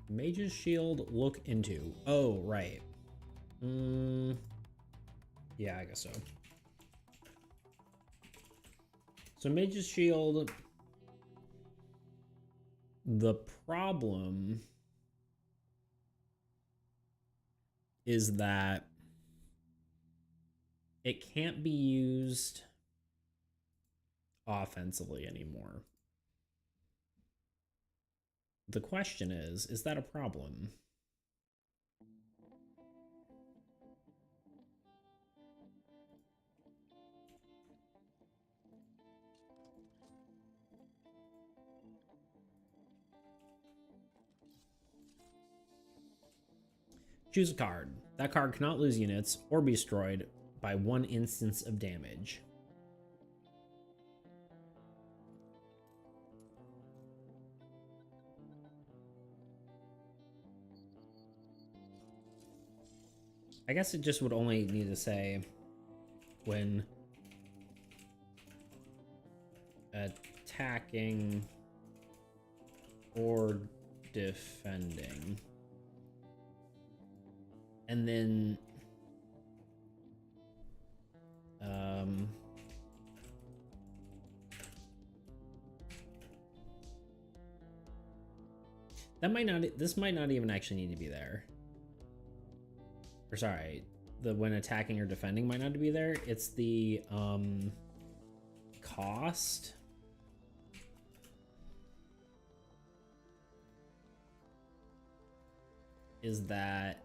Mage's Shield, look into. Oh, right. Yeah, I guess so. So Mage's Shield, the problem is that it can't be used offensively anymore. The question is that a problem? Choose a card. That card cannot lose units or be destroyed by 1 instance of damage. I guess it just would only need to say when attacking or defending. And then this might not even actually need to be there. Or sorry, the when attacking or defending might not be there. It's the cost. Is that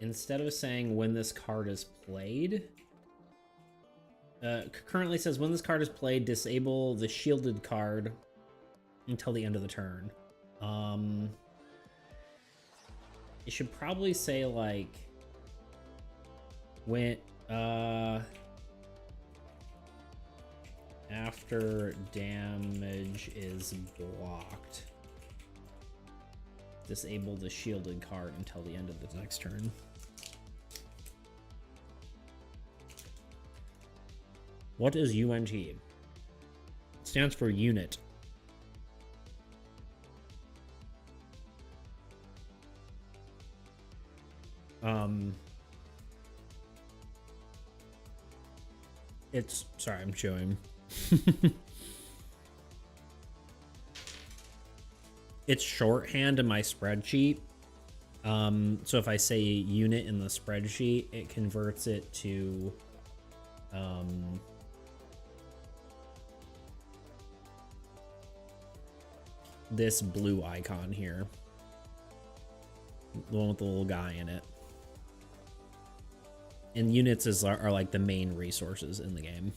instead of saying when this card is played, currently says when this card is played, disable the shielded card until the end of the turn. It should probably say like when After damage is blocked, disable the shielded card until the end of the next turn. What is UNT? It stands for unit. It's, sorry, I'm showing. It's shorthand in my spreadsheet. So if I say unit in the spreadsheet, it converts it to this blue icon here, the one with the little guy in it. And units are like the main resources in the game.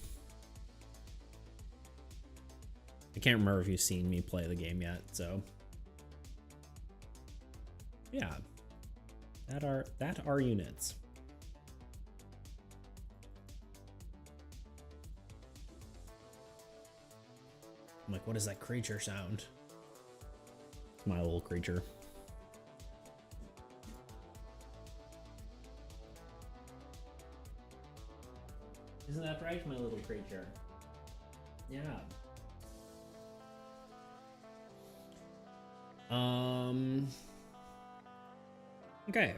I can't remember if you've seen me play the game yet, so yeah, that are units. I'm like, what is that creature sound? It's my little creature. Isn't that right, my little creature? Yeah. Okay.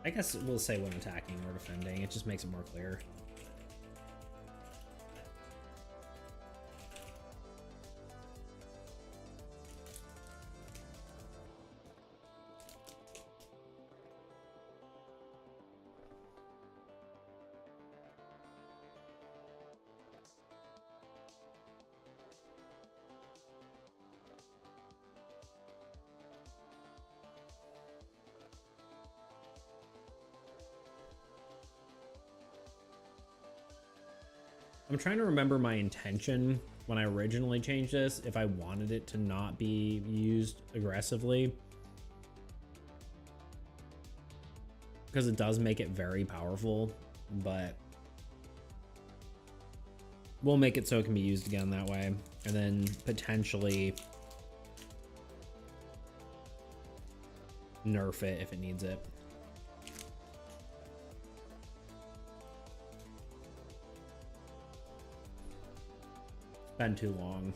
I guess we'll say when attacking or defending. It just makes it more clear. I'm trying to remember my intention when I originally changed this, if I wanted it to not be used aggressively. Because it does make it very powerful, but we'll make it so it can be used again that way. And then potentially nerf it if it needs it. Been too long.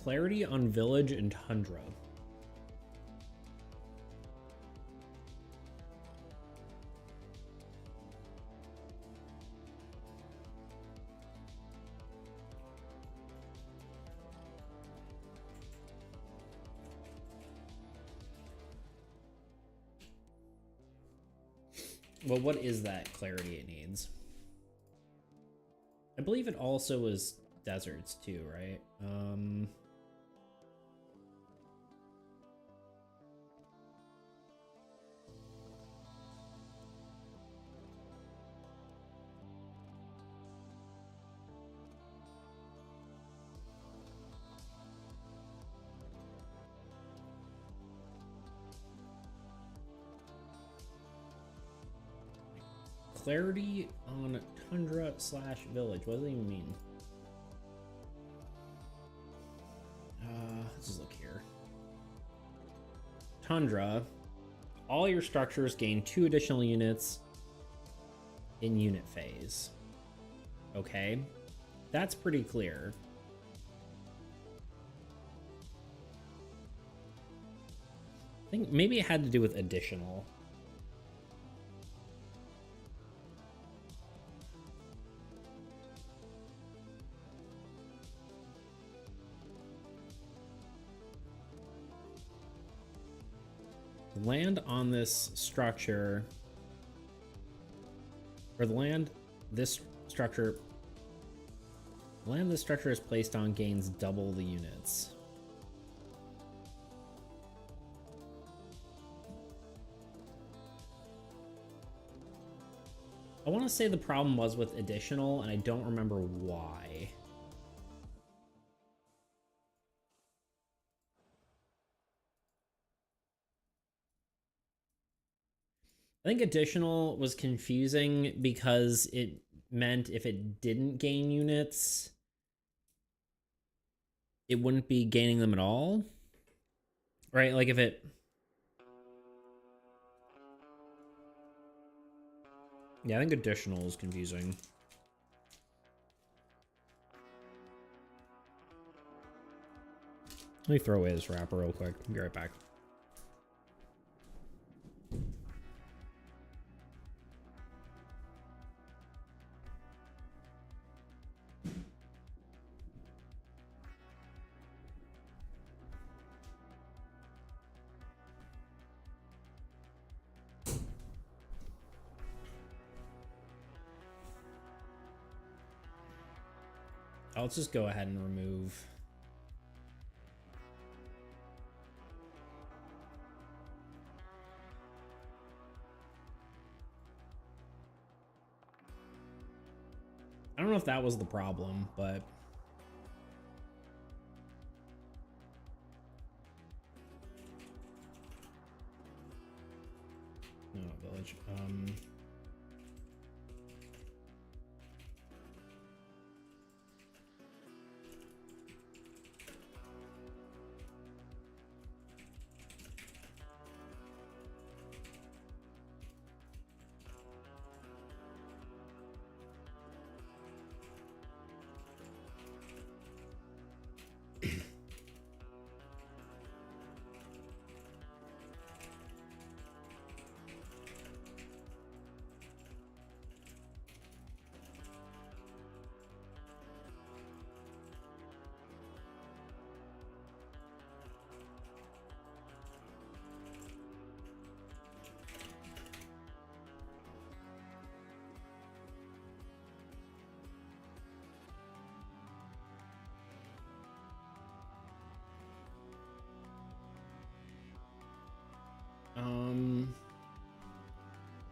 Clarity on Village and Tundra. Well, what is that clarity it needs? I believe it also is deserts too, right? Clarity on Tundra / Village. What does it even mean? Let's just look here. Tundra. All your structures gain 2 additional units in unit phase. Okay. That's pretty clear. I think maybe it had to do with additional. Land on this structure, or the land this structure Land the structure is placed on gains double the units. I want to say the problem was with additional, and I don't remember why. I think additional was confusing because it meant if it didn't gain units, it wouldn't be gaining them at all. Right? Like if it... Yeah, I think additional is confusing. Let me throw away this wrapper real quick. I'll be right back. I'll just go ahead and remove. I don't know if that was the problem, but no, village.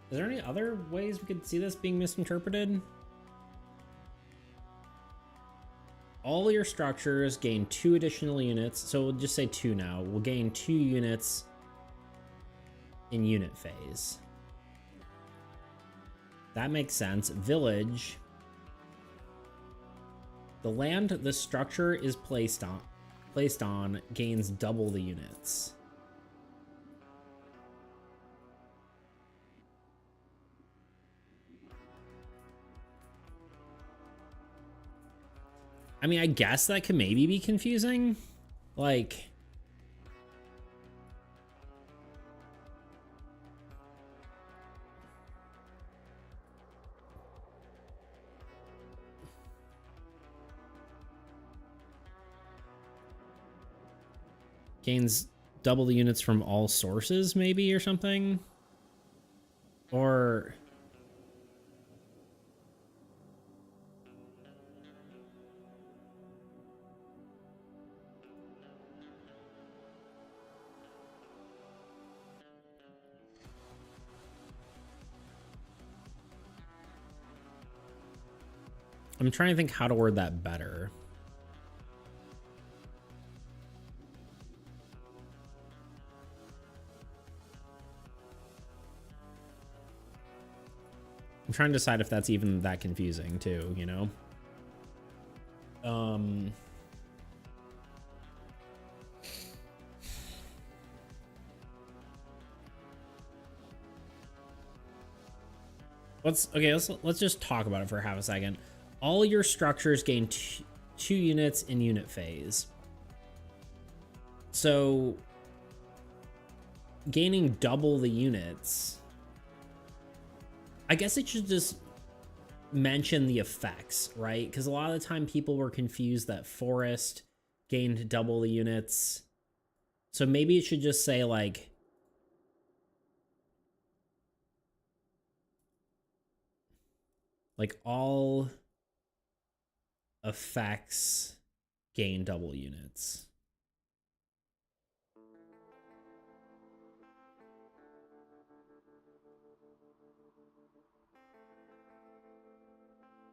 Is there any other ways we could see this being misinterpreted? All your structures gain 2 additional units, so we'll just say 2 now. We'll gain 2 units in unit phase. That makes sense. Village. The land the structure is placed on gains double the units. I mean, I guess that could maybe be confusing. Like, gains double the units from all sources, maybe, or something. Or I'm trying to think how to word that better. I'm trying to decide if that's even that confusing too, you know? Let's just talk about it for half a second. All your structures gain 2 units in unit phase. So gaining double the units, I guess it should just mention the effects, right? Because a lot of the time people were confused that forest gained double the units. So maybe it should just say like all effects gain double units.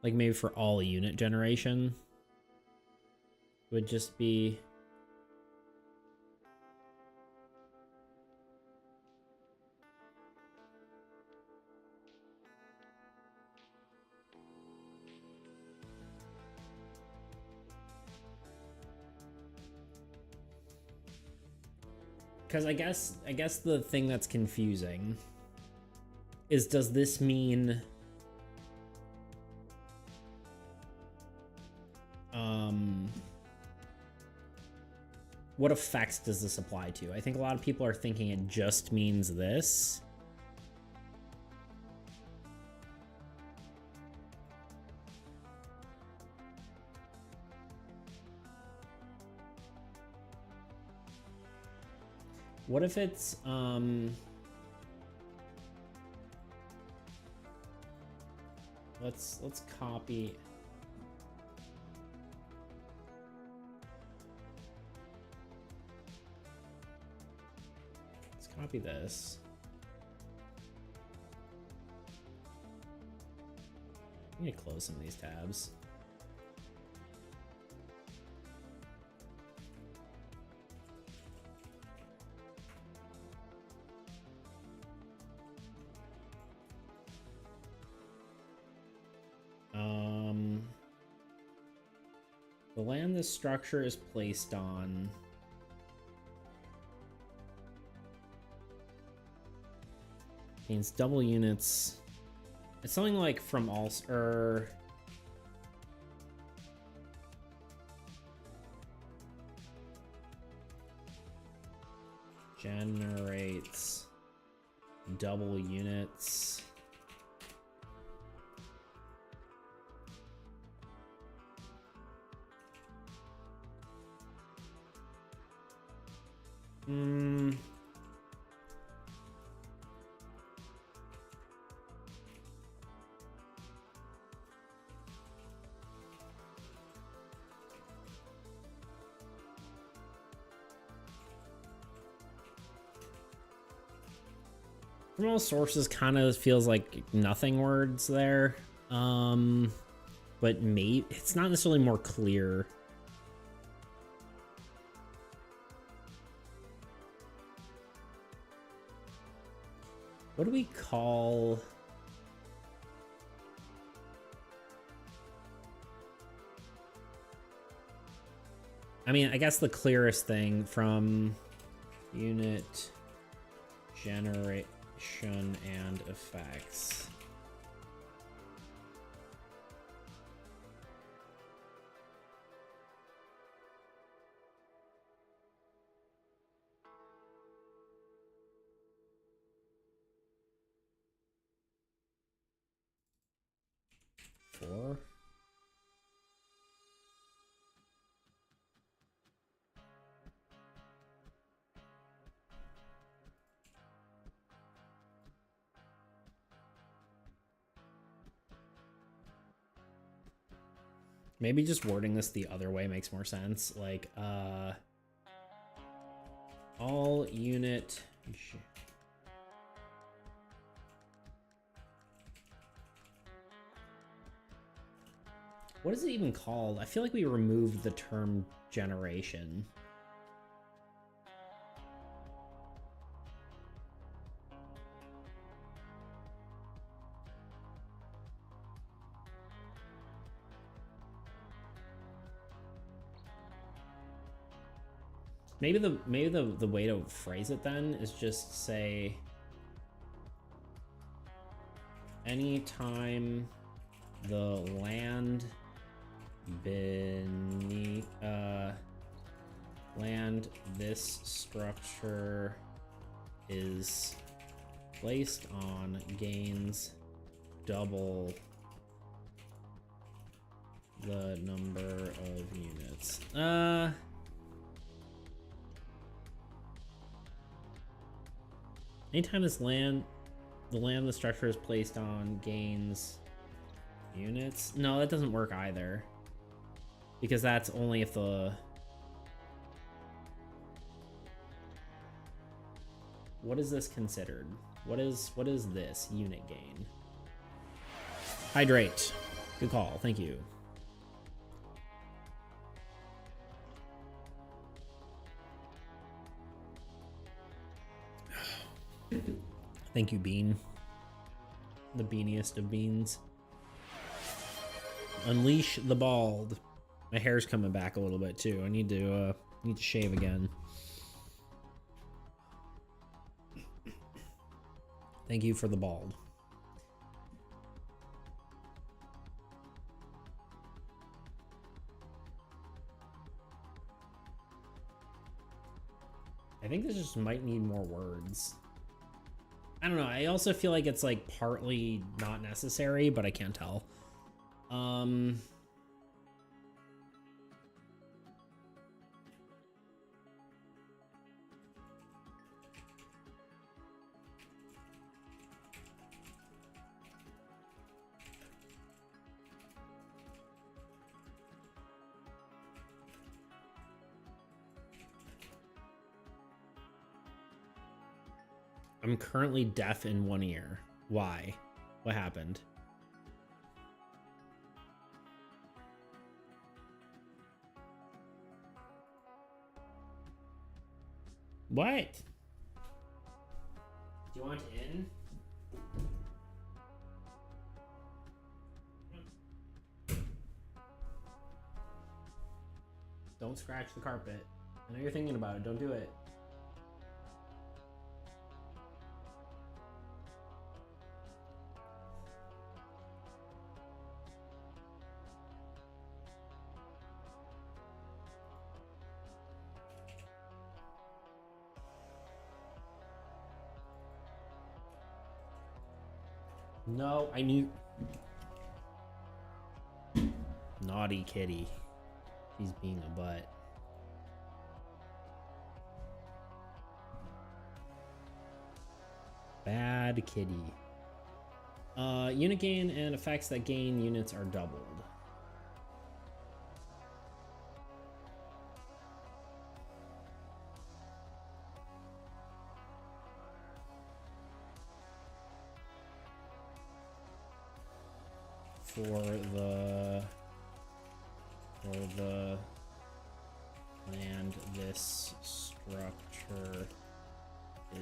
Like maybe for all unit generation would just be because I guess the thing that's confusing is, does this mean what effects does this apply to? I think a lot of people are thinking it just means this. What if it's let's copy. Let's copy this. I need to close some of these tabs. The land this structure is placed on gains double units. It's something like from all generates double units. From all sources, kind of feels like nothing words there. But maybe it's not necessarily more clear. What do we call? I mean, I guess the clearest thing from unit generation and effects. Four. Maybe just wording this the other way makes more sense. Like, all unit. What is it even called? I feel like we removed the term generation. Maybe the way to phrase it then is just say anytime the land beneath land this structure is placed on gains double the number of units. Anytime this land, the land the structure is placed on gains units. No, that doesn't work either. Because that's only if the... What is this considered? What is this unit gain? Hydrate. Good call. Thank you. Thank you, Bean. The beaniest of beans. Unleash the bald. My hair's coming back a little bit too. I need to shave again. Thank you for the bald. I think this just might need more words. I don't know. I also feel like it's like partly not necessary, but I can't tell. I'm currently deaf in one ear. Why? What happened? What? Do you want in? Don't scratch the carpet. I know you're thinking about it. Don't do it. No, I knew. Naughty kitty. She's being a butt. Bad kitty. Unit gain and effects that gain units are doubled. For the land this structure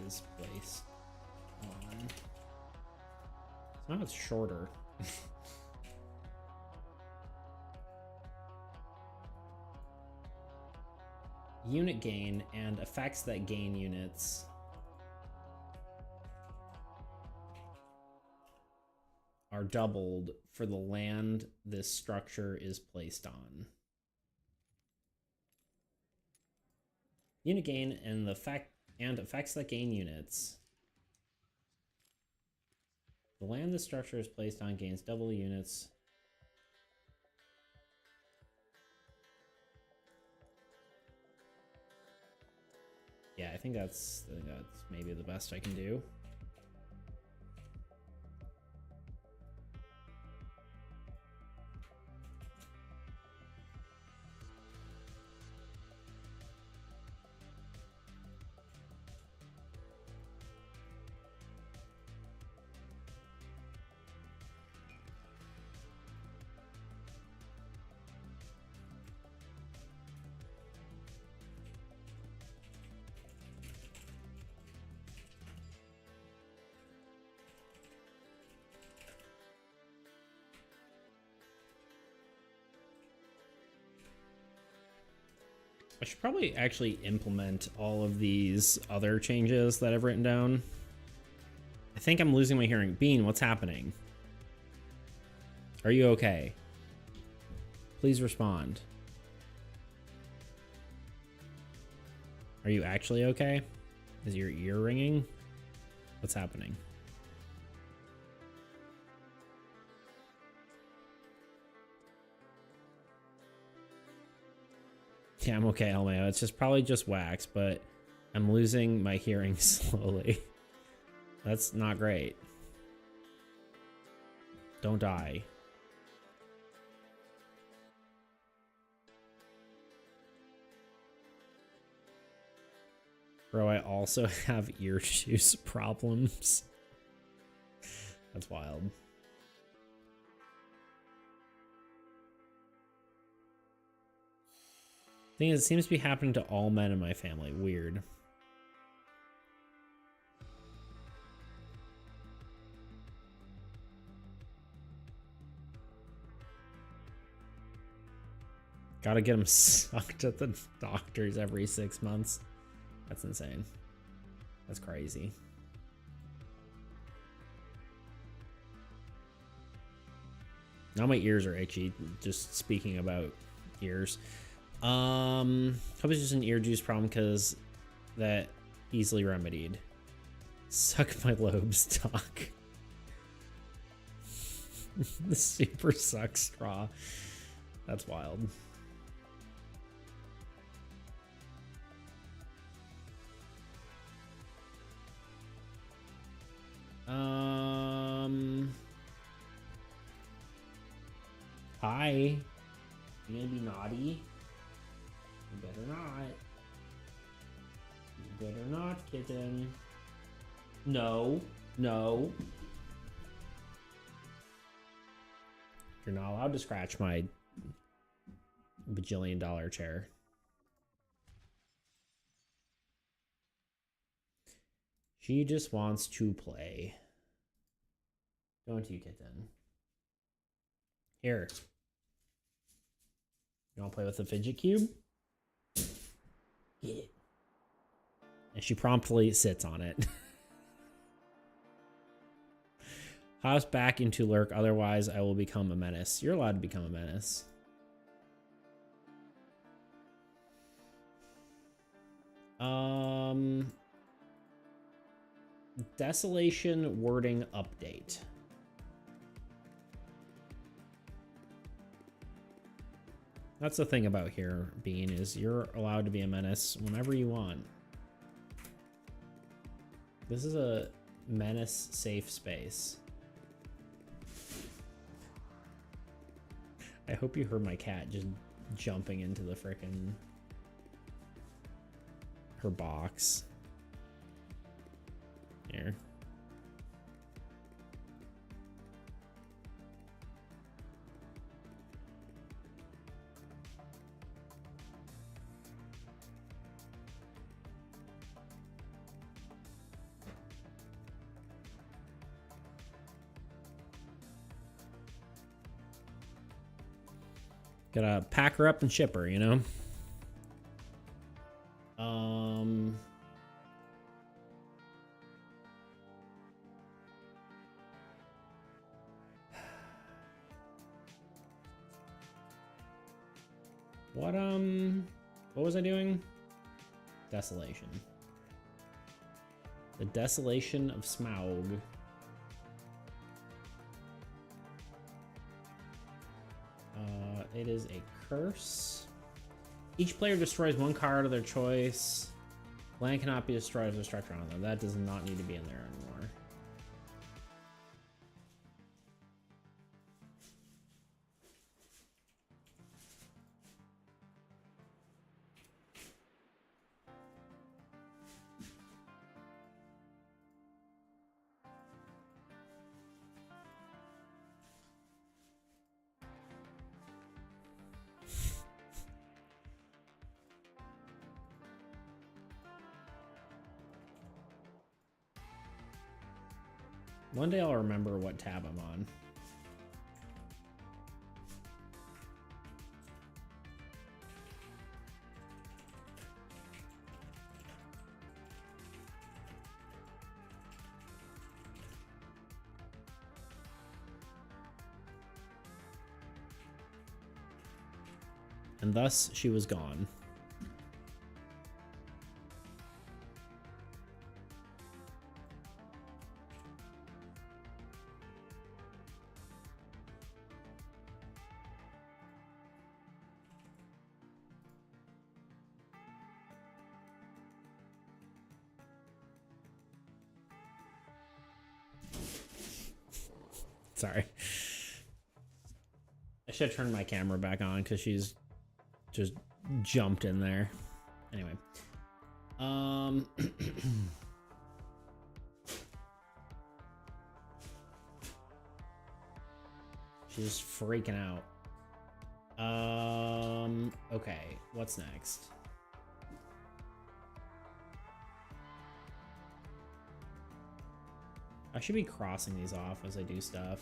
is placed on. Now it's shorter. Unit gain and effects that gain units are doubled for the land this structure is placed on. Unit gain and effects that gain units. The land the structure is placed on gains double units. Yeah, I think that's maybe the best I can do. I should probably actually implement all of these other changes that I've written down. I think I'm losing my hearing. Bean, what's happening? Are you okay? Please respond. Are you actually okay? Is your ear ringing? What's happening? Yeah, I'm okay, Elmeo. It's just probably just wax, but I'm losing my hearing slowly. That's not great. Don't die. Bro, I also have ear juice problems. That's wild. Thing is, it seems to be happening to all men in my family. Weird. Gotta get them sucked at the doctors every 6 months. That's insane. That's crazy. Now my ears are itchy, just speaking about ears. Hope it's just an ear juice problem because that easily remedied. Suck my lobes, Doc. The super suck straw. That's wild. Hi. You gonna be naughty? You better not. You better not, kitten. No. No. You're not allowed to scratch my bajillion-dollar chair. She just wants to play. Don't you, kitten? Here. You want to play with the fidget cube? Get it. And she promptly sits on it. House back into lurk, otherwise I will become a menace. You're allowed to become a menace. Desolation wording update. That's the thing about here, Bean, is you're allowed to be a menace whenever you want. This is a menace safe space. I hope you heard my cat just jumping into the frickin' her box. Here. Gotta pack her up and ship her, you know? What was I doing? Desolation. The Desolation of Smaug. It is a curse. Each player destroys one card of their choice. Land cannot be destroyed if the structure on them. That does not need to be in there anymore. One day I'll remember what tab I'm on. And thus she was gone. Sorry. I should have turned my camera back on because she's just jumped in there. Anyway. She's just freaking out. Okay, what's next? I should be crossing these off as I do stuff.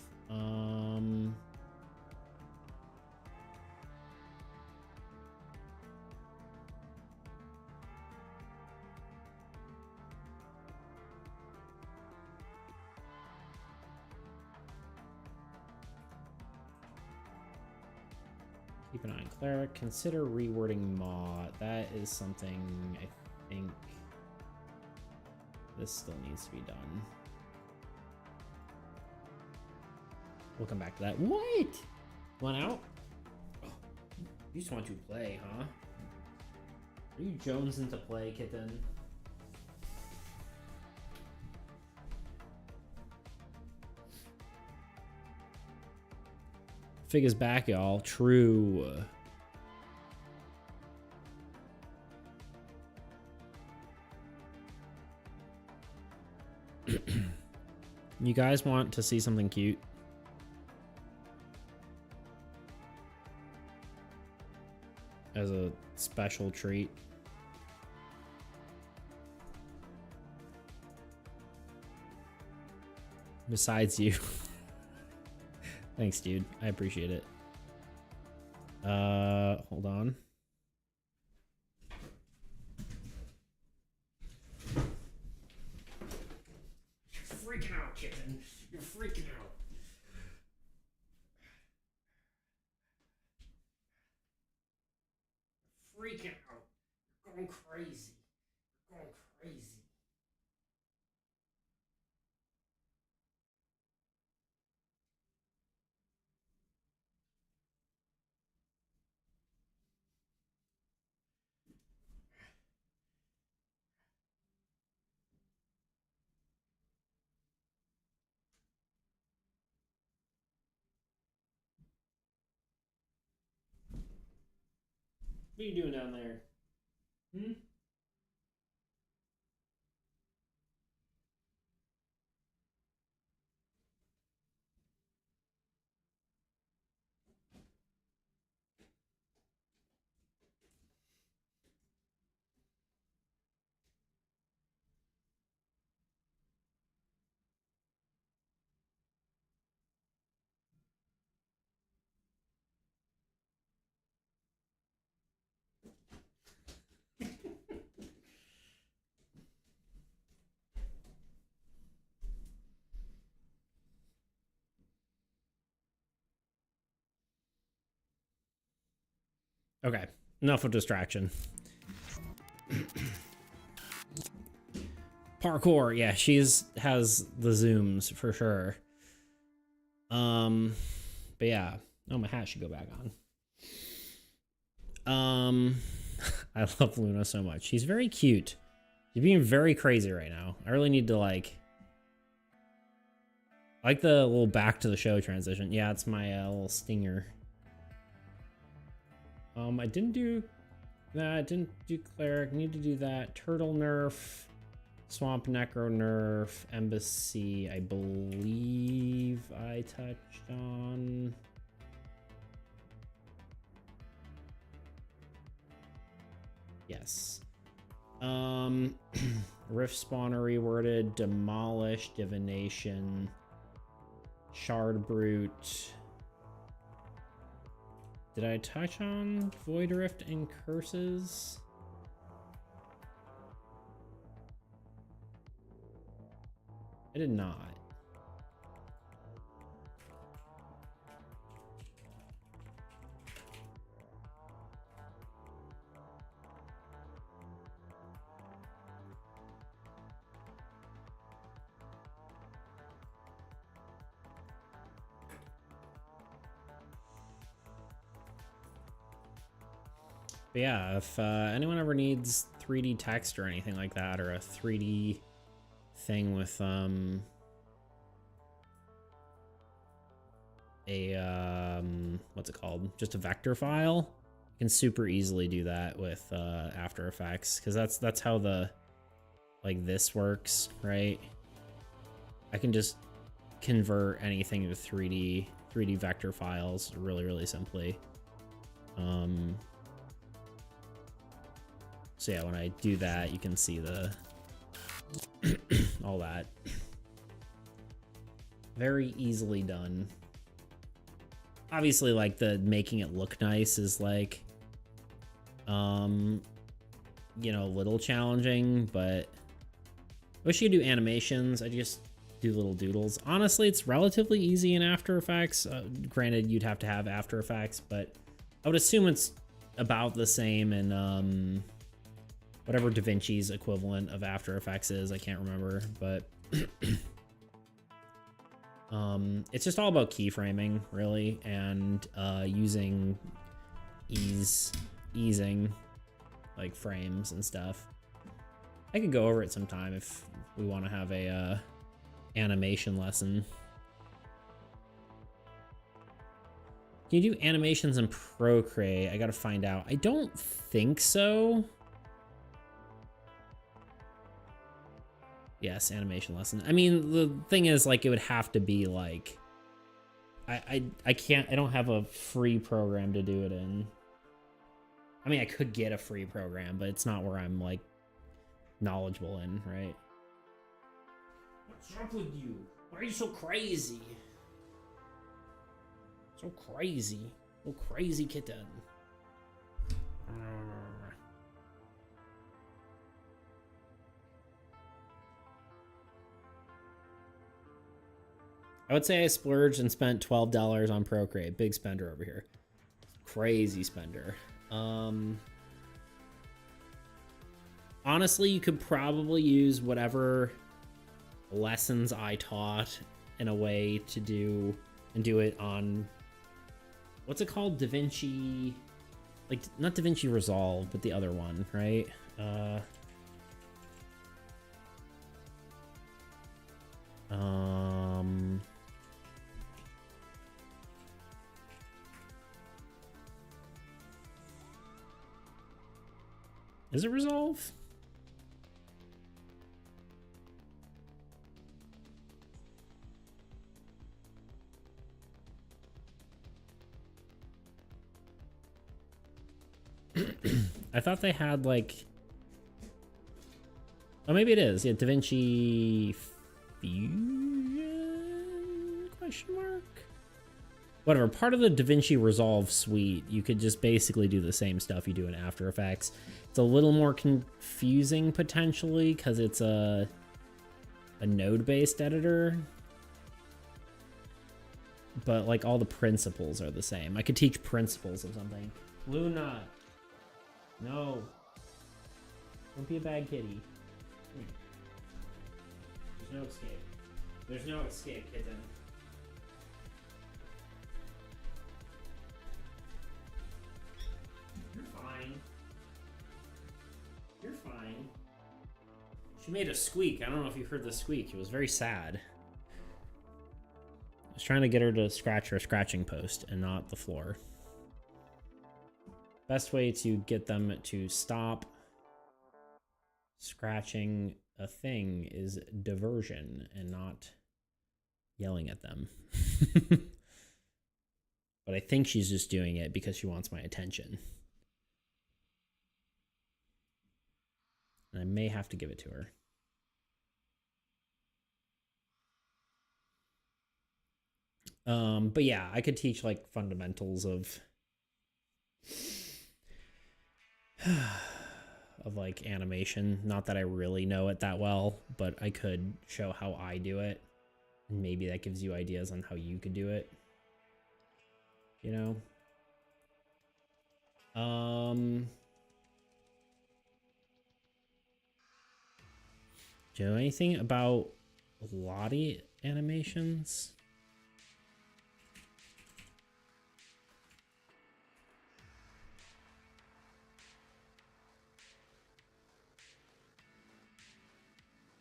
Keep an eye on Cleric. Consider rewording Maw. That is something I think this still needs to be done. We'll come back to that. What? Want out? Oh, you just want to play, huh? Are you jonesing to play, kitten? Fig is back, y'all. True. You guys want to see something cute? As a special treat. Besides you. Thanks, dude. I appreciate it. Hold on. You're freaking out, kitten. You're freaking out. Freaking out. You're going crazy. You're going crazy. What are you doing down there? Hmm? Okay, enough of distraction. Parkour, yeah, has the zooms for sure. But yeah, oh, my hat should go back on. I love Luna so much. She's very cute. She's being very crazy right now. I really need to like the little back to the show transition. Yeah, it's my little stinger. I didn't do that. Didn't do Cleric. Need to do that. Turtle nerf. Swamp Necro nerf. Embassy, I believe I touched on. Yes. Rift Spawner reworded. Demolish. Divination. Shard Brute. Did I touch on Void Rift and Curses? I did not. But yeah, if anyone ever needs 3D text or anything like that, or a 3D thing with what's it called? Just a vector file. You can super easily do that with After Effects, because that's how the like this works, right? I can just convert anything to 3D vector files really simply. So yeah, when I do that, you can see the all that. Very easily done. Obviously, like, the making it look nice is like, you know, a little challenging, but I wish you could do animations. I just do little doodles. Honestly, it's relatively easy in After Effects. Granted, you'd have to have After Effects, but I would assume it's about the same in whatever DaVinci's equivalent of After Effects is. I can't remember, but it's just all about keyframing, really, and using easing like frames and stuff. I could go over it sometime if we want to have a animation lesson. Can you do animations in Procreate? I gotta find out. I don't think so. Yes, animation lesson. I mean, the thing is, like, it would have to be like, I don't have a free program to do it in. I mean, I could get a free program, but it's not where I'm like knowledgeable in, right? What's up with you? Why are you so crazy? So crazy. Oh, crazy kitten. I would say I splurged and spent $12 on Procreate. Big spender over here. Crazy spender. Honestly, you could probably use whatever lessons I taught in a way to do it on, what's it called? DaVinci, like, not DaVinci Resolve, but the other one, right? Is it Resolve? I thought they had like, oh, maybe it is. Yeah, DaVinci Fusion? Question mark? Whatever. Part of the DaVinci Resolve suite, you could just basically do the same stuff you do in After Effects. It's a little more confusing potentially because it's a node-based editor, but like all the principles are the same. I could teach principles of something. Luna, no, don't be a bad kitty. There's no escape. There's no escape, kitten. You're fine. You're fine. She made a squeak. I don't know if you heard the squeak. It was very sad. I was trying to get her to scratch her scratching post and not the floor. Best way to get them to stop scratching a thing is diversion and not yelling at them. But I think she's just doing it because she wants my attention. And I may have to give it to her. But yeah, I could teach like fundamentals of like animation. Not that I really know it that well, but I could show how I do it. And maybe that gives you ideas on how you could do it. You know? Do you know anything about Lottie animations?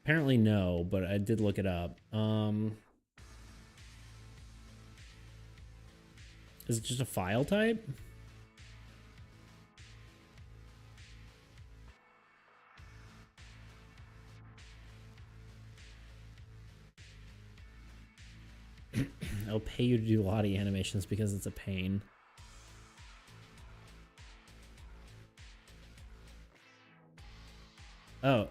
Apparently no, but I did look it up. Is it just a file type? I'll pay you to do Lottie animations because it's a pain. Oh,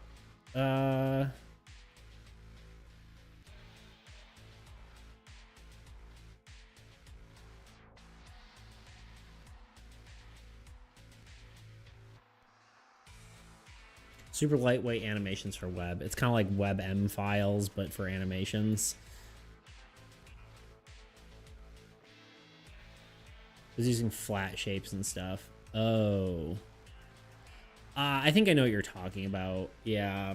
super lightweight animations for web. It's kind of like WebM files, but for animations. I was using flat shapes and stuff. Oh. I think I know what you're talking about. Yeah.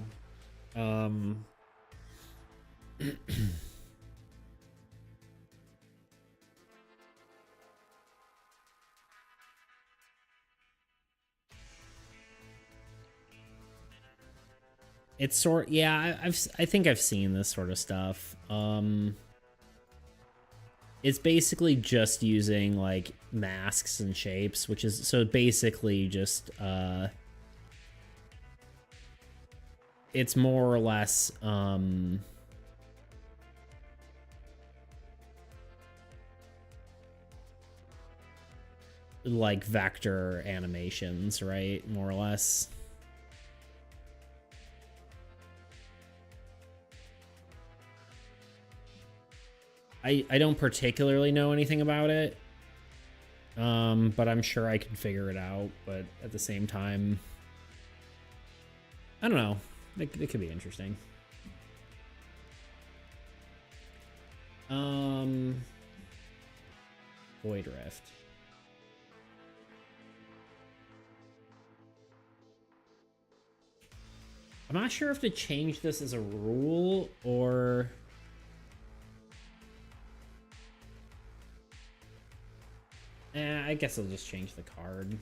It's sort, yeah, I think I've seen this sort of stuff. It's basically just using like masks and shapes, which is so basically just it's more or less like vector animations, right? More or less. I don't particularly know anything about it, but I'm sure I can figure it out. But at the same time, I don't know. It could be interesting. Void Rift. I'm not sure if to change this as a rule or... I guess I'll just change the card.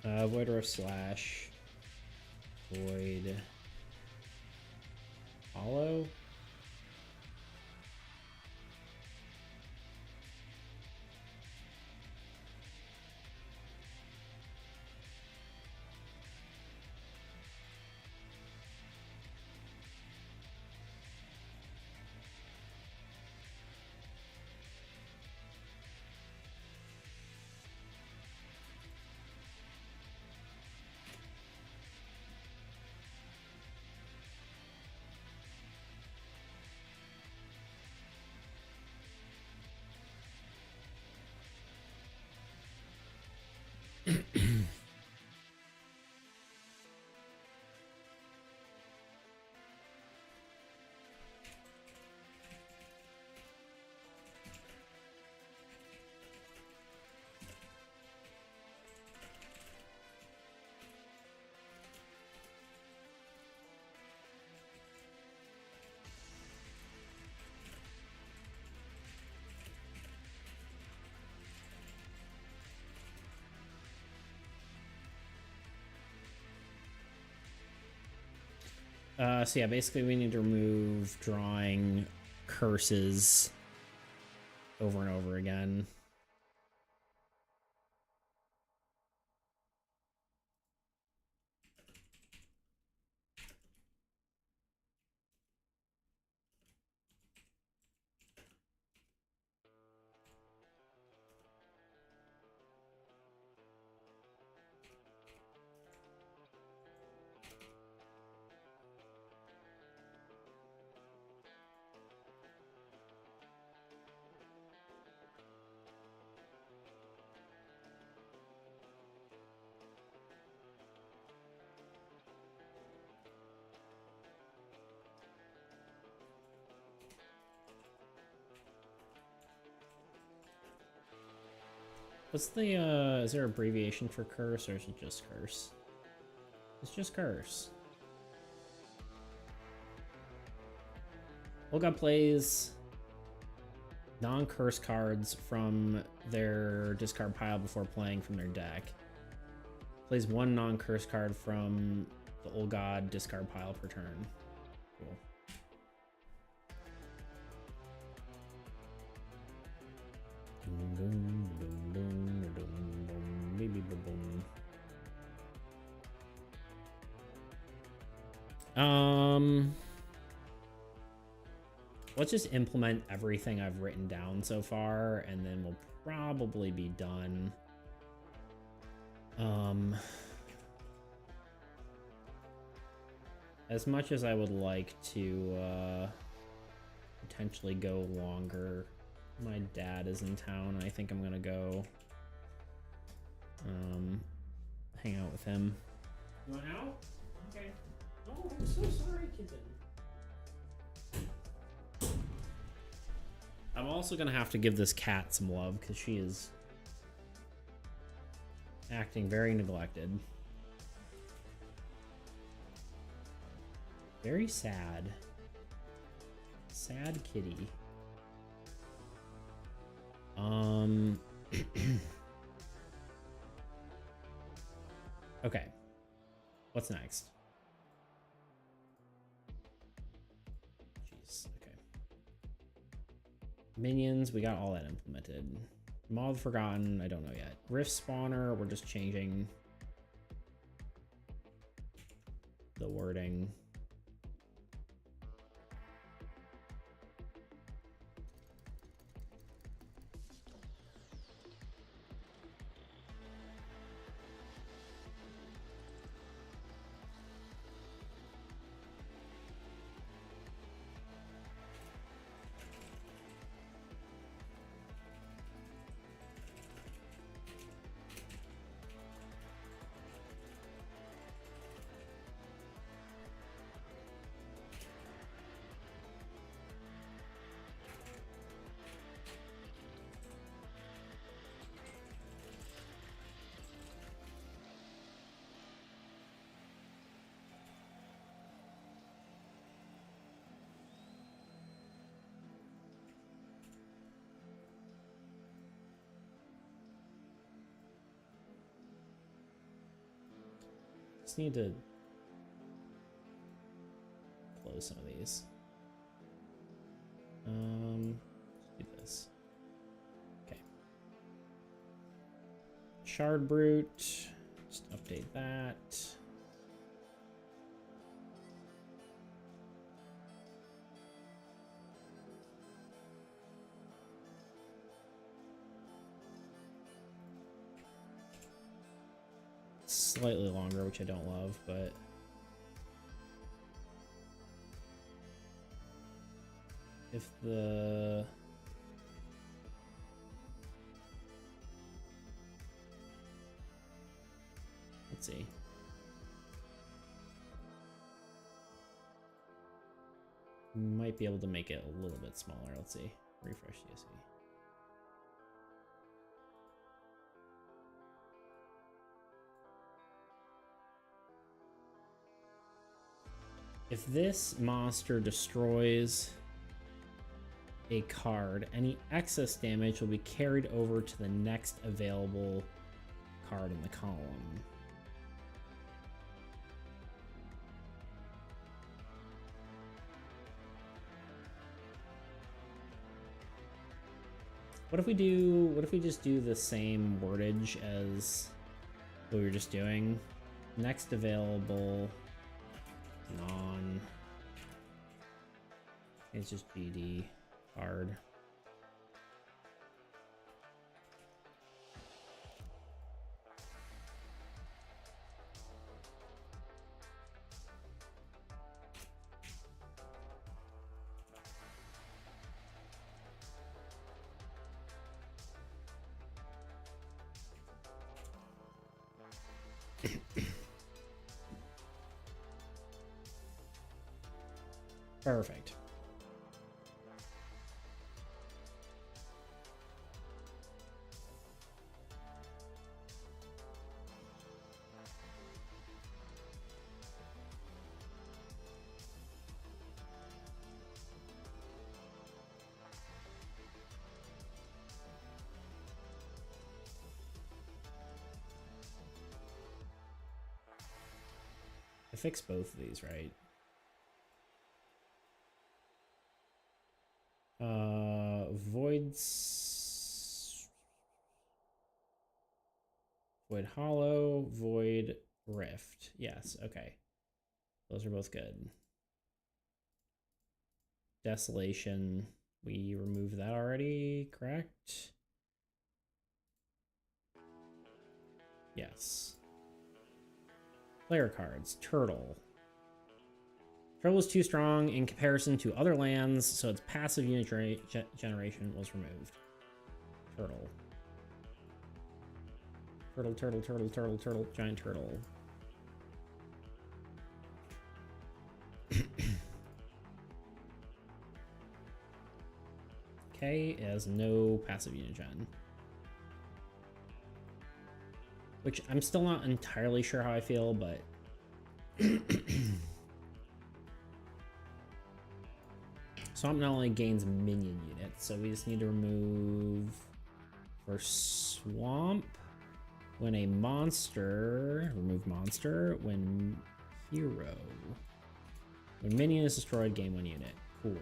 Void Rift slash Void Hollow. So yeah, basically we need to remove drawing curses over and over again. What's the, is there abbreviation for curse, or is it just curse? It's just curse. Olga plays non-curse cards from their discard pile before playing from their deck. Plays one non-curse card from the Olga discard pile per turn. Cool. Let's just implement everything I've written down so far, and then we'll probably be done. As much as I would like to potentially go longer, my dad is in town, and I think I'm gonna go hang out with him. You want out? Okay. Oh, I'm so sorry, kitten. I'm also gonna have to give this cat some love because she is acting very neglected. Very sad. Sad kitty. Okay. What's next? Jeez, okay. Minions, we got all that implemented. Maw of the Forgotten, I don't know yet. Rift Spawner, we're just changing the wording. Just need to close some of these. Let's do this. Okay. Shard Brute. Just update that. Slightly longer, which I don't love, but if the let's see. Might be able to make it a little bit smaller. Let's see. Refresh CSV. If this monster destroys a card, any excess damage will be carried over to the next available card in the column. What if we just do the same wordage as what we were just doing? Next available non, it's just BD card. Perfect. I fixed both of these, right? Voids. Void Hollow, Void Rift. Yes, okay. Those are both good. Desolation, we removed that already, correct? Yes. Player cards, Turtle. Turtle is too strong in comparison to other lands, so its passive unit generation was removed. Turtle. Turtle, turtle, turtle, turtle, turtle, giant turtle. Okay, it has no passive unit gen. Which I'm still not entirely sure how I feel, but... Swamp not only gains minion units, so we just need to remove... For Swamp, when a monster... Remove monster. When hero... When minion is destroyed, gain 1 unit. Cool.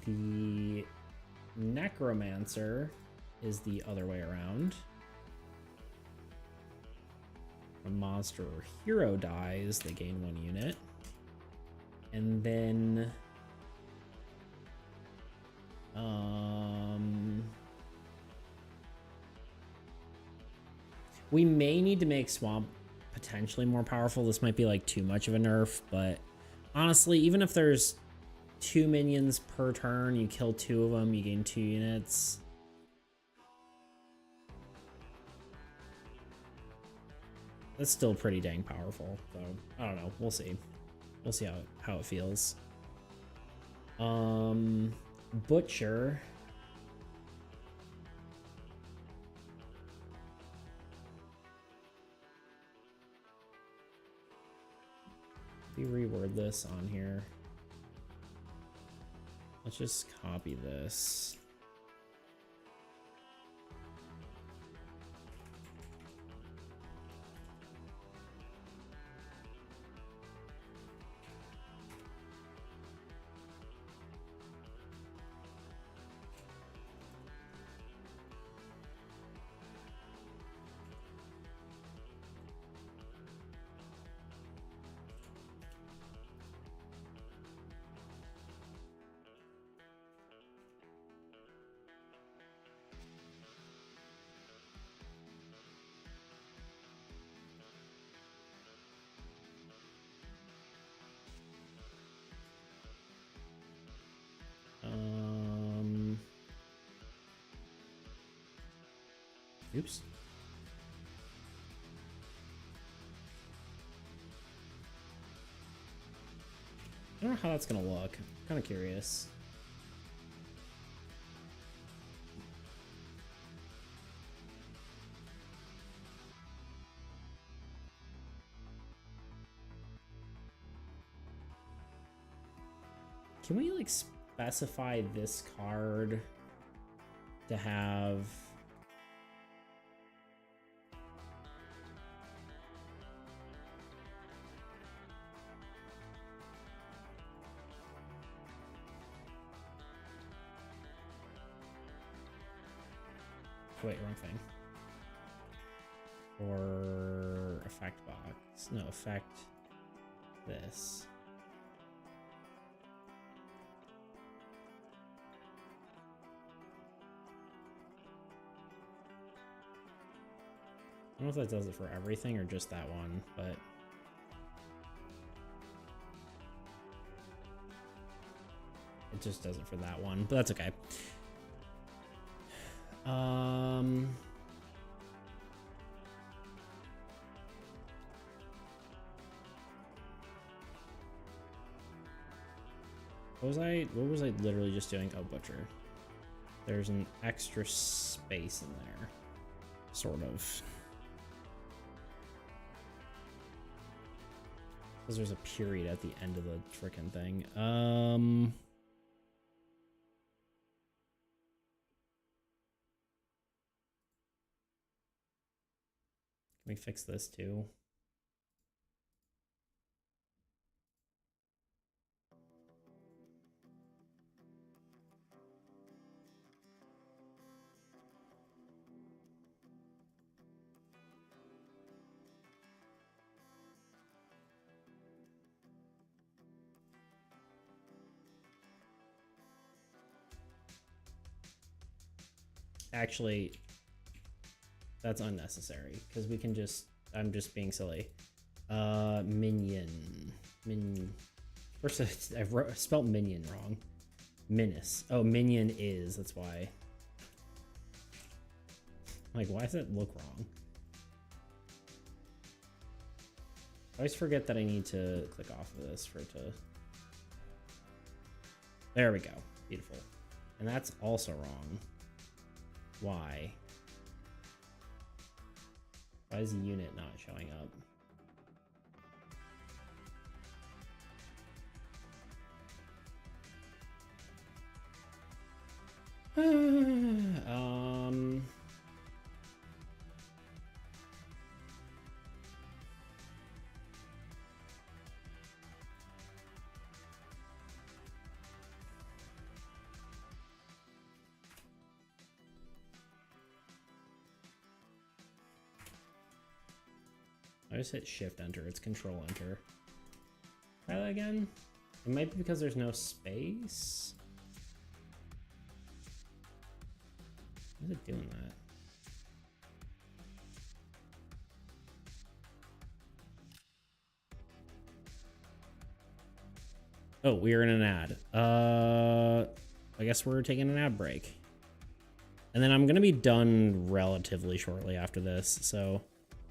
The Necromancer is the other way around. A monster or hero dies, they gain 1 unit. And then we may need to make Swamp potentially more powerful. This might be like too much of a nerf, but honestly, even if there's 2 minions per turn, you kill 2 of them, you gain 2 units. That's still pretty dang powerful, so I don't know. We'll see. We'll see how it feels. Butcher. If we reword this on here. Let's just copy this. Oops. I don't know how that's gonna look. I'm kind of curious. Can we like specify this card to have? Wait, wrong thing. Or effect box. No, effect this. I don't know if that does it for everything or just that one, but it just does it for that one, but that's okay. What was I literally just doing? Oh, Butcher. There's an extra space in there. Sort of. Because there's a period at the end of the frickin' thing. Can we fix this too? actually, that's unnecessary because we can just, I'm just being silly. Minion. First, I spelled minion wrong. Minus. Oh, minion is, that's why. Like, why does it look wrong? I always forget that I need to click off of this for it to... There we go. Beautiful. And that's also wrong. Why? Why is the unit not showing up? I just hit shift enter, it's control enter. Try that again. It might be because there's no space. Why is it doing that? Oh, we are in an ad. I guess we're taking an ad break. And then I'm gonna be done relatively shortly after this, so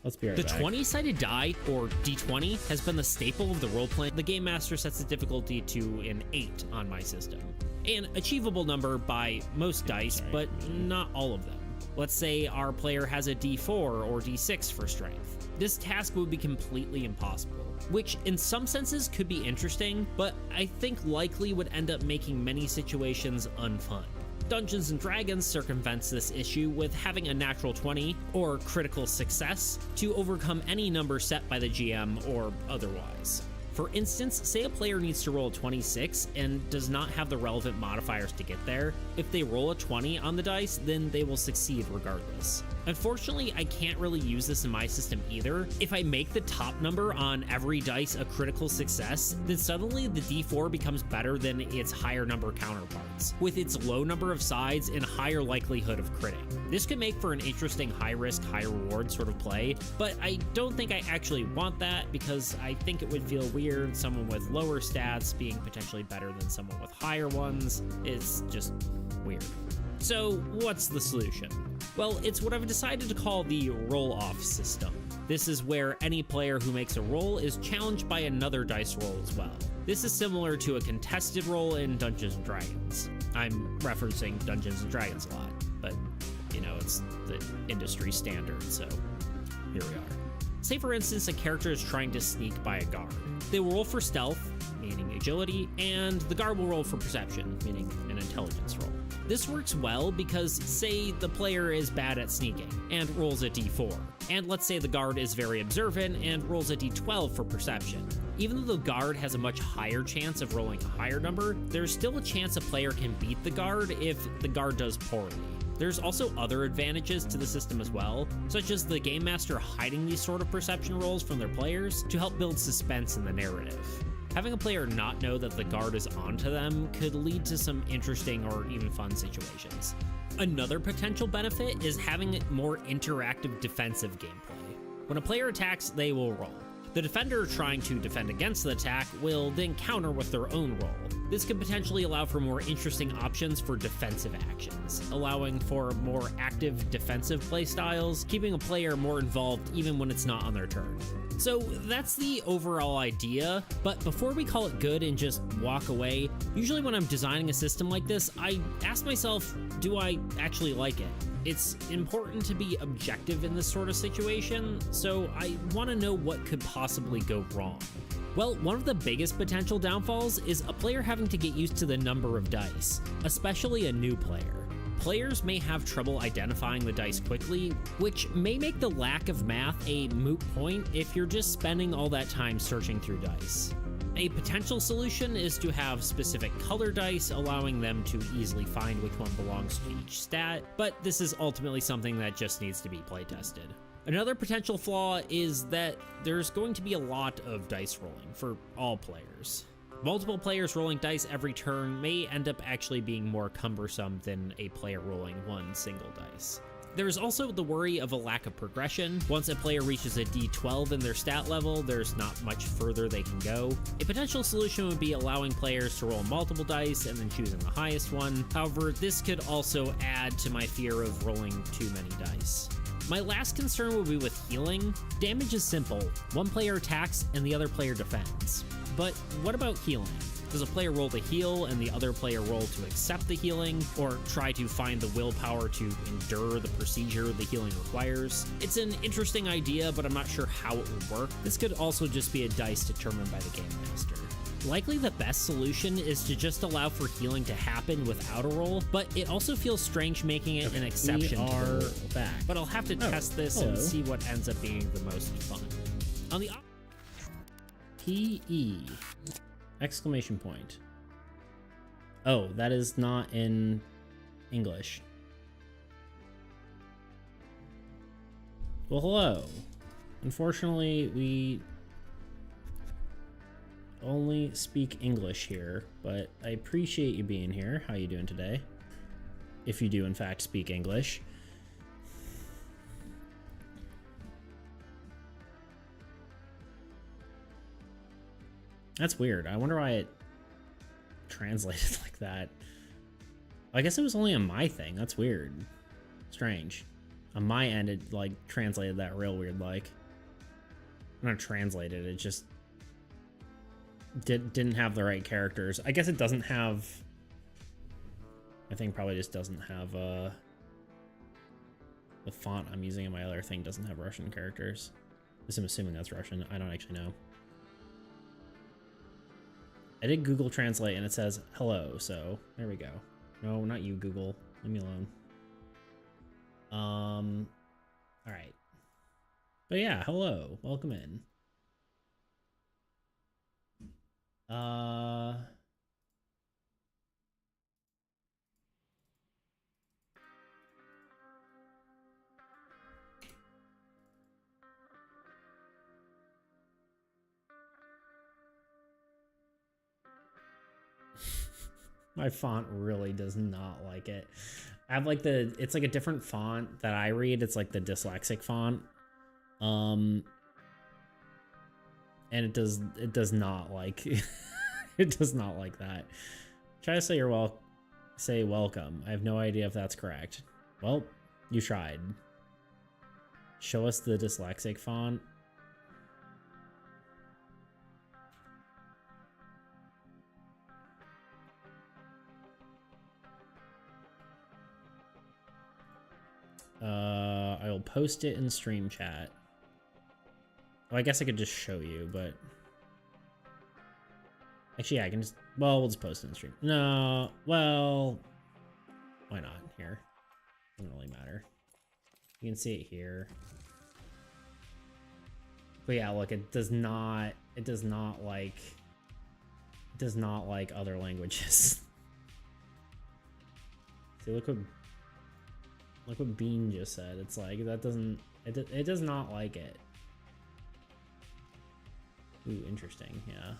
let's be right back. The 20-sided die, or D20, has been the staple of the role-playing. The Game Master sets the difficulty to an 8 on my system. An achievable number by most dice, but not all of them. Let's say our player has a D4 or D6 for strength. This task would be completely impossible, which in some senses could be interesting, but I think likely would end up making many situations unfun. Dungeons & Dragons circumvents this issue with having a natural 20 or critical success to overcome any number set by the GM or otherwise. For instance, say a player needs to roll a 26 and does not have the relevant modifiers to get there. If they roll a 20 on the dice, then they will succeed regardless. Unfortunately, I can't really use this in my system either. If I make the top number on every dice a critical success, then suddenly the D4 becomes better than its higher number counterparts, with its low number of sides and higher likelihood of critting. This could make for an interesting high risk, high reward sort of play, but I don't think I actually want that because I think it would feel weird someone with lower stats being potentially better than someone with higher ones. It's just weird. So what's the solution? Well, it's what I've decided to call the roll-off system. This is where any player who makes a roll is challenged by another dice roll as well. This is similar to a contested roll in Dungeons & Dragons. I'm referencing Dungeons & Dragons a lot, but, you know, it's the industry standard, so here we are. Say, for instance, a character is trying to sneak by a guard. They will roll for stealth, meaning agility, and the guard will roll for perception, meaning an intelligence roll. This works well because, say, the player is bad at sneaking and rolls a d4, and let's say the guard is very observant and rolls a d12 for perception. Even though the guard has a much higher chance of rolling a higher number, there's still a chance a player can beat the guard if the guard does poorly. There's also other advantages to the system as well, such as the Game Master hiding these sort of perception rolls from their players to help build suspense in the narrative. Having a player not know that the guard is onto them could lead to some interesting or even fun situations. Another potential benefit is having more interactive defensive gameplay. When a player attacks, they will roll. The defender trying to defend against the attack will then counter with their own roll. This could potentially allow for more interesting options for defensive actions, allowing for more active defensive playstyles, keeping a player more involved even when it's not on their turn. So that's the overall idea, but before we call it good and just walk away, usually when I'm designing a system like this, I ask myself, do I actually like it? It's important to be objective in this sort of situation, so I want to know what could possibly go wrong. Well, one of the biggest potential downfalls is a player having to get used to the number of dice, especially a new player. Players may have trouble identifying the dice quickly, which may make the lack of math a moot point if you're just spending all that time searching through dice. A potential solution is to have specific color dice, allowing them to easily find which one belongs to each stat, but this is ultimately something that just needs to be playtested. Another potential flaw is that there's going to be a lot of dice rolling for all players. Multiple players rolling dice every turn may end up actually being more cumbersome than a player rolling one single dice. There's also the worry of a lack of progression. Once a player reaches a D12 in their stat level, there's not much further they can go. A potential solution would be allowing players to roll multiple dice and then choosing the highest one. However, this could also add to my fear of rolling too many dice. My last concern would be with healing. Damage is simple. One player attacks and the other player defends. But what about healing? Does a player roll to heal and the other player roll to accept the healing, or try to find the willpower to endure the procedure the healing requires? It's an interesting idea, but I'm not sure how it would work. This could also just be a dice determined by the game master. Likely the best solution is to just allow for healing to happen without a roll, but it also feels strange making it an exception to the rule. Back. But I'll have to test this and see what ends up being the most fun. On the PE! Exclamation point. Oh, that is not in English. Well, hello. Unfortunately, we only speak English here, but I appreciate you being here. How you doing today? If you do, in fact, speak English. That's weird. I wonder why it translated like that. I guess it was only on my thing. That's weird. Strange. On my end, it like translated that real weird. Like, not translated. It just didn't have the right characters. I guess it doesn't have. I think probably just doesn't have the font I'm using in my other thing doesn't have Russian characters. I'm assuming that's Russian. I don't actually know. I did Google Translate and it says hello, so there we go. No, not you, Google. Leave me alone. All right. But yeah, hello. Welcome in. My font really does not like it. I have like it's like a different font that I read. It's like the dyslexic font. And it does not like it does not like that. Try to say say welcome. I have no idea if that's correct. Well, you tried. Show us the dyslexic font. I will post it in stream chat. Well, I guess I could just show you, but actually, yeah, I can just. Well, we'll just post it in stream. No, well, why not? Here, doesn't really matter. You can see it here. But yeah, look, it does not like other languages. See, look what Bean just said. It's like that doesn't it does not like it. Ooh, interesting. Yeah.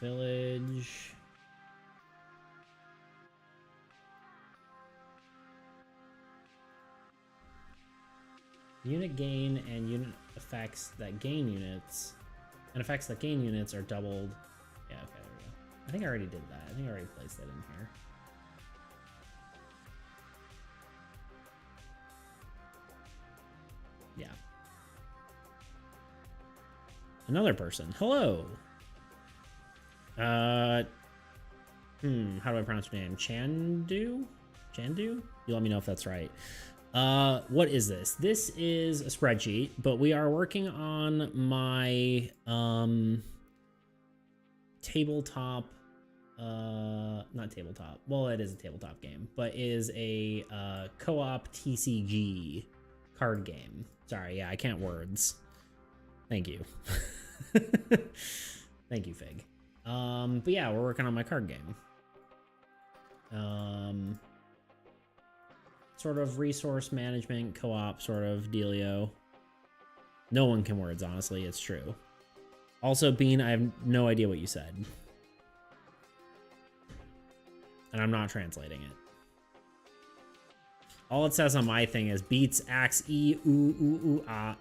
Village. Unit gain and unit effects that gain units. And effects that gain units are doubled. Yeah, okay, there we go. I think I already did that. I think I already placed that in here. Yeah. Another person. Hello. How do I pronounce your name? Chandu? You let me know if that's right. What is this? This is a spreadsheet, but we are working on my tabletop, not tabletop. Well, it is a tabletop game, but is a co-op TCG Card game. Sorry, yeah, I can't words. Thank you. Thank you, Fig. But yeah, we're working on my card game. Sort of resource management, co-op sort of dealio. No one can words, honestly, it's true. Also, Bean, I have no idea what you said. And I'm not translating it. All it says on my thing is beats, axe, e, ooh, ooh, ooh, ah.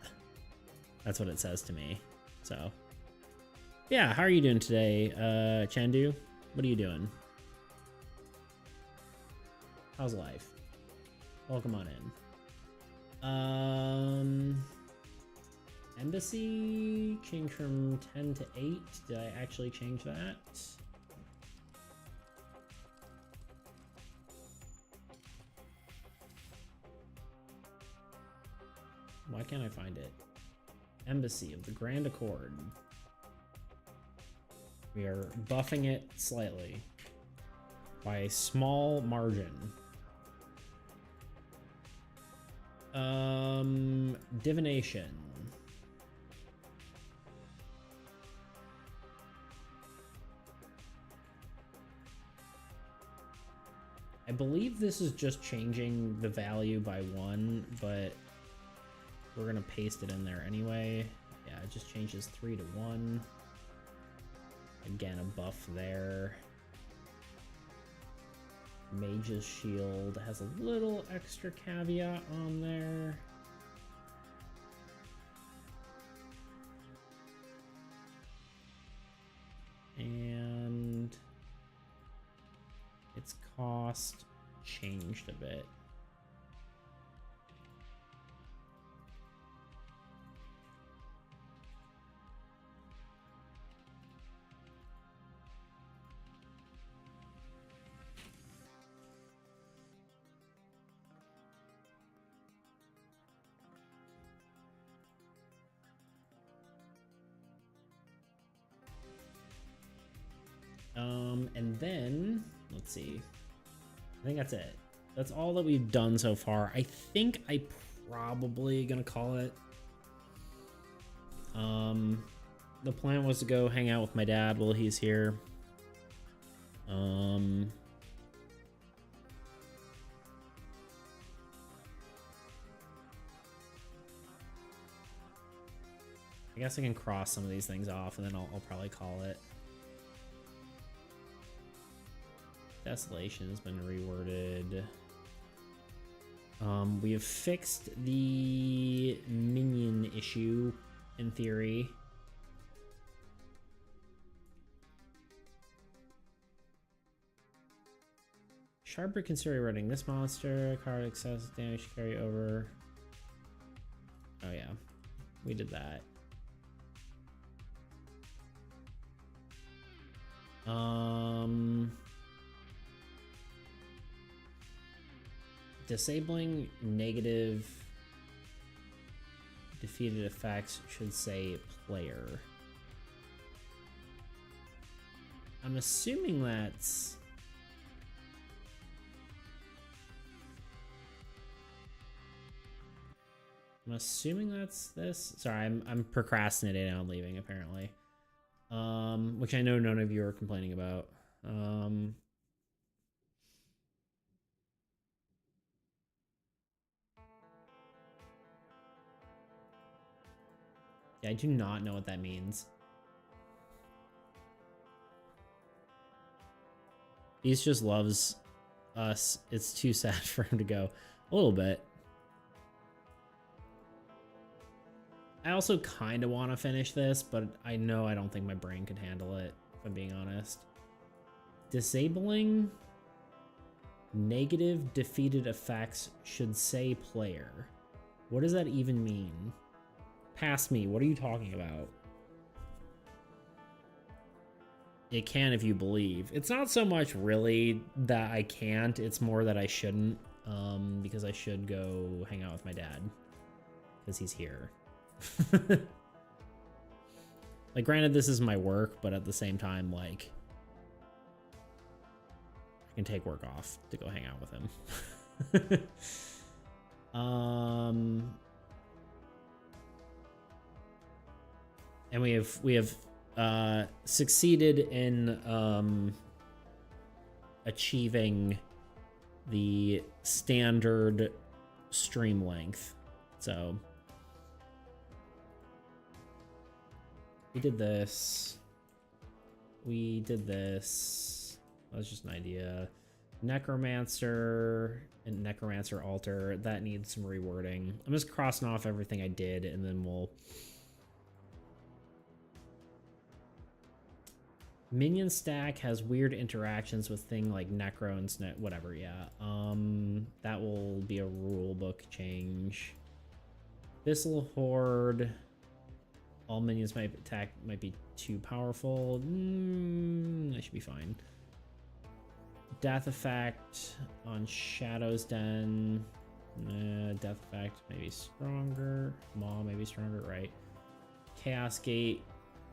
That's what it says to me. So, yeah, how are you doing today, Chandu? What are you doing? How's life? Welcome on in. Embassy changed from 10 to 8. Did I actually change that? Why can't I find it? Embassy of the Grand Accord. We are buffing it slightly by a small margin. Divination. I believe this is just changing the value by 1, but we're gonna paste it in there anyway. Yeah, it just changes 3 to 1. Again, a buff there. Mage's Shield has a little extra caveat on there. And its cost changed a bit. And then, let's see. I think that's it. That's all that we've done so far. I think I probably gonna call it. The plan was to go hang out with my dad while he's here. I guess I can cross some of these things off and then I'll probably call it. Desolation has been reworded. We have fixed the minion issue, in theory. Sharper consider running this monster. Card excessive damage to carry over. Oh yeah, we did that. Disabling negative defeated effects should say player. I'm assuming that's... this. Sorry, I'm procrastinating on leaving apparently. Which I know none of you are complaining about. Yeah, I do not know what that means. Beast just loves us. It's too sad for him to go. A little bit. I also kind of want to finish this, but I know I don't think my brain could handle it, if I'm being honest. Disabling negative defeated effects should say player. What does that even mean? Past me, what are you talking about? It can if you believe. It's not so much really that I can't, it's more that I shouldn't, because I should go hang out with my dad, because he's here. Like, granted, this is my work, but at the same time, like, I can take work off to go hang out with him. And we have succeeded in achieving the standard stream length. So we did this. We did this. That's just an idea. Necromancer and Necromancer altar. That needs some rewording. I'm just crossing off everything I did, and then we'll... Minion stack has weird interactions with thing like Necro and whatever, yeah. That will be a rule book change. Thistle Horde. All minions might be too powerful. That should be fine. Death effect on Shadow's Den. Death effect maybe stronger. Maw maybe stronger, right? Chaos Gate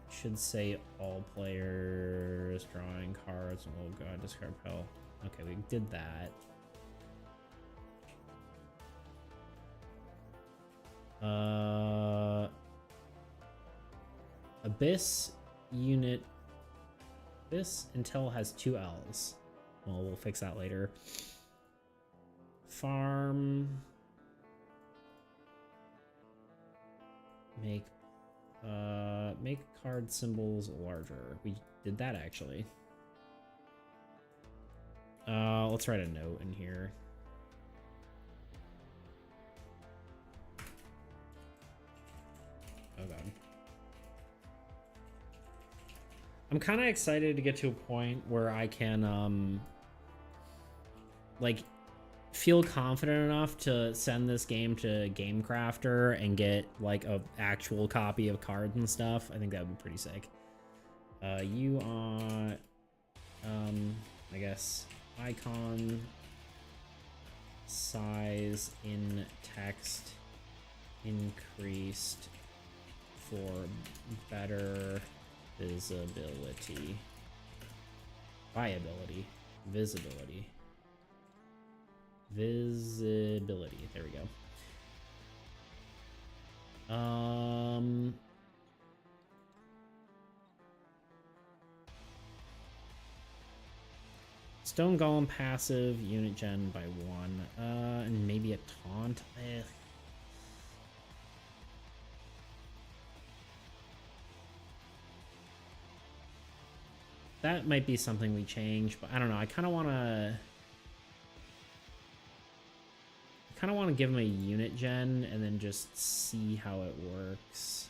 should say all players drawing cards. Oh god, discard pill. Okay, we did that. Abyss unit. This Intel has 2 L's. Well, we'll fix that later. Farm. Make card symbols larger. We did that actually. Let's write a note in here. Oh god. I'm kind of excited to get to a point where I can like feel confident enough to send this game to GameCrafter and get like a actual copy of cards and stuff. I think that would be pretty sick. You are I guess icon size in text increased for better visibility, viability, visibility. Visibility. There we go. Stone Golem passive unit gen by 1. And maybe a taunt. That might be something we change, but I don't know. I kind of want to give him a unit gen and then just see how it works.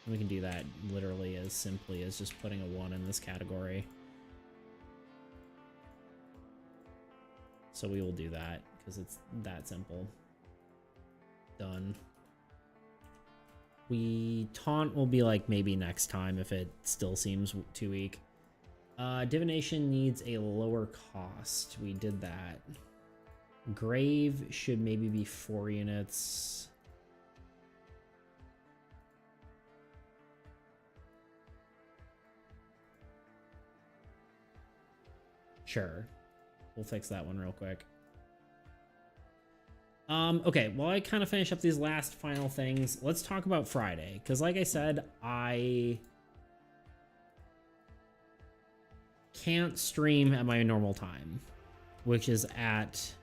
And we can do that literally as simply as just putting a 1 in this category. So we will do that because it's that simple. Done. Taunt will be like maybe next time if it still seems too weak. Divination needs a lower cost. We did that. Grave should maybe be 4 units. Sure. We'll fix that one real quick. Okay, while I kind of finish up these last final things, let's talk about Friday. Because like I said, I can't stream at my normal time, which is at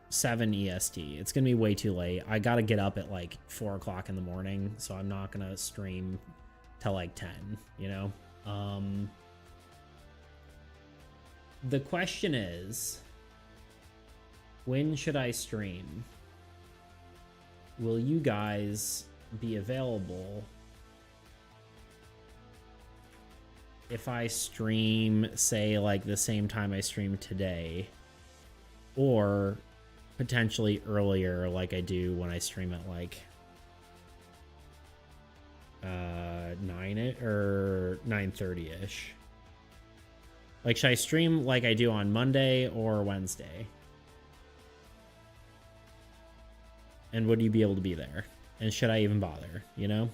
7 EST. It's gonna be way too late. I gotta get up at like 4 o'clock in the morning, so I'm not gonna stream till like 10, you know? The question is, when should I stream? Will you guys be available if I stream, say, like the same time I stream today, or potentially earlier like I do when I stream at like 9 or 9:30ish? Like, should I stream like I do on Monday or Wednesday? And would you be able to be there? And should I even bother, you know?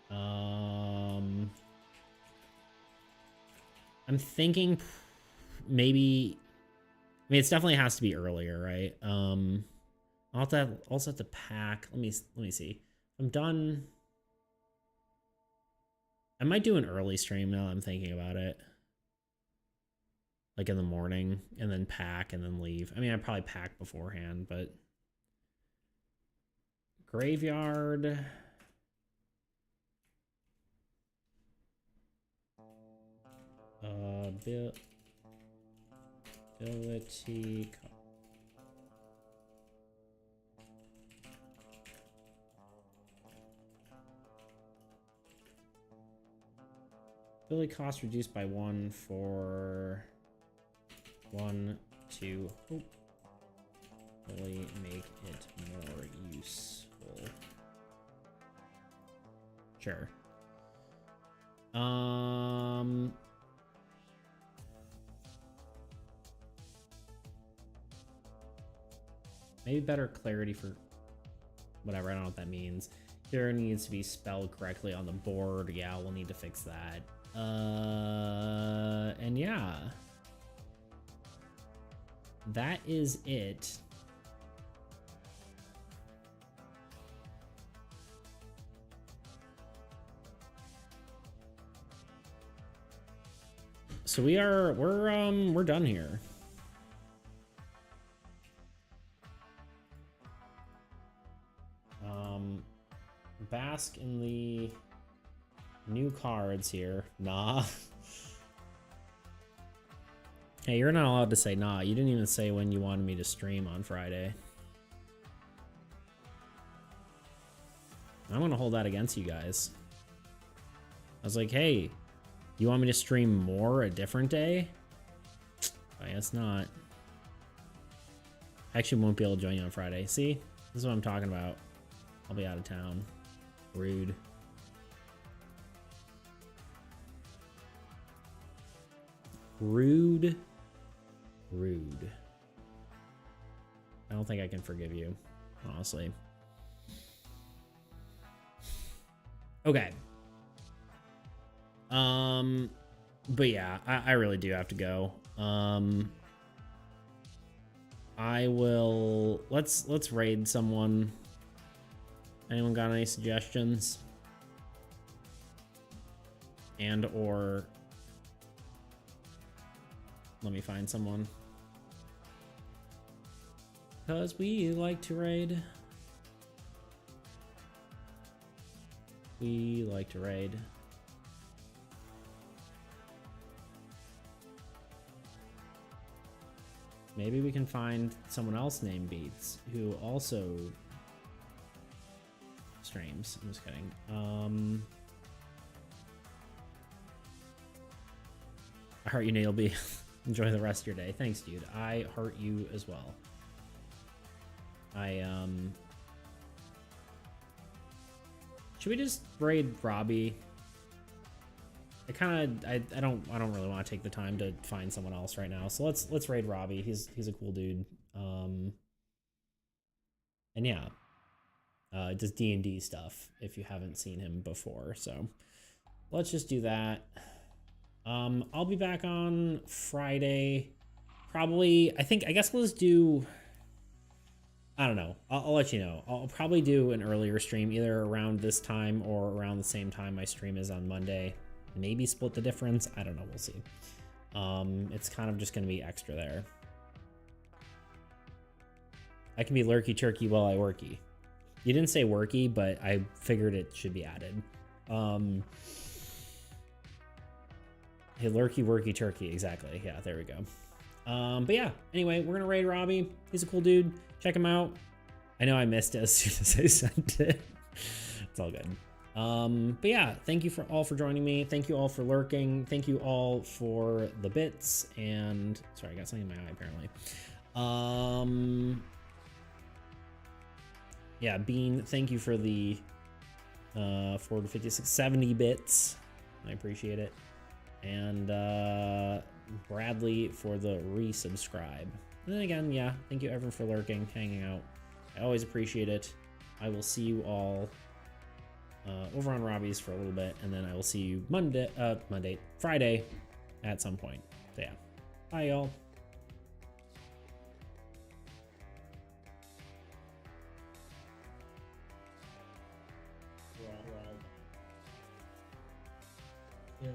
I'm thinking maybe mean, it definitely has to be earlier, right? I'll also have to pack. Let me see. I'm done. I might do an early stream now that I'm thinking about it. Like in the morning, and then pack and then leave. I mean, I'd probably pack beforehand, but graveyard. Ability. Ability cost reduced by 1 for 1 to hopefully make it more useful. Sure. Maybe better clarity for whatever. I don't know what that means. There needs to be spelled correctly on the board. Yeah, we'll need to fix that. And yeah, that is it. So we're done here. Bask in the new cards here. Nah. Hey, you're not allowed to say nah. You didn't even say when you wanted me to stream on Friday. I'm gonna hold that against you guys. I was like, hey, you want me to stream more a different day? I guess not. I actually won't be able to join you on Friday. See? This is what I'm talking about. I'll be out of town. Rude. Rude. Rude. I don't think I can forgive you, honestly. Okay. But yeah, I really do have to go. I will let's raid someone. Anyone got any suggestions? And or let me find someone. Because we like to raid. We like to raid. Maybe we can find someone else named Beats who also streams. I'm just kidding. I heart you, Nailby. Enjoy the rest of your day. Thanks, dude. I heart you as well. Should we just raid Robbie? I don't really want to take the time to find someone else right now. So let's raid Robbie. He's a cool dude. And yeah. Does D&D stuff if you haven't seen him before. So let's just do that. I'll be back on Friday. Probably, I guess we'll just do, I don't know. I'll let you know. I'll probably do an earlier stream either around this time or around the same time my stream is on Monday. Maybe split the difference. I don't know. We'll see. It's kind of just going to be extra there. I can be lurky turkey while I worky. You didn't say worky, but I figured it should be added. Hey, lurky, worky, turkey. Exactly. Yeah, there we go. But yeah, anyway, we're going to raid Robbie. He's a cool dude. Check him out. I know I missed it as soon as I sent it. It's all good. But yeah, thank you all for joining me. Thank you all for lurking. Thank you all for the bits. And sorry, I got something in my eye apparently. Yeah, Bean, thank you for the 4 to 56, 70 bits. I appreciate it. And Bradley for the resubscribe. And then again, yeah, thank you everyone for lurking, hanging out. I always appreciate it. I will see you all over on Robbie's for a little bit, and then I will see you Friday at some point. So yeah, bye y'all. your